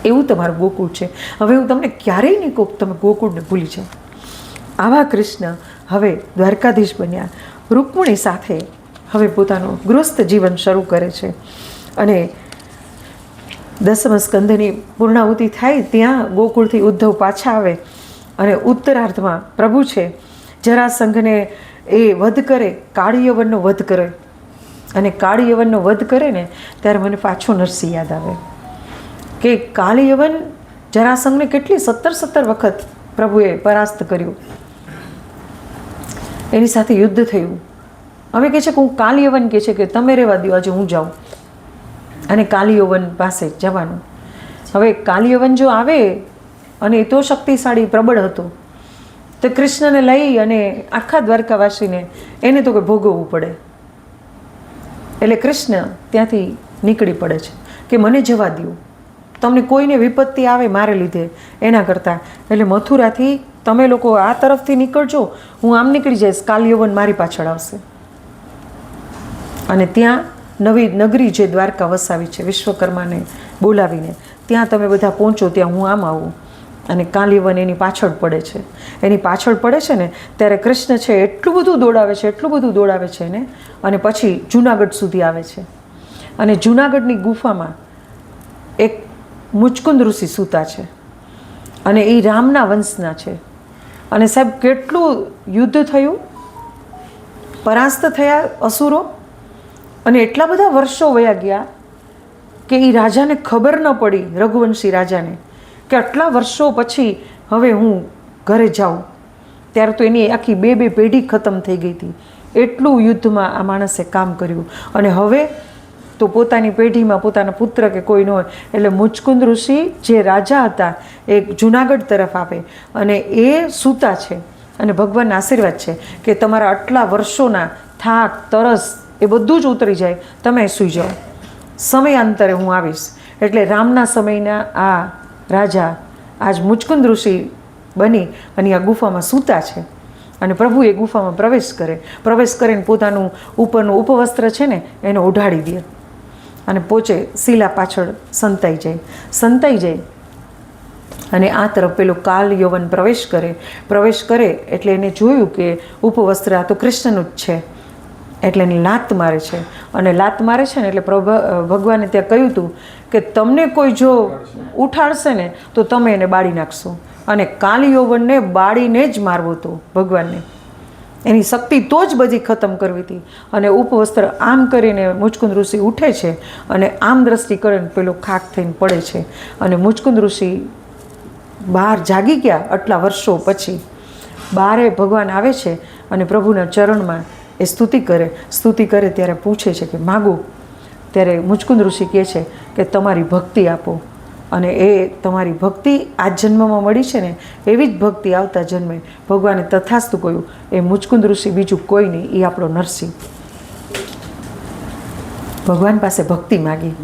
એવું તમારું ગોકુળ છે, હવે હું તમને ક્યારેય નહીં કહું તમે ગોકુળને ભૂલી જાઓ. આવા કૃષ્ણ હવે દ્વારકાધીશ બન્યા. રૂકમણી સાથે હવે પોતાનું ગૃહસ્થ જીવન શરૂ કરે છે. અને 10મા સ્કંધની પૂર્ણાહુતિ થાય ત્યાં ગોકુળથી ઉદ્ધવ પાછા આવે અને ઉત્તરાર્ધમાં પ્રભુ છે જરાસંઘને એ વધ કરે, કાળી યવનનો વધ કરે. અને કાળી યવનનો વધ કરે ને ત્યારે મને પાછો નરસિંહ યાદ આવે કે કાળી યવન જરાસંઘને કેટલી 17 વખત પ્રભુએ પરાસ્ત કર્યું, એની સાથે યુદ્ધ થયું. હવે કહે છે કે હું કાળી યવન કહે છે કે તમે રહેવા દો, આજે હું જાઉં. અને કાળી યવન પાસે જવાનું. હવે કાળી યવન જો આવે અને એ તો શક્તિશાળી પ્રબળ હતો, તો કૃષ્ણને લઈ અને આખા દ્વારકાવાસીને એને તો કે ભોગવવું પડે. એટલે કૃષ્ણ ત્યાંથી નીકળી પડે છે કે મને જવા દો, તમને કોઈને વિપત્તિ આવે મારે લીધે એના કરતાં. એટલે મથુરાથી તમે લોકો આ તરફથી નીકળજો, હું આમ નીકળી જઈશ, કાલ યૌવન મારી પાછળ આવશે. અને ત્યાં નવી નગરી જે દ્વારકા વસાવી છે વિશ્વકર્માને બોલાવીને, ત્યાં તમે બધા પહોંચો, ત્યાં હું આમ આવું. અને કાલિયવન એની પાછળ પડે છે. એની પાછળ પડે છે ને ત્યારે કૃષ્ણ છે એટલું બધું દોડાવે છે, એટલું બધું દોડાવે છે ને, અને પછી જુનાગઢ સુધી આવે છે. અને જુનાગઢની ગુફામાં એક મુચકુંદ ઋષિ સૂતા છે, અને એ રામના વંશના છે. અને સાહેબ કેટલું યુદ્ધ થયું, પરાસ્ત થયા અસુરો, અને એટલા બધા વર્ષો વયા ગયા કે એ રાજાને ખબર ન પડી, રઘુવંશી રાજાને, કે આટલા વર્ષો પછી હવે હું ઘરે જાઉં. ત્યારે તો એની આખી બે પેઢી ખતમ થઈ ગઈ હતી. એટલું યુદ્ધમાં આ માણસે કામ કર્યું. અને હવે તો પોતાની પેઢીમાં પોતાના પુત્ર કે કોઈ ન હોય, એટલે મુચકુંદ ઋષિ જે રાજા હતા એ જુનાગઢ તરફ આવે, અને એ સૂતા છે. અને ભગવાનના આશીર્વાદ છે કે તમારા આટલા વર્ષોના થાક તરસ એ બધું જ ઉતરી જાય, તમે સૂઈ જાઓ, સમયાંતરે હું આવીશ. એટલે રામના સમયના આ રાજા આજ મુચકુંદ ઋષિ બની અને આ ગુફામાં સૂતા છે. અને પ્રભુ એ ગુફામાં પ્રવેશ કરીને પોતાનું ઉપરનું ઉપવસ્ત્ર છે ને એને ઓઢાડી દે, અને પોચે શિલા પાછળ સંતાઈ જાય. અને આ તરફ પેલો કાલ યૌવન પ્રવેશ કરે એટલે એને જોયું કે ઉપવસ્ત્ર આ તો કૃષ્ણનું જ છે. એટલે એને લાત મારે છે, અને લાત મારે છે ને એટલે ભગવાને ત્યાં કહ્યું હતું કે તમને કોઈ જો ઉઠાડશે ને તો તમે એને બાળી નાખશો. અને કાલ યૌવનને બાળીને જ મારવો હતો ભગવાનને, એની શક્તિ તો જ બધી ખતમ કરવી હતી. અને ઉપવસ્ત્ર આમ કરીને મુચકુંદ ઋષિ ઉઠે છે, અને આમ દ્રષ્ટિ કરીને પેલો ખાક થઈને પડે છે. અને મુચકુંદ ઋષિ બહાર જાગી ગયા, આટલા વર્ષો પછી બહારે ભગવાન આવે છે, અને પ્રભુના ચરણમાં એ સ્તુતિ કરે ત્યારે પૂછે છે કે માગો. ત્યારે મુચકુંદ ઋષિ કહે છે કે તમારી ભક્તિ આપો. અને એ તમારી ભક્તિ આ જન્મમાં મળી છે ને, એવી જ ભક્તિ આવતા જન્મે. ભગવાને તથાસ્તુ કહ્યું. એ મુચકુંદ ઋષિ બીજું કોઈ નહીં, એ આપણો નરસિંહ. ભગવાન પાસે ભક્તિ માગી.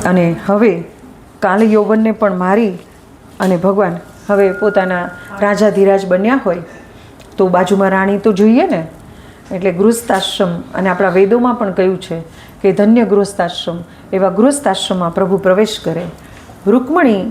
અને હવે કાલ યૌવનને પણ મારી અને ભગવાન હવે પોતાના રાજાધિરાજ બન્યા હોય તો બાજુમાં રાણી તો જોઈએ ને. એટલે ગૃહસ્થાશ્રમ, અને આપણા વેદોમાં પણ કહ્યું છે કે ધન્ય ગૃહસ્થાશ્રમ, એવા ગૃહસ્થાશ્રમમાં પ્રભુ પ્રવેશ કરે. રૂકમણી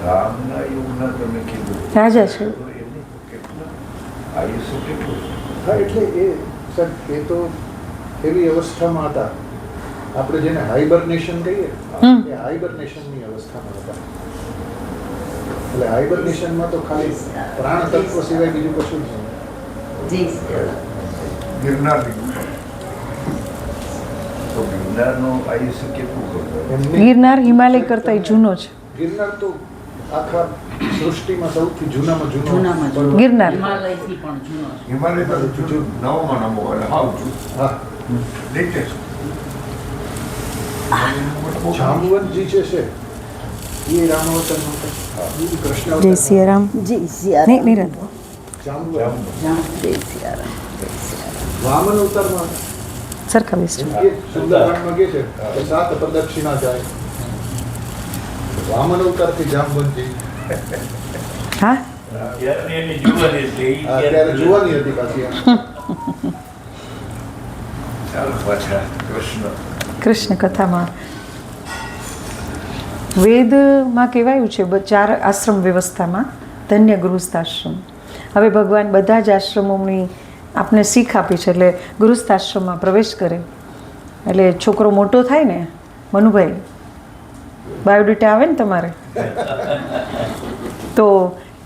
રામના યુગના તમે કીધું રાજા છે. આયુષ્ય કેટલું? હા, એટલે એ સર એ તો એવી અવસ્થામાં હતા, આપણે જેને હાઇબરનેશન કહીએ, એ હાઇબરનેશનની અવસ્થામાં હતા. એટલે હાઇબરનેશનમાં તો ખાલી પ્રાણ તત્વ સિવાય બીજું કશું જ નહીં. ગિરનારની તો ગિરનારનું આયુષ્ય કેટલું કરતા? એમની ગિરનાર હિમાલય કરતાં જૂનો છે. ગિરનાર તો આખા સૃષ્ટિમાં સૌથી જૂનામાં જૂનો ગિરનાર હિમાલયથી પણ જૂનો છે. હિમાલય તો નવમાં નવો એટલે હાવ હા, લેટેસ્ટ. જાંબુવનજી જે છે એ રામાવતાર નહોતા, એ કૃષ્ણ જય અવતાર. સિયારામ. જય સિયારામ. નહીં નિરંતર જાંબુવન જય સિયારામ. જય સિયારામ. વામન અવતારમાં સરખા બેસ છે. એ સુંદરકાંડમાં કહે છે કે 7 પ્રદક્ષિણા જાય. વામન અવતારથી જાંબુવનજી હા, એની જુવાની હતી. ત્યારે જોવાની હતી પાછી એમ. ચાલો પાછા કૃષ્ણ. કૃષ્ણ કથામાં વેદમાં કહેવાયું છે 4 આશ્રમ વ્યવસ્થામાં ધન્ય ગૃહસ્થાશ્રમ. હવે ભગવાન બધા જ આશ્રમોની આપને શીખ આપી છે. એટલે ગૃહસ્થાશ્રમમાં પ્રવેશ કરે એટલે છોકરો મોટો થાય ને, મનુભાઈ બાયોડેટા આવે ને તમારે, તો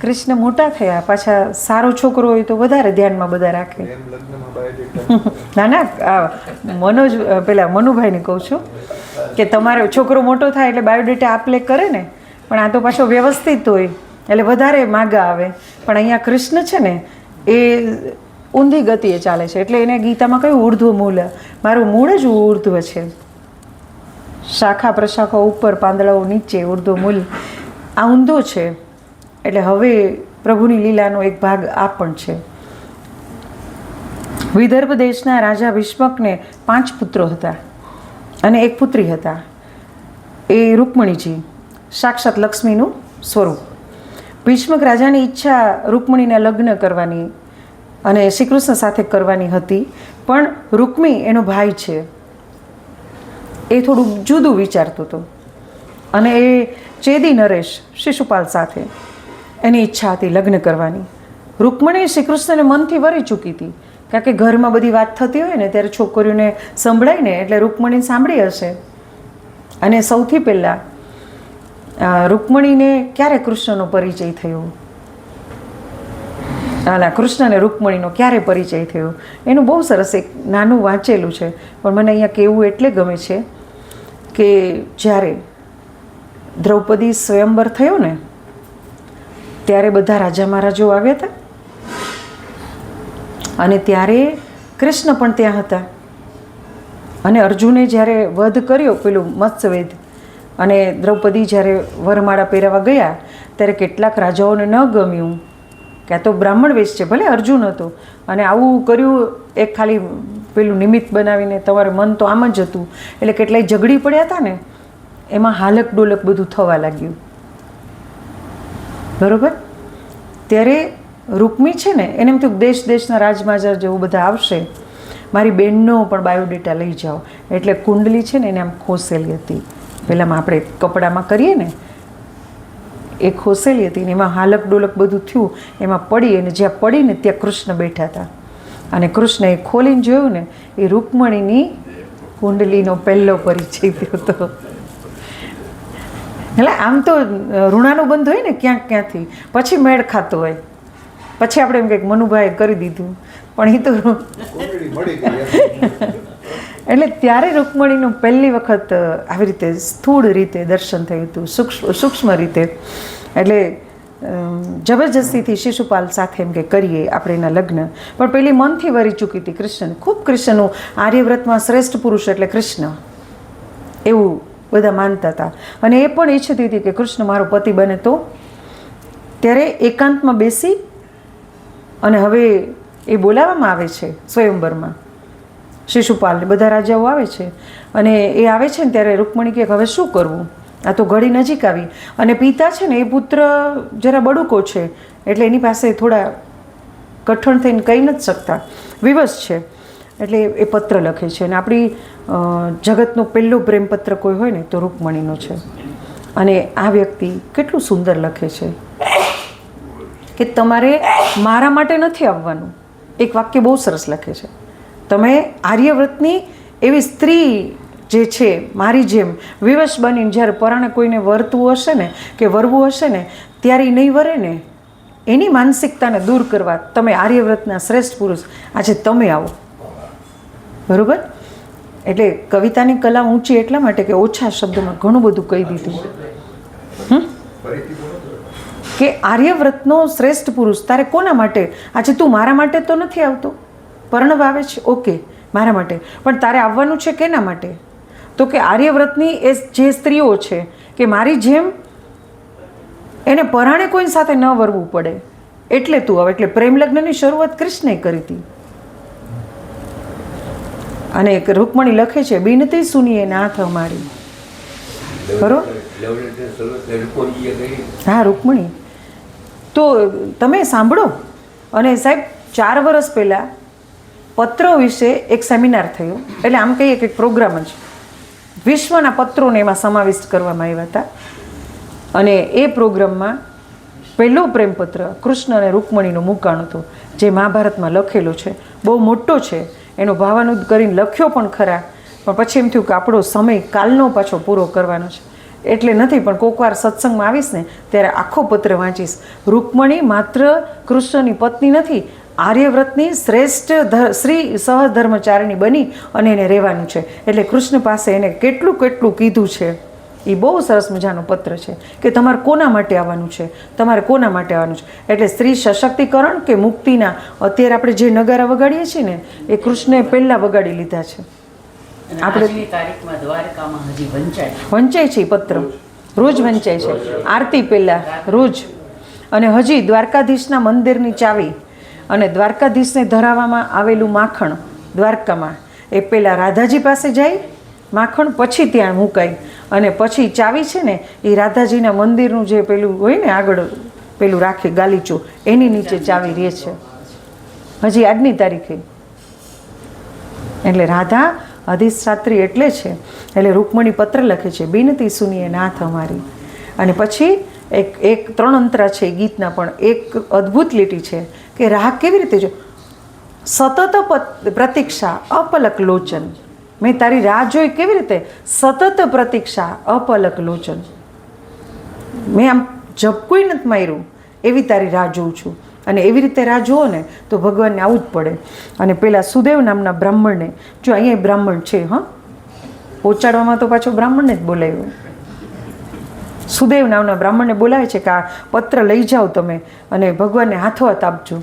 કૃષ્ણ મોટા થયા, પાછા સારો છોકરો હોય તો વધારે ધ્યાનમાં બધા રાખે. એમ લગ્નમાં બાયોડેટા ના ના, મનોજ પેલા મનુભાઈને કહું છું કે તમારો છોકરો મોટો થાય એટલે બાયોડેટા આપલે કરે ને, પણ આ તો પાછો વ્યવસ્થિત હોય એટલે વધારે માગા આવે. પણ અહીંયા કૃષ્ણ છે ને એ ઊંધી ગતિએ ચાલે છે. એટલે એને ગીતામાં કહ્યું ઉર્ધ્વ મૂળ, મારું મૂળ જ ઉર્ધ્વ છે. શાખા પ્રશાખાઓ ઉપર, પાંદડાઓ નીચે, ઉર્ધ્વ મૂળ આ ઊંધો છે. એટલે હવે પ્રભુની લીલાનો એક ભાગ આ પણ છે. વિદર્ભ દેશના રાજા ભીષ્મકને 5 પુત્રો હતા અને એક પુત્રી હતા. એ રૂકમણીજી, સાક્ષાત લક્ષ્મીનું સ્વરૂપ. ભીષ્મક રાજાની ઈચ્છા રૂકમણીના લગ્ન કરવાની અને શ્રી કૃષ્ણ સાથે કરવાની હતી, પણ રૂકમી એનો ભાઈ છે એ થોડું જુદું વિચારતો હતો અને એ ચેદી નરેશ શિશુપાલ સાથે એની ઈચ્છા હતી લગ્ન કરવાની. રૂકમણી શ્રી કૃષ્ણને મનથી વરી ચૂકી હતી, કારણ કે ઘરમાં બધી વાત થતી હોય ને ત્યારે છોકરીઓને સંભળાય ને, એટલે રૂકમણી સાંભળી હશે. અને સૌથી પહેલાં રૂકમણીને ક્યારે કૃષ્ણનો પરિચય થયો, ના કૃષ્ણ અને રૂકમણીનો ક્યારે પરિચય થયો એનું બહુ સરસ એક નાનું વાંચેલું છે, પણ મને અહીંયા કહેવું એટલે ગમે છે કે જ્યારે દ્રૌપદી સ્વયંવર થયો ને ત્યારે બધા રાજા મહારાજો આવ્યા હતા અને ત્યારે કૃષ્ણ પણ ત્યાં હતા. અને અર્જુને જ્યારે વધ કર્યો પેલું મત્સ્યવેદ અને દ્રૌપદી જ્યારે વરમાળા પહેરાવા ગયા ત્યારે કેટલાક રાજાઓને ન ગમ્યું કે આ તો બ્રાહ્મણ વેશ છે, ભલે અર્જુન હતો અને આવું કર્યું એક ખાલી પેલું નિમિત્ત બનાવીને, તમારું મન તો આમ જ હતું. એટલે કેટલાય ઝઘડી પડ્યા હતા ને, એમાં હાલક ડોલક બધું થવા લાગ્યું. બરાબર? ત્યારે રૂકમી છે ને એને એમ થયું દેશ દેશના રાજમાજા જેવું બધા આવશે, મારી બહેનનો પણ બાયોડેટા લઈ જાઓ. એટલે કુંડલી છે ને એને આમ ખોસેલી હતી, પહેલાંમાં આપણે કપડામાં કરીએ ને એ ખોસેલી હતી ને એમાં હાલક ડોલક બધું થયું, એમાં પડી અને જ્યાં પડીને ત્યાં કૃષ્ણ બેઠા હતા. અને કૃષ્ણએ ખોલીને જોયું ને એ રૂકમણીની કુંડલીનો પહેલો પરિચય થયો હતો. એટલે આમ તો ઋણાનુબંધ હોય ને ક્યાંક ક્યાંથી, પછી મેળ ખાતો હોય, પછી આપણે એમ કંઈક મનુભાઈએ કરી દીધું, પણ એ તો કોમેડી મળી ગઈ. એટલે ત્યારે રૂકમણીનું પહેલી વખત આવી રીતે સ્થૂળ રીતે દર્શન થયું હતું, સૂક્ષ્મ રીતે. એટલે જબરજસ્તીથી શિશુપાલ સાથે એમ કે કરીએ આપણે એના લગ્ન, પણ પેલી મનથી વરી ચૂકી હતી કૃષ્ણ. ખૂબ કૃષ્ણનું આર્યવ્રતમાં શ્રેષ્ઠ પુરુષ એટલે કૃષ્ણ એવું બધા માનતા હતા. અને એ પણ ઈચ્છતી હતી કે કૃષ્ણ મારો પતિ બને. તો ત્યારે એકાંતમાં બેસી અને હવે એ બોલાવવામાં આવે છે સ્વયંવરમાં શિશુપાલ બધા રાજાઓ આવે છે અને એ આવે છે ને ત્યારે રૂકમણી કહે હવે શું કરવું, આ તો ઘડી નજીક આવી. અને પિતા છે ને એ પુત્ર જરા બડુકો છે એટલે એની પાસે થોડા કઠણ થઈને કહી નથી શકતા, વિવશ છે. એટલે એ પત્ર લખે છે અને આપણી જગતનો પહેલો પ્રેમપત્ર કોઈ હોય ને તો રૂકમણીનો છે. અને આ વ્યક્તિ કેટલું સુંદર લખે છે કે તમારે મારા માટે નથી આવવાનું. એક વાક્ય બહુ સરસ લખે છે, તમે આર્યવ્રતની એવી સ્ત્રી જે છે મારી જેમ વિવશ બનીને જ્યારે પરાણે કોઈને વરતું હશે ને કે વરવું હશે ને ત્યારે એ નહીં વરે ને, એની માનસિકતાને દૂર કરવા તમે આર્યવ્રતના શ્રેષ્ઠ પુરુષ આજે તમે આવો. બરાબર? એટલે કવિતાની કલા ઊંચી એટલા માટે કે ઓછા શબ્દોમાં ઘણું બધું કહી દીધું કે આર્યવ્રતનો શ્રેષ્ઠ પુરુષ તારે કોના માટે આજે તું મારા માટે તો નથી આવતો, પરણવ આવે છે ઓકે મારા માટે, પણ તારે આવવાનું છે કેના માટે? તો કે આર્યવ્રતની એ જે સ્ત્રીઓ છે કે મારી જેમ એને પરાણે કોઈ સાથે ન વરવું પડે એટલે તું આવે. એટલે પ્રેમ લગ્નની શરૂઆત કૃષ્ણે કરી હતી. અને એક રૂકમણી લખે છે બિનતી સુનીએ નાથ અમારી. બરોબર? હા રૂકમણી. તો તમે સાંભળો. અને સાહેબ 4 વર્ષ પહેલાં પત્રો વિશે એક સેમિનાર થયો, એટલે આમ કહીએ કે એક પ્રોગ્રામ જ વિશ્વના પત્રોને એમાં સમાવિષ્ટ કરવામાં આવ્યા હતા. અને એ પ્રોગ્રામમાં પહેલો પ્રેમપત્ર કૃષ્ણ અને રૂકમણીનું મૂકાણ હતું જે મહાભારતમાં લખેલો છે, બહુ મોટો છે. એનો ભાવાનુદ કરીને લખ્યો પણ ખરા, પણ પછી એમ થયું કે આપણો સમય કાલનો પાછો પૂરો કરવાનો છે એટલે નથી, પણ કોઈક વાર સત્સંગમાં આવીશ ને ત્યારે આખો પત્ર વાંચીશ. રૂકમણી માત્ર કૃષ્ણની પત્ની નથી, આર્યવ્રતની શ્રેષ્ઠ શ્રી સહધર્મચારિણી બની અને એને રહેવાનું છે. એટલે કૃષ્ણ પાસે એને કેટલું કેટલું કીધું છે. એ બહુ સરસ મજાનો પત્ર છે કે તમારે કોના માટે આવવાનું છે, તમારે કોના માટે આવવાનું છે. એટલે સ્ત્રી સશક્તિકરણ કે મુક્તિના અત્યારે આપણે જે નગારા વગાડીએ છીએ ને એ કૃષ્ણે પહેલાં વગાડી લીધા છે. આપણે તારીખમાં દ્વારકામાં હજી વંચાય છે પત્ર, રોજ વંચાય છે આરતી પહેલાં રોજ. અને હજી દ્વારકાધીશના મંદિરની ચાવી અને દ્વારકાધીશને ધરાવવામાં આવેલું માખણ દ્વારકામાં એ પહેલાં રાધાજી પાસે જાય માખણ, પછી ત્યાં મુકાય અને પછી ચાવી છે ને એ રાધાજીના મંદિરનું જે પેલું હોય ને આગળ પેલું રાખે ગાલીચો એની નીચે ચાવી રહે છે હજી આજની તારીખે. એટલે રાધા અધિષ્ઠાત્રી એટલે છે. એટલે રૂકમણી પત્ર લખે છે બિનતી સુનીએ નાથ અમારી. અને પછી એક 3 અંતરા છે ગીતના, પણ એક અદ્ભુત લીટી છે કે રાહ કેવી રીતે જો સતત પ્રતીક્ષા અપલક લોચન, મેં તારી રાહ જોઈ કેવી રીતે, સતત પ્રતીક્ષા અપલક લોચન, મેં આમ ઝબકું નથી માર્યું એવી તારી રાહ જોઉં છું. અને એવી રીતે રાહ જુઓ ને તો ભગવાનને આવવું જ પડે. અને પેલા સુદેવ નામના બ્રાહ્મણને, જો અહીંયા બ્રાહ્મણ છે, હા પહોંચાડવામાં તો પાછો બ્રાહ્મણને જ બોલાવ્યો. સુદેવ નામના બ્રાહ્મણને બોલાવે છે કે આ પત્ર લઈ જાઓ તમે અને ભગવાનને હાથોહાથ આપજો.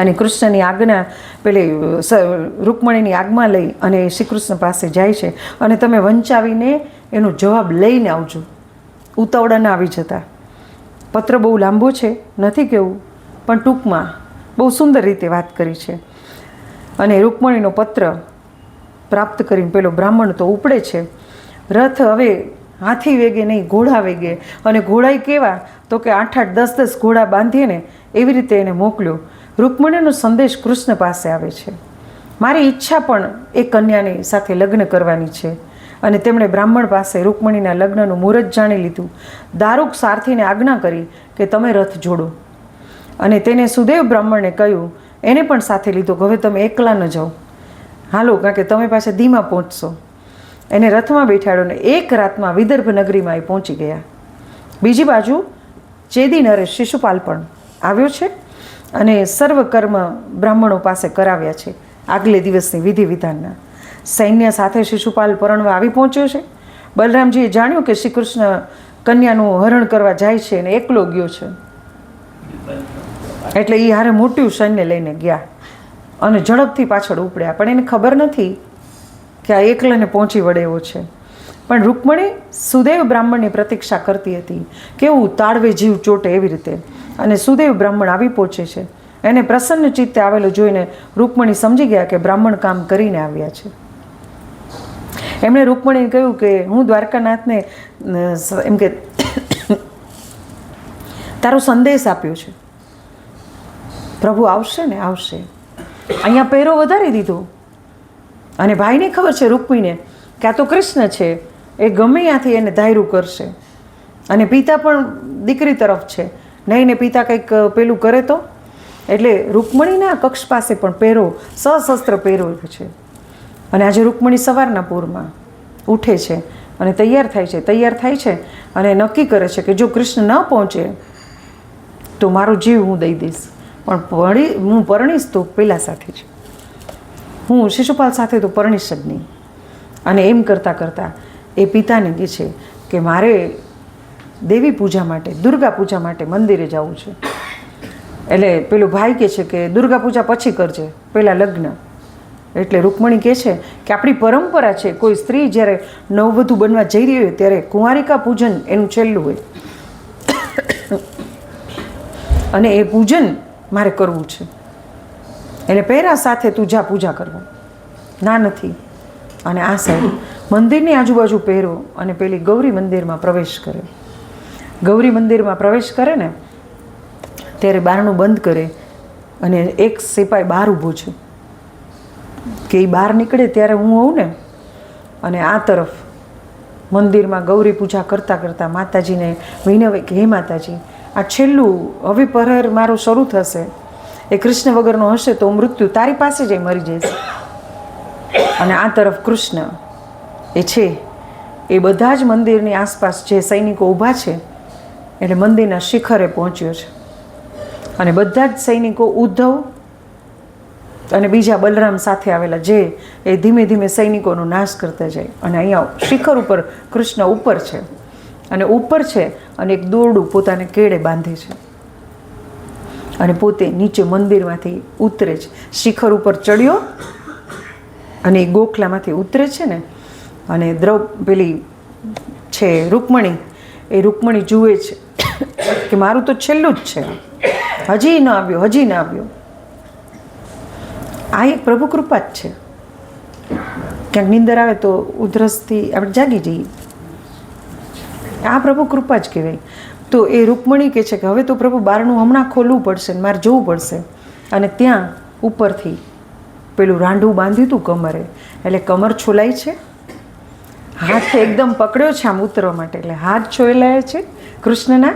અને કૃષ્ણની આજ્ઞા પેલી રૂકમણીની આજ્ઞા લઈ અને શ્રી કૃષ્ણ પાસે જાય છે. અને તમે વંચાવીને એનો જવાબ લઈને આવજો, ઉતાવળા ના આવી જતા. પત્ર બહુ લાંબો છે, નથી કહેવું, પણ ટૂંકમાં બહુ સુંદર રીતે વાત કરી છે. અને રૂકમણીનો પત્ર પ્રાપ્ત કરીને પેલો બ્રાહ્મણ તો ઉપડે છે. રથ હવે હાથી વેગે નહીં, ઘોડા વેગે. અને ઘોડાય કેવા તો કે 8-8, 10-10 ઘોડા બાંધીએ ને એવી રીતે એને મોકલ્યો. રૂકમણીનો સંદેશ કૃષ્ણ પાસે આવે છે, મારી ઈચ્છા પણ એ કન્યાની સાથે લગ્ન કરવાની છે. અને તેમણે બ્રાહ્મણ પાસે રૂકમણીના લગ્નનું મુહૂર્ત જાણી લીધું. દારૂક સારથીને આજ્ઞા કરી કે તમે રથ જોડો. અને તેને સુદેવ બ્રાહ્મણને કહ્યું, એને પણ સાથે લીધો કે હવે તમે એકલા ન જાઓ, હાલો, કારણ કે તમે પાસે ધીમા પહોંચશો. એને રથમાં બેઠાડ્યો ને એક રાતમાં વિદર્ભ નગરીમાં એ પહોંચી ગયા. બીજી બાજુ ચેદી નરેશ શિશુપાલ પણ આવ્યો છે અને સર્વ કર્મ બ્રાહ્મણો પાસે કરાવ્યા છે આગલે દિવસની વિધિ વિધાનના. સૈન્ય સાથે શિશુપાલ પરણવા આવી પહોંચ્યો છે. બલરામજીએ જાણ્યું કે શ્રી કૃષ્ણ કન્યાનું હરણ કરવા જાય છે અને એકલો ગયો છે, એટલે એ હારે મોટું સૈન્ય લઈને ગયા અને ઝડપથી પાછળ ઉપડ્યા. પણ એને ખબર નથી કે આ એકલાને પહોંચી વળે એવો છે. પણ રૂકમણી સુદેવ બ્રાહ્મણની પ્રતીક્ષા કરતી હતી, કેવું તાળવે જીવ ચોટે એવી રીતે. અને સુદેવ બ્રાહ્મણ આવી પહોંચે છે. એને પ્રસન્ન ચિત્તે આવેલું જોઈને રૂકમણી સમજી ગયા કે બ્રાહ્મણ કામ કરીને આવ્યા છે. એમણે રૂકમણીને કહ્યું કે હું દ્વારકાનાથને એમ કે તારો સંદેશ આપ્યો છે, પ્રભુ આવશે ને આવશે. અહીંયા પહેરો વધારી દીધો અને ભાઈને ખબર છે રૂકમીને કે આ તો કૃષ્ણ છે, એ ગમે ત્યાંથી એને ધાર્યું કરશે. અને પિતા પણ દીકરી તરફ છે, નહીં ને પિતા કંઈક પેલું કરે તો. એટલે રૂકમણીના કક્ષ પાસે પણ પહેરો સશસ્ત્ર પહેરો છે. અને આજે રૂકમણી સવારના પૂરમાં ઉઠે છે અને તૈયાર થાય છે અને નક્કી કરે છે કે જો કૃષ્ણ ન પહોંચે તો મારો જીવ હું દઈ દઈશ, પણ હું પરણીશ તો પેલા સાથે જ, હું શિશુપાલ સાથે તો પરણીશ જ નહીં. અને એમ કરતાં એ પિતાને કહે છે કે મારે દેવી પૂજા માટે, દુર્ગા પૂજા માટે મંદિરે જવું છે. એટલે પેલું ભાઈ કહે છે કે દુર્ગા પૂજા પછી કરજે, પહેલાં લગ્ન. એટલે રૂકમણી કહે છે કે આપણી પરંપરા છે, કોઈ સ્ત્રી જ્યારે નવવધુ બનવા જઈ રહી હોય ત્યારે કુંવારિકા પૂજન એનું છેલ્લું હોય અને એ પૂજન મારે કરવું છે. એટલે પહેરા સાથે તું જા પૂજા કરવા. ના નથી. અને આ સાઈડ મંદિરની આજુબાજુ પહેરો અને પેલી ગૌરી મંદિરમાં પ્રવેશ કરે. ગૌરી મંદિરમાં પ્રવેશ કરે ને ત્યારે બારણું બંધ કરે અને એક સિપાઈ બહાર ઊભો છે કે એ બહાર નીકળે ત્યારે હું હોઉં ને. અને આ તરફ મંદિરમાં ગૌરી પૂજા કરતાં માતાજીને વિનવે કે હે માતાજી, આ છેલ્લું હવે પ્રહર મારો શરૂ થશે, એ કૃષ્ણ વગરનો હશે તો મૃત્યુ તારી પાસે જ મરી જઈશ. અને આ તરફ કૃષ્ણ એ છે એ બધા જ મંદિરની આસપાસ જે સૈનિકો ઊભા છે એટલે મંદિરના શિખરે પહોંચ્યો છે. અને બધા જ સૈનિકો ઉદ્ધવ અને બીજા બલરામ સાથે આવેલા જે એ ધીમે ધીમે સૈનિકોનો નાશ કરતા જાય. અને અહીંયા શિખર ઉપર કૃષ્ણ ઉપર છે અને ઉપર છે અને એક દોરડું પોતાને કેળે બાંધે છે અને પોતે નીચે મંદિરમાંથી ઉતરે છે. શિખર ઉપર ચડ્યો અને એ ગોખલામાંથી ઉતરે છે ને. અને પેલી છે રૂકમણી, એ રૂકમણી જુએ છે કે મારું તો છેલ્લું જ છે, હજી ન આવ્યો. આ એક પ્રભુ કૃપા જ છે. ક્યાંક નીંદર આવે તો ઉધરસથી આપણે જાગી જઈએ, આ પ્રભુ કૃપા જ કહેવાય. તો એ રૂકમણી કહે છે કે હવે તો પ્રભુ બારણું હમણાં ખોલવું પડશે ને મારે જોવું પડશે. અને ત્યાં ઉપરથી પેલું રાંઢું બાંધ્યું હતું કમરે, એટલે કમર છોલાઈ છે, હાથ એકદમ પકડ્યો છે આમ ઉતરવા માટે, એટલે હાથ છોલાયા છે કૃષ્ણના.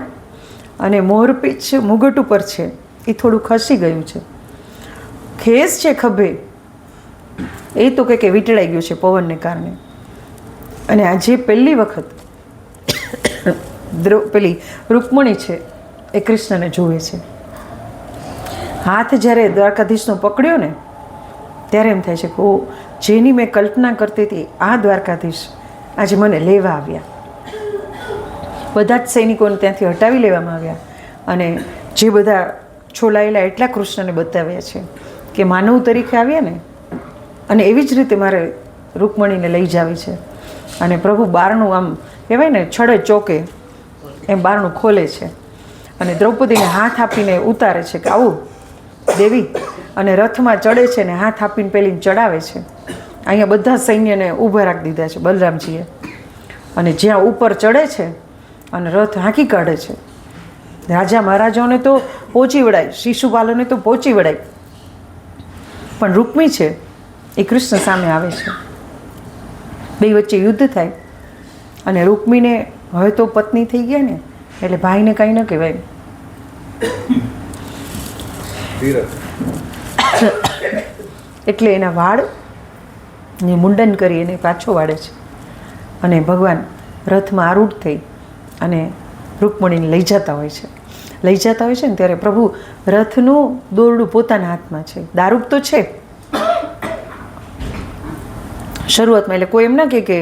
અને મોરપીંછ મુગટ ઉપર છે એ થોડું ખસી ગયું છે. ખેસ છે ખભે એ તો કે વીંટળાઈ ગયું છે પવનને કારણે. અને આજે પહેલી વખત પેલી રૂકમણી છે એ કૃષ્ણને જુએ છે. હાથ જ્યારે દ્વારકાધીશનો પકડ્યો ને ત્યારે એમ થાય છે કે ઓ, જેની મેં કલ્પના કરતી હતી આ દ્વારકાધીશ આજે મને લેવા આવ્યા. બધા જ સૈનિકોને ત્યાંથી હટાવી લેવામાં આવ્યા અને જે બધા છોલાયેલા એટલા કૃષ્ણને બતાવ્યા છે કે માનવ તરીકે આવ્યા ને. અને એવી જ રીતે મારે રૂકમણીને લઈ જાવી છે. અને પ્રભુ બારણું આમ કહેવાય ને છડે ચોકે એમ બારણું ખોલે છે અને દ્રૌપદીને હાથ આપીને ઉતારે છે કે આવું દેવી. અને રથમાં ચડે છે ને હાથ આપીને પેલીને ચડાવે છે. અહીંયા બધા સૈન્યને ઊભા રાખી દીધા છે બલરામજીએ. અને જ્યાં ઉપર ચડે છે અને રથ હાંકી કાઢે છે. રાજા મહારાજાઓને તો પહોંચી વળાય, શિશુપાલોને તો પહોંચી વળાય, પણ રૂકમી છે એ કૃષ્ણ સામે આવે છે. બે વચ્ચે યુદ્ધ થાય અને રૂકમીને હવે તો પત્ની થઈ ગયા ને એટલે ભાઈને કંઈ ન કહેવાય. એટલે એના વાળને મુંડન કરી એને પાછો વાળે છે. અને ભગવાન રથમાં આરૂઢ થઈ અને રૂકમણીને લઈ જતા હોય છે ને ત્યારે પ્રભુ રથનું દોરડું પોતાના હાથમાં છે. દારૂક તો છે શરૂઆતમાં, એટલે કોઈ એમ ના કે.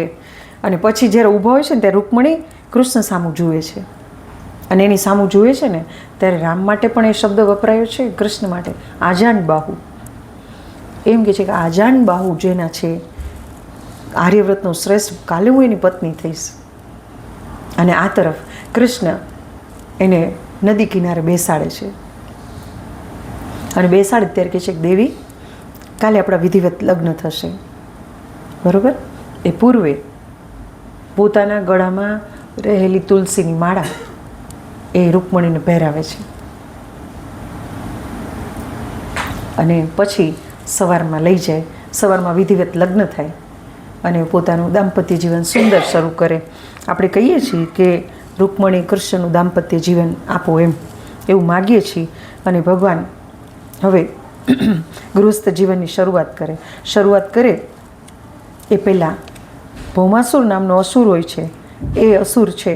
અને પછી જ્યારે ઊભા હોય છે ને ત્યારે રૂકમણી કૃષ્ણ સામું જુએ છે. અને એની સામું જુએ છે ને ત્યારે રામ માટે પણ એ શબ્દ વપરાયો છે, કૃષ્ણ માટે આજાન બાહુ. એમ કે છે કે આજાન બાહુ જેના છે આર્યવ્રતનો શ્રેષ્ઠ, કાલે હું એની પત્ની થઈશ. અને આ તરફ કૃષ્ણ એને નદી કિનારે બેસાડે છે અને બેસાડે ત્યારે કહે છે કે દેવી કાલે આપણા વિધિવત લગ્ન થશે. બરાબર. એ પૂર્વે પોતાના ગળામાં રહેલી તુલસીની માળા એ રૂકમણીને પહેરાવે છે અને પછી સવારમાં લઈ જાય. સવારમાં વિધિવત લગ્ન થાય અને પોતાનું દાંપત્ય જીવન સુંદર શરૂ કરે. આપણે કહીએ છીએ કે રૂકમણી કૃષ્ણનું દાંપત્ય જીવન આપો એવું માગીએ છીએ. અને ભગવાન હવે ગૃહસ્થ જીવનની શરૂઆત કરે એ પહેલાં ભૌમાસુર નામનો અસુર હોય છે. એ અસુર છે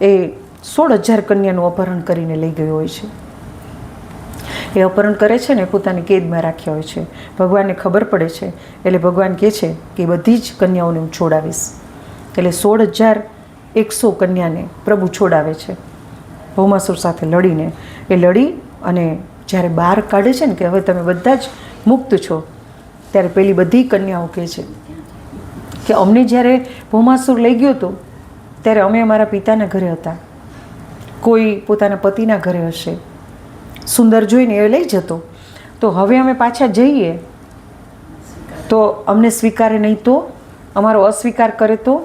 એ 16,000 કન્યાનું અપહરણ કરીને લઈ ગયો હોય છે. એ અપહરણ કરે છે ને પોતાની કેદમાં રાખ્યા હોય છે. ભગવાનને ખબર પડે છે એટલે ભગવાન કહે છે કે બધી જ કન્યાઓને હું છોડાવીશ. એટલે 16,100 કન્યાને પ્રભુ છોડાવે છે ભૌમાસુર સાથે લડીને. એ લડી અને જ્યારે બહાર કાઢે છે ને કે હવે તમે બધા જ મુક્ત છો, ત્યારે પેલી બધી કન્યાઓ કહે છે કે અમને જ્યારે ભૌમાસુર લઈ ગયો હતો ત્યારે અમે અમારા પિતાના ઘરે હતા, કોઈ પોતાના પતિના ઘરે હશે, સુંદર જોઈને એ લઈ જતો, તો હવે અમે પાછા જઈએ તો અમને સ્વીકારે નહીં, તો અમારો અસ્વીકાર કરે તો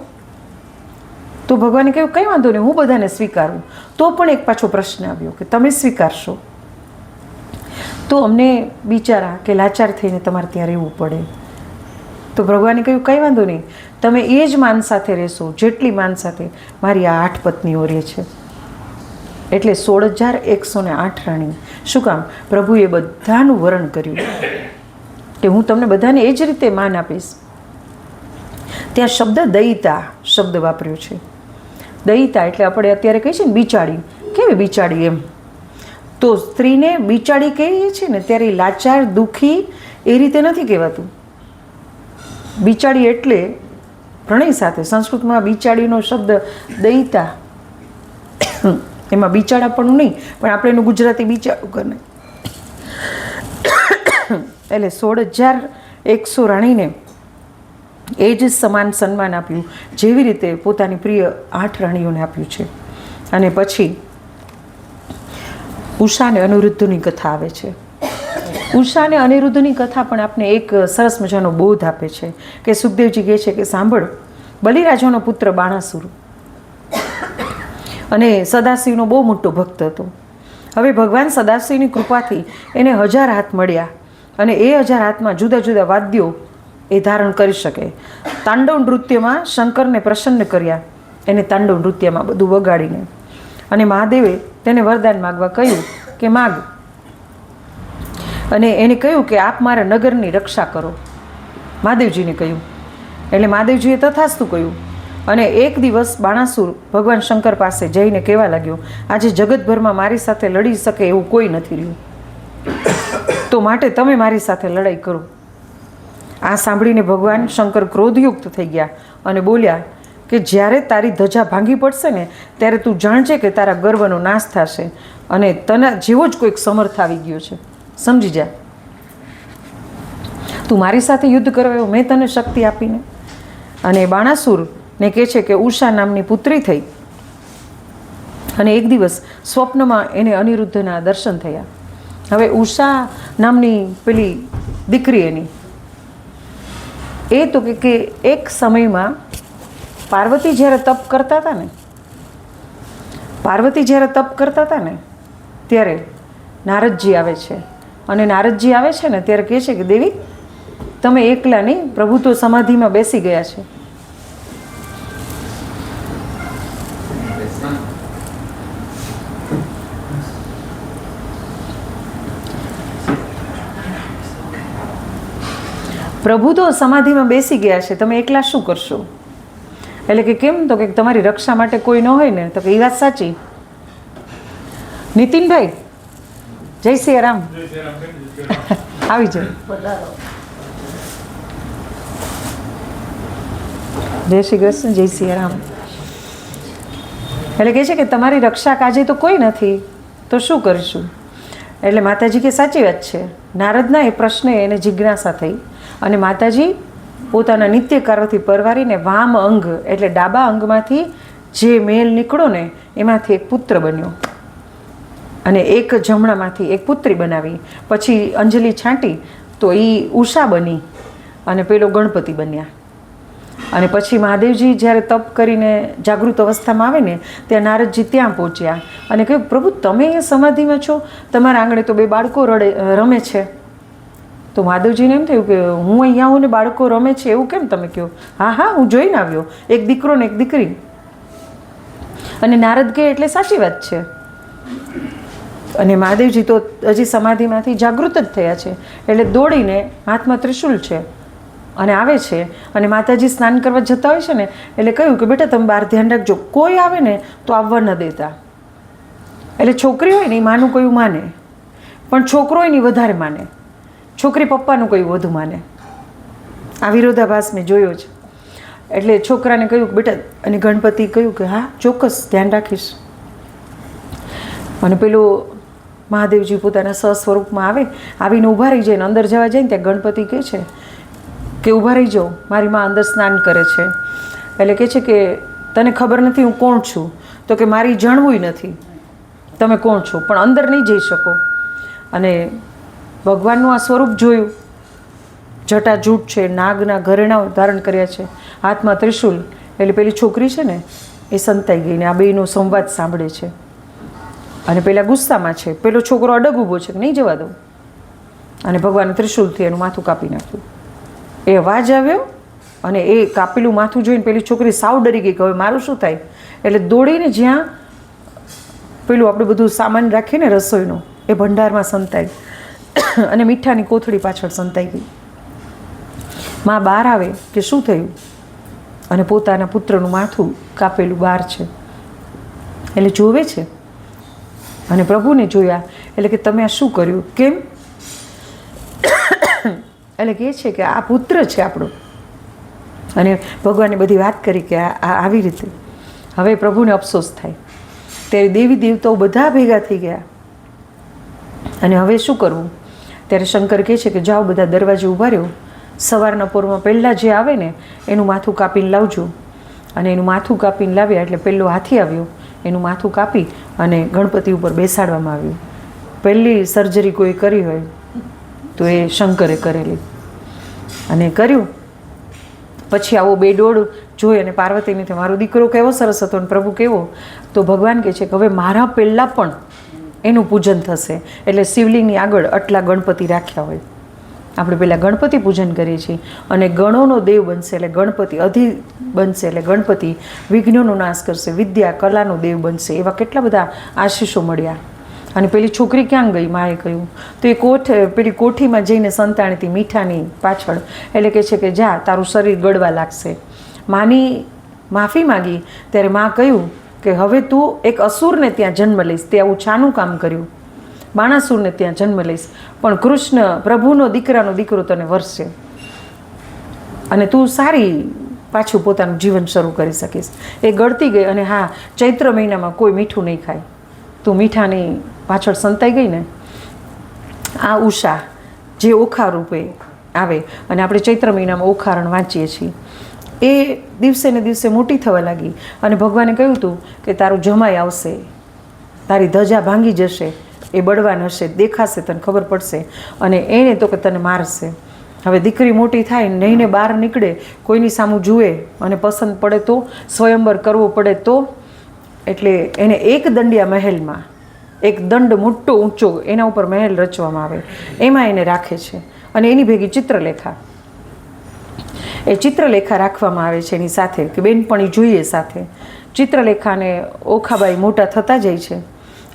ભગવાને કહ્યું કંઈ વાંધો નહીં, હું બધાને સ્વીકારું. તો પણ એક પાછો પ્રશ્ન આવ્યો કે તમે સ્વીકારશો તો અમને બિચારા કે લાચાર થઈને તમારે ત્યાં રહેવું પડે. તો ભગવાને કહ્યું કંઈ વાંધો નહીં, તમે એ જ માન સાથે રહેશો જેટલી માન સાથે મારી આ 8 પત્નીઓ રહે છે. એટલે 16,108 રાણી. શું કામ? પ્રભુએ બધાનું વરણ કર્યું કે હું તમને બધાને એ જ રીતે માન આપીશ. ત્યાં શબ્દ દયિતા શબ્દ વાપર્યો છે. દયિતા એટલે આપણે અત્યારે કહીએ છીએ ને બિચાડી. કેવી બિચાડી? એમ તો સ્ત્રીને બિચાડી કહીએ છીએ ને ત્યારે લાચાર દુઃખી એ રીતે નથી કહેવાતું. બિચાડી એટલે પ્રણય સાથે. સંસ્કૃતમાં બિચાડીનો શબ્દ દયિતા, એમાં બિચાડાપણું નહીં પણ આપણે એનું ગુજરાતી બિચારું કરે. એટલે 16,100 રાણીને એ જ સમાન સન્માન આપ્યું જેવી રીતે પોતાની પ્રિય 8 રાણીઓને આપ્યું છે. અને પછી ઉષા અને અનિરુદ્ધની કથા આવે છે. ઉષા અને અનિરુદ્ધની કથા પણ આપને એક સરસ મજાનો બોધ આપે છે કે સુખદેવજી કહે છે કે સાંભળ, બલિરાજાનો પુત્ર બાણાસુર અને સદાશિવનો બહુ મોટો ભક્ત હતો. હવે ભગવાન સદાશિવની કૃપાથી એને 1000 હાથ મળ્યા અને એ 1000 હાથમાં જુદા જુદા વાદ્યો એ ધારણ કરી શકે. તાંડવ નૃત્યમાં શંકરને પ્રસન્ન કર્યા, એને તાંડવ નૃત્યમાં બધું વગાડીને. અને મહાદેવે તેને વરદાન માગવા કહ્યું કે માગ. અને એને કહ્યું કે આપ મારા નગરની રક્ષા કરો. મહાદેવજીને કહ્યું એટલે મહાદેવજીએ તથાસ્તુ કહ્યું. અને એક દિવસ બાણાસુર ભગવાન શંકર પાસે જઈને કહેવા લાગ્યો, આજે જગતભરમાં મારી સાથે લડી શકે એવું કોઈ નથી રહ્યું, તો માટે તમે મારી સાથે લડાઈ કરો. આ સાંભળીને ભગવાન શંકર ક્રોધયુક્ત થઈ ગયા અને બોલ્યા કે જ્યારે તારી ધજા ભાંગી પડશે ને ત્યારે તું જાણજે કે તારા ગર્વનો નાશ થશે અને તને જેવો જ કોઈક સમર્થ આવી ગયો છે, સમજી જા. તું મારી સાથે યુદ્ધ કરવા એવો મેં તને શક્તિ આપીને. અને બાણાસુરને કહે છે કે ઉષા નામની પુત્રી થઈ અને એક દિવસ સ્વપ્નમાં એને અનિરુદ્ધના દર્શન થયા. હવે ઉષા નામની પેલી દીકરી એની એ તો કે એક સમયમાં પાર્વતી જ્યારે તપ કરતા હતા ને ત્યારે નારદજી આવે છે. અને નારદજી આવે છે ને ત્યારે કહે છે કે દેવી તમે એકલા નહીં, પ્રભુ તો સમાધિમાં બેસી ગયા છે. પ્રભુ તો સમાધિમાં બેસી ગયા છે, તમે એકલા શું કરશો? એટલે કે કેમ? તો કે તમારી રક્ષા માટે કોઈ ન હોય ને. તો કે એ વાત સાચી. નીતિનભાઈ, જય શ્રી રામ. આવી જાઓ. જય શ્રી કૃષ્ણ, જય શ્રી રામ. એટલે કહે છે કે તમારી રક્ષા કાજે તો કોઈ નથી, તો શું કરીશું? એટલે માતાજી કે સાચી વાત છે. નારદના એ પ્રશ્ને એને જિજ્ઞાસા થઈ અને માતાજી પોતાના નિત્ય કાર્યથી પરવારીને વામ અંગ એટલે ડાબા અંગમાંથી જે મેલ નીકળ્યો ને એમાંથી એક પુત્ર બન્યો. અને એક જમણામાંથી એક પુત્રી બનાવી. પછી અંજલિ છાંટી તો એ ઉષા બની અને પેલો ગણપતિ બન્યા. અને પછી મહાદેવજી જ્યારે તપ કરીને જાગૃત અવસ્થામાં આવે ને ત્યાં નારદજી ત્યાં પહોંચ્યા અને કહ્યું, પ્રભુ તમે એ સમાધિમાં છો, તમારા આંગણે તો 2 બાળકો રમે છે. તો મહાદેવજીને એમ થયું કે હું અહીંયા હું ને બાળકો રમે છે એવું કેમ તમે કહો? હા હા, હું જોઈને આવ્યો, એક દીકરો ને એક દીકરી. અને નારદ કહે એટલે સાચી વાત છે. અને મહાદેવજી તો હજી સમાધિમાંથી જાગૃત જ થયા છે એટલે દોડીને હાથમાં ત્રિશુલ છે અને આવે છે. અને માતાજી સ્નાન કરવા જતા હોય છે ને એટલે કહ્યું કે બેટા તમે બહાર ધ્યાન રાખજો, કોઈ આવે ને તો આવવા ન દેતા. એટલે છોકરી હોય ને એ માનું કયું માને, પણ છોકરો હોય ને એ વધારે માને, છોકરી પપ્પાનું કયું વધુ માને. આ વિરોધાભાસ મેં જોયો છે. એટલે છોકરાને કહ્યું કે બેટા, અને ગણપતિ કહ્યું કે હા ચોક્કસ ધ્યાન રાખીશ. અને પેલું મહાદેવજી પોતાના સ્વસ્વરૂપમાં આવીને ઊભા રહી જાય ને અંદર જવા જાય ને ત્યાં ગણપતિ કહે છે કે ઊભા રહી જાઓ, મારી માં અંદર સ્નાન કરે છે. એટલે કહે છે કે તને ખબર નથી હું કોણ છું? તો કે મારી જાણવું નથી તમે કોણ છો, પણ અંદર નહીં જઈ શકો. અને ભગવાનનું આ સ્વરૂપ જોયું, જટાજૂટ છે, નાગના ઘરેણાઓ ધારણ કર્યા છે, હાથમાં ત્રિશુલ. એટલે પેલી છોકરી છે ને એ સંતાઈ ગઈ ને આ બેયનો સંવાદ સાંભળે છે. અને પેલા ગુસ્સામાં છે, પેલો છોકરો અડગ ઊભો છે કે નહીં જવા દઉં. અને ભગવાને ત્રિશુલથી એનું માથું કાપી નાખ્યું. એ અવાજ આવ્યો અને એ કાપેલું માથું જોઈને પેલી છોકરી સાવ ડરી ગઈ કે હવે મારું શું થાય. એટલે દોડીને જ્યાં પેલું આપણે બધું સામાન રાખીએ ને રસોઈનો એ ભંડારમાં સંતાઈ અને મીઠાની કોથળી પાછળ સંતાઈ ગઈ. માં બહાર આવે કે શું થયું, અને પોતાના પુત્રનું માથું કાપેલું બહાર છે. એટલે જોવે છે અને પ્રભુને જોયા એટલે કે તમે આ શું કર્યું, કેમ? એટલે કહે છે કે આ પુત્ર છે આપણો. અને ભગવાને બધી વાત કરી કે આ આવી રીતે. હવે પ્રભુને અફસોસ થાય. ત્યારે દેવી દેવતાઓ બધા ભેગા થઈ ગયા અને હવે શું કરવું? ત્યારે શંકર કહે છે કે જાઓ બધા દરવાજે ઊભા રહ્યો, સવારના પોરમાં પહેલાં જે આવે ને એનું માથું કાપીને લાવજો. અને એનું માથું કાપીને લાવ્યા એટલે પહેલો હાથી આવ્યો, એનું માથું કાપી અને ગણપતિ ઉપર બેસાડવામાં આવ્યું. પહેલી સર્જરી કોઈ કરી હોય તો એ શંકરે કરેલી. અને કર્યું પછી આવો બેડોળ જોઈ અને પાર્વતીને થયું મારો દીકરો કેવો સરસ હતો અને પ્રભુ કેવો. તો ભગવાન કહે છે કે હવે મારા પહેલાં પણ એનું પૂજન થશે. એટલે શિવલિંગની આગળ આટલા ગણપતિ રાખ્યા હોય. આપણે પહેલાં ગણપતિ પૂજન કરીએ છીએ અને ગણોનો દેવ બનશે એટલે ગણપતિ, અધિ બનશે એટલે ગણપતિ વિઘ્નોનો નાશ કરશે, વિદ્યા કલાનો દેવ બનશે. એવા કેટલા બધા આશીષો મળ્યા. અને પેલી છોકરી ક્યાં ગઈ? માએ કહ્યું તો એ પેલી કોઠીમાં જઈને સંતાણીથી મીઠાની પાછળ. એટલે કહે છે કે જા તારું શરીર ગળવા લાગશે. માની માફી માગી ત્યારે માં કહ્યું કે હવે તું એક અસુરને ત્યાં જન્મ લઈશ, તે આવું છાનું કામ કર્યું, બાણાસુરને ત્યાં જન્મ લઈશ, પણ કૃષ્ણ પ્રભુનો દીકરાનો દીકરો તને વરસે અને તું સારી પાછું પોતાનું જીવન શરૂ કરી શકીશ. એ ગળતી ગઈ અને હા, ચૈત્ર મહિનામાં કોઈ મીઠું નહીં ખાય. તું મીઠાની પાછળ સંતાઈ ગઈ ને. આ ઉષા જે ઓખા રૂપે આવે અને આપણે ચૈત્ર મહિનામાં ઓખારણ વાંચીએ છીએ, એ દિવસે ને દિવસે મોટી થવા લાગી. અને ભગવાને કહ્યું હતું કે તારું જમાઈ આવશે, તારી ધજા ભાંગી જશે, એ બળવાન હશે, દેખાશે, તને ખબર પડશે અને એને તો કે તને મારશે. હવે દીકરી મોટી થાય નહીંને બહાર નીકળે, કોઈની સામું જુએ અને પસંદ પડે તો, સ્વયંવર કરવો પડે તો, એટલે એને એક દંડિયા મહેલમાં એક દંડ મોટો ઊંચો એના ઉપર મહેલ રચવામાં આવે, એમાં એને રાખે છે. અને એની ભેગી ચિત્રલેખા, એ ચિત્રલેખા રાખવામાં આવે છે એની સાથે કે બેનપણી જોઈએ સાથે. ચિત્રલેખાને ઓખાબાઈ મોટા થતા જાય છે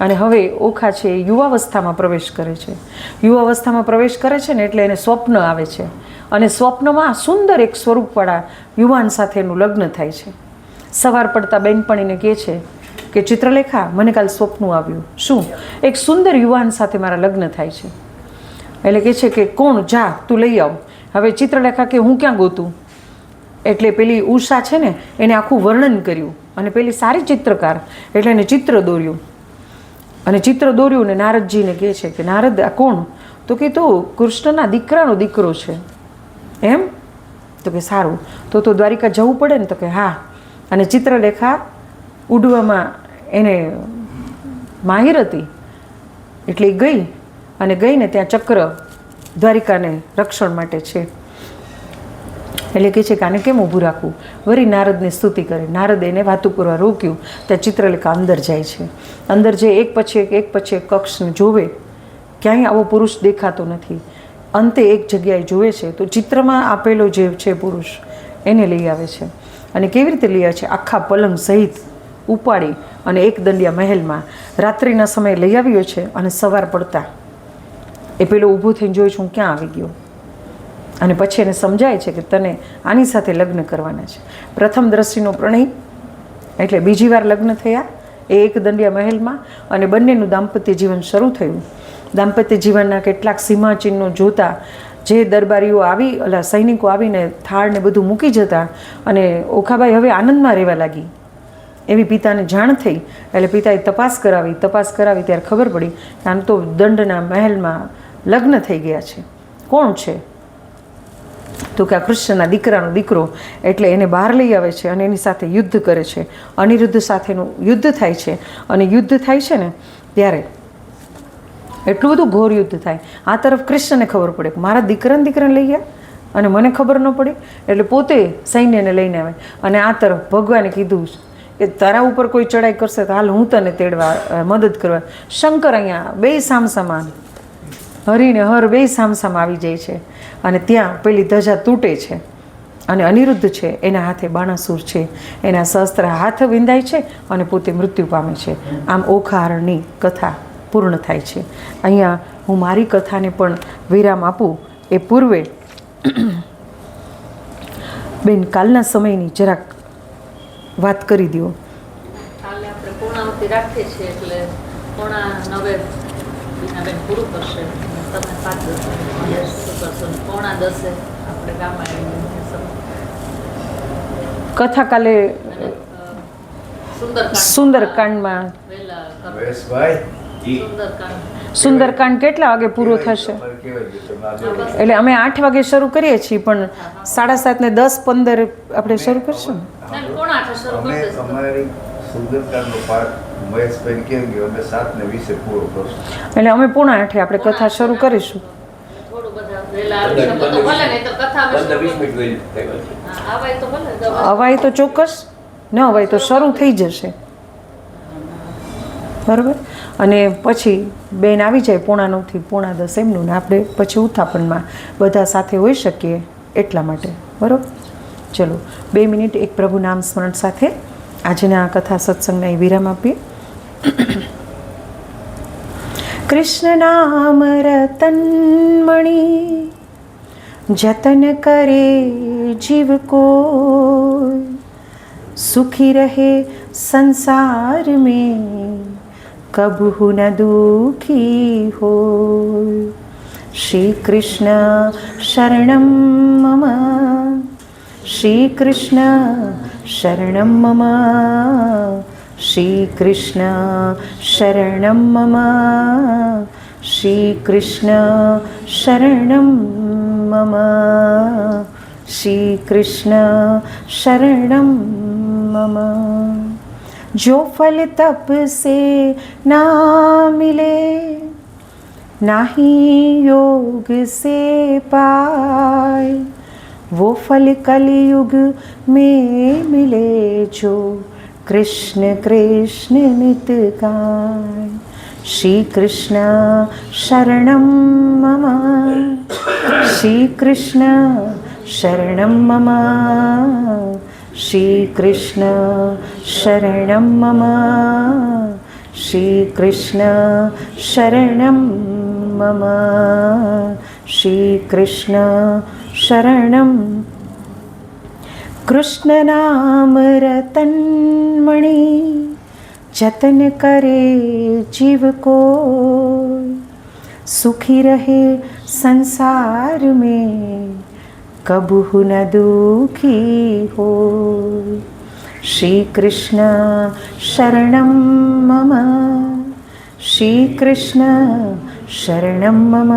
અને હવે ઓખા છે એ યુવાવસ્થામાં પ્રવેશ કરે છે. યુવાવસ્થામાં પ્રવેશ કરે છે ને એટલે એને સ્વપ્ન આવે છે અને સ્વપ્નમાં સુંદર એક સ્વરૂપવાળા યુવાન સાથે એનું લગ્ન થાય છે. સવાર પડતા બેનપણીને કહે છે કે ચિત્રલેખા મને કાલ સ્વપ્ન આવ્યું. શું? એક સુંદર યુવાન સાથે મારા લગ્ન થાય છે. એટલે કહે છે કે કોણ? જા તું લઈ આવ. હવે ચિત્રલેખા કે હું ક્યાં ગોતું? એટલે પેલી ઉષા છે ને એને આખું વર્ણન કર્યું અને પેલી સારી ચિત્રકાર એટલે એને ચિત્ર દોર્યું. અને ચિત્ર દોર્યું ને નારદજીને કહે છે કે નારદ આ કોણ? તો કે તો કૃષ્ણના દીકરાનો દીકરો છે. એમ? તો કે સારું, તો દ્વારિકા જવું પડે ને? તો કે હા. અને ચિત્રલેખા ઉડવામાં એને માહિર હતી એટલે એ ગઈ અને ગઈને ત્યાં ચક્ર દ્વારિકાને રક્ષણ માટે છે. એટલે કહે છે કે આને કેમ ઊભું રાખવું. વળી નારદને સ્તુતિ કરે. નારદ એને વાતું કરવા રોક્યું. ત્યાં ચિત્રલેખા અંદર જાય છે. અંદર જે એક પછી એક કક્ષને જોવે, ક્યાંય આવો પુરુષ દેખાતો નથી. અંતે એક જગ્યાએ જોવે છે તો ચિત્રમાં આપેલો જે છે પુરુષ એને લઈ આવે છે. અને કેવી રીતે લઈ આવે છે? આખા પલંગ સહિત ઉપાડી અને એક દંડિયા મહેલમાં રાત્રિના સમયે લઈ આવ્યો છે. અને સવાર પડતા એ પેલો ઊભો થઈને જોઈ છું ક્યાં આવી ગયો. અને પછી એને સમજાય છે કે તને આની સાથે લગ્ન કરવાના છે. પ્રથમ દ્રષ્ટિનો પ્રણય એટલે બીજી વાર લગ્ન થયા એ એક દંડિયા મહેલમાં, અને બંનેનું દાંપત્ય જીવન શરૂ થયું. દાંપત્ય જીવનના કેટલાક સીમાચિહ્નો જોતા જે દરબારીઓ આવી, સૈનિકો આવીને થાળ ને બધું મૂકી જતા, અને ઓખાબાઈ હવે આનંદમાં રહેવા લાગી એવી પિતાને જાણ થઈ. એટલે પિતાએ તપાસ કરાવી ત્યારે ખબર પડી કે આમ તો દંડના મહેલમાં લગ્ન થઈ ગયા છે. કોણ છે? તો કે આ કૃષ્ણના દીકરાનો દીકરો. એટલે એને બહાર લઈ આવે છે અને એની સાથે યુદ્ધ કરે છે. અનિરુદ્ધ સાથેનું યુદ્ધ થાય છે. અને યુદ્ધ થાય છે ને ત્યારે એટલું બધું ઘોર યુદ્ધ થાય. આ તરફ કૃષ્ણને ખબર પડે કે મારા દીકરાને લઈ ગયા અને મને ખબર ન પડી, એટલે પોતે સૈન્યને લઈને આવે. અને આ તરફ ભગવાને કીધું કે તારા ઉપર કોઈ ચડાઈ કરશે તો હાલ હું તને તેડવા મદદ કરવા. શંકર અહીંયા બે સામસામા, હરિને હર બે સામસામા આવી જાય છે. અને ત્યાં પેલી ધજા તૂટે છે અને અનિરુદ્ધ છે એના હાથે બાણાસુર છે, એના શસ્ત્ર હાથ વિંધાય છે અને પોતે મૃત્યુ પામે છે. આમ ઓખાહરણની કથા પૂર્ણ થાય છે. અહીંયા હું મારી કથાને પણ વિરામ આપું એ પૂર્વે બેન કાલના સમયની જરાક વાત કરી દો. કાલે આપણે પૂર્ણાવતી રાખીએ છીએ એટલે 8:45 બીનાબેન પૂરું કરશે. તમે 5:10 શું કરશો? 9:10 આપણે ગામમાં આવીને કથા કાલે સુંદરકાંડમાં સુંદરકાંડ કેટલા વાગે પૂરો થશે? એટલે અમે 8 વાગે શરૂ કરીએ છીએ, પણ 7:30 ને 10:15 આપણે શરૂ કરશું. અમારી સુંદરકાંડનો પાઠ મહેશભાઈ કેમ ગયો, અમે 7:20 પૂરો કરશું. એટલે અમે 7:45 આપણે કથા શરૂ કરીશું. થોડું બધા વહેલા આવી શકો તો ભલે, નહીં તો કથામાં અવાય તો ચોક્કસ, ન અવાય તો શરૂ થઈ જશે. બરાબર. અને પછી બેન આવી જાય 9:45 થી 9:10 એમનું, ને આપણે પછી ઉત્થાપનમાં બધા સાથે હોઈ શકીએ એટલા માટે. બરાબર. ચલો 2 મિનિટ એક પ્રભુ નામ સ્મરણ સાથે આજના કથા સત્સંગના વિરામ આપીએ. કૃષ્ણ નામ રતન મણિ જતન કરે જીવ કો, સુખી રહે સંસાર में कबहू न दुखी हो. श्री कृष्ण शरणं मम, श्री कृष्ण शरणं मम, श्री कृष्ण शरणं मम, श्री कृष्ण शरणं मम, श्री कृष्ण शरणं मम. जो फल तप से ना मिले, नाही योग से पाए, वो फल कलयुग में मिले जो कृष्ण कृष्ण नित गाय. श्री कृष्ण शरणं मम, श्री कृष्ण शरणं मम, श्री कृष्ण शरणं मम, श्री कृष्ण शरणं मम, श्री कृष्ण शरणं. कृष्ण नाम रतन मणि जतन करे जीव को, सुखी रहे संसार में कबहू न दुखी हो. श्री कृष्ण शरणं मम, श्री कृष्ण शरणं मम,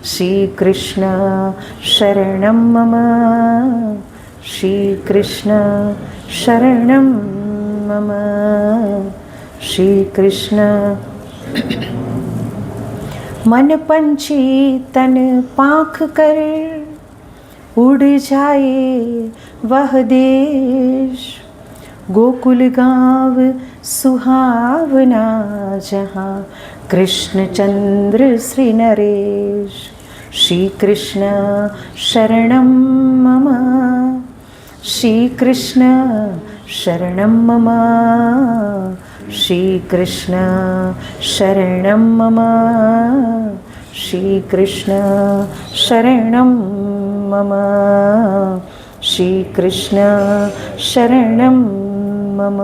श्री कृष्ण शरणं मम, श्री कृष्ण शरणं मम, श्री कृष्ण मन पंछी तन पाख कर उड़ जाए वह देश, गोकुल गाँव सुहावना जहाँ कृष्ण चंद्र श्री नरेश। श्री कृष्ण शरणं मम, श्री कृष्ण शरणं मम, श्री कृष्ण शरणं मम, श्री कृष्ण शरणं मम, श्री कृष्ण शरणं मम,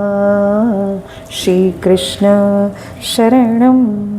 श्री कृष्ण शरणं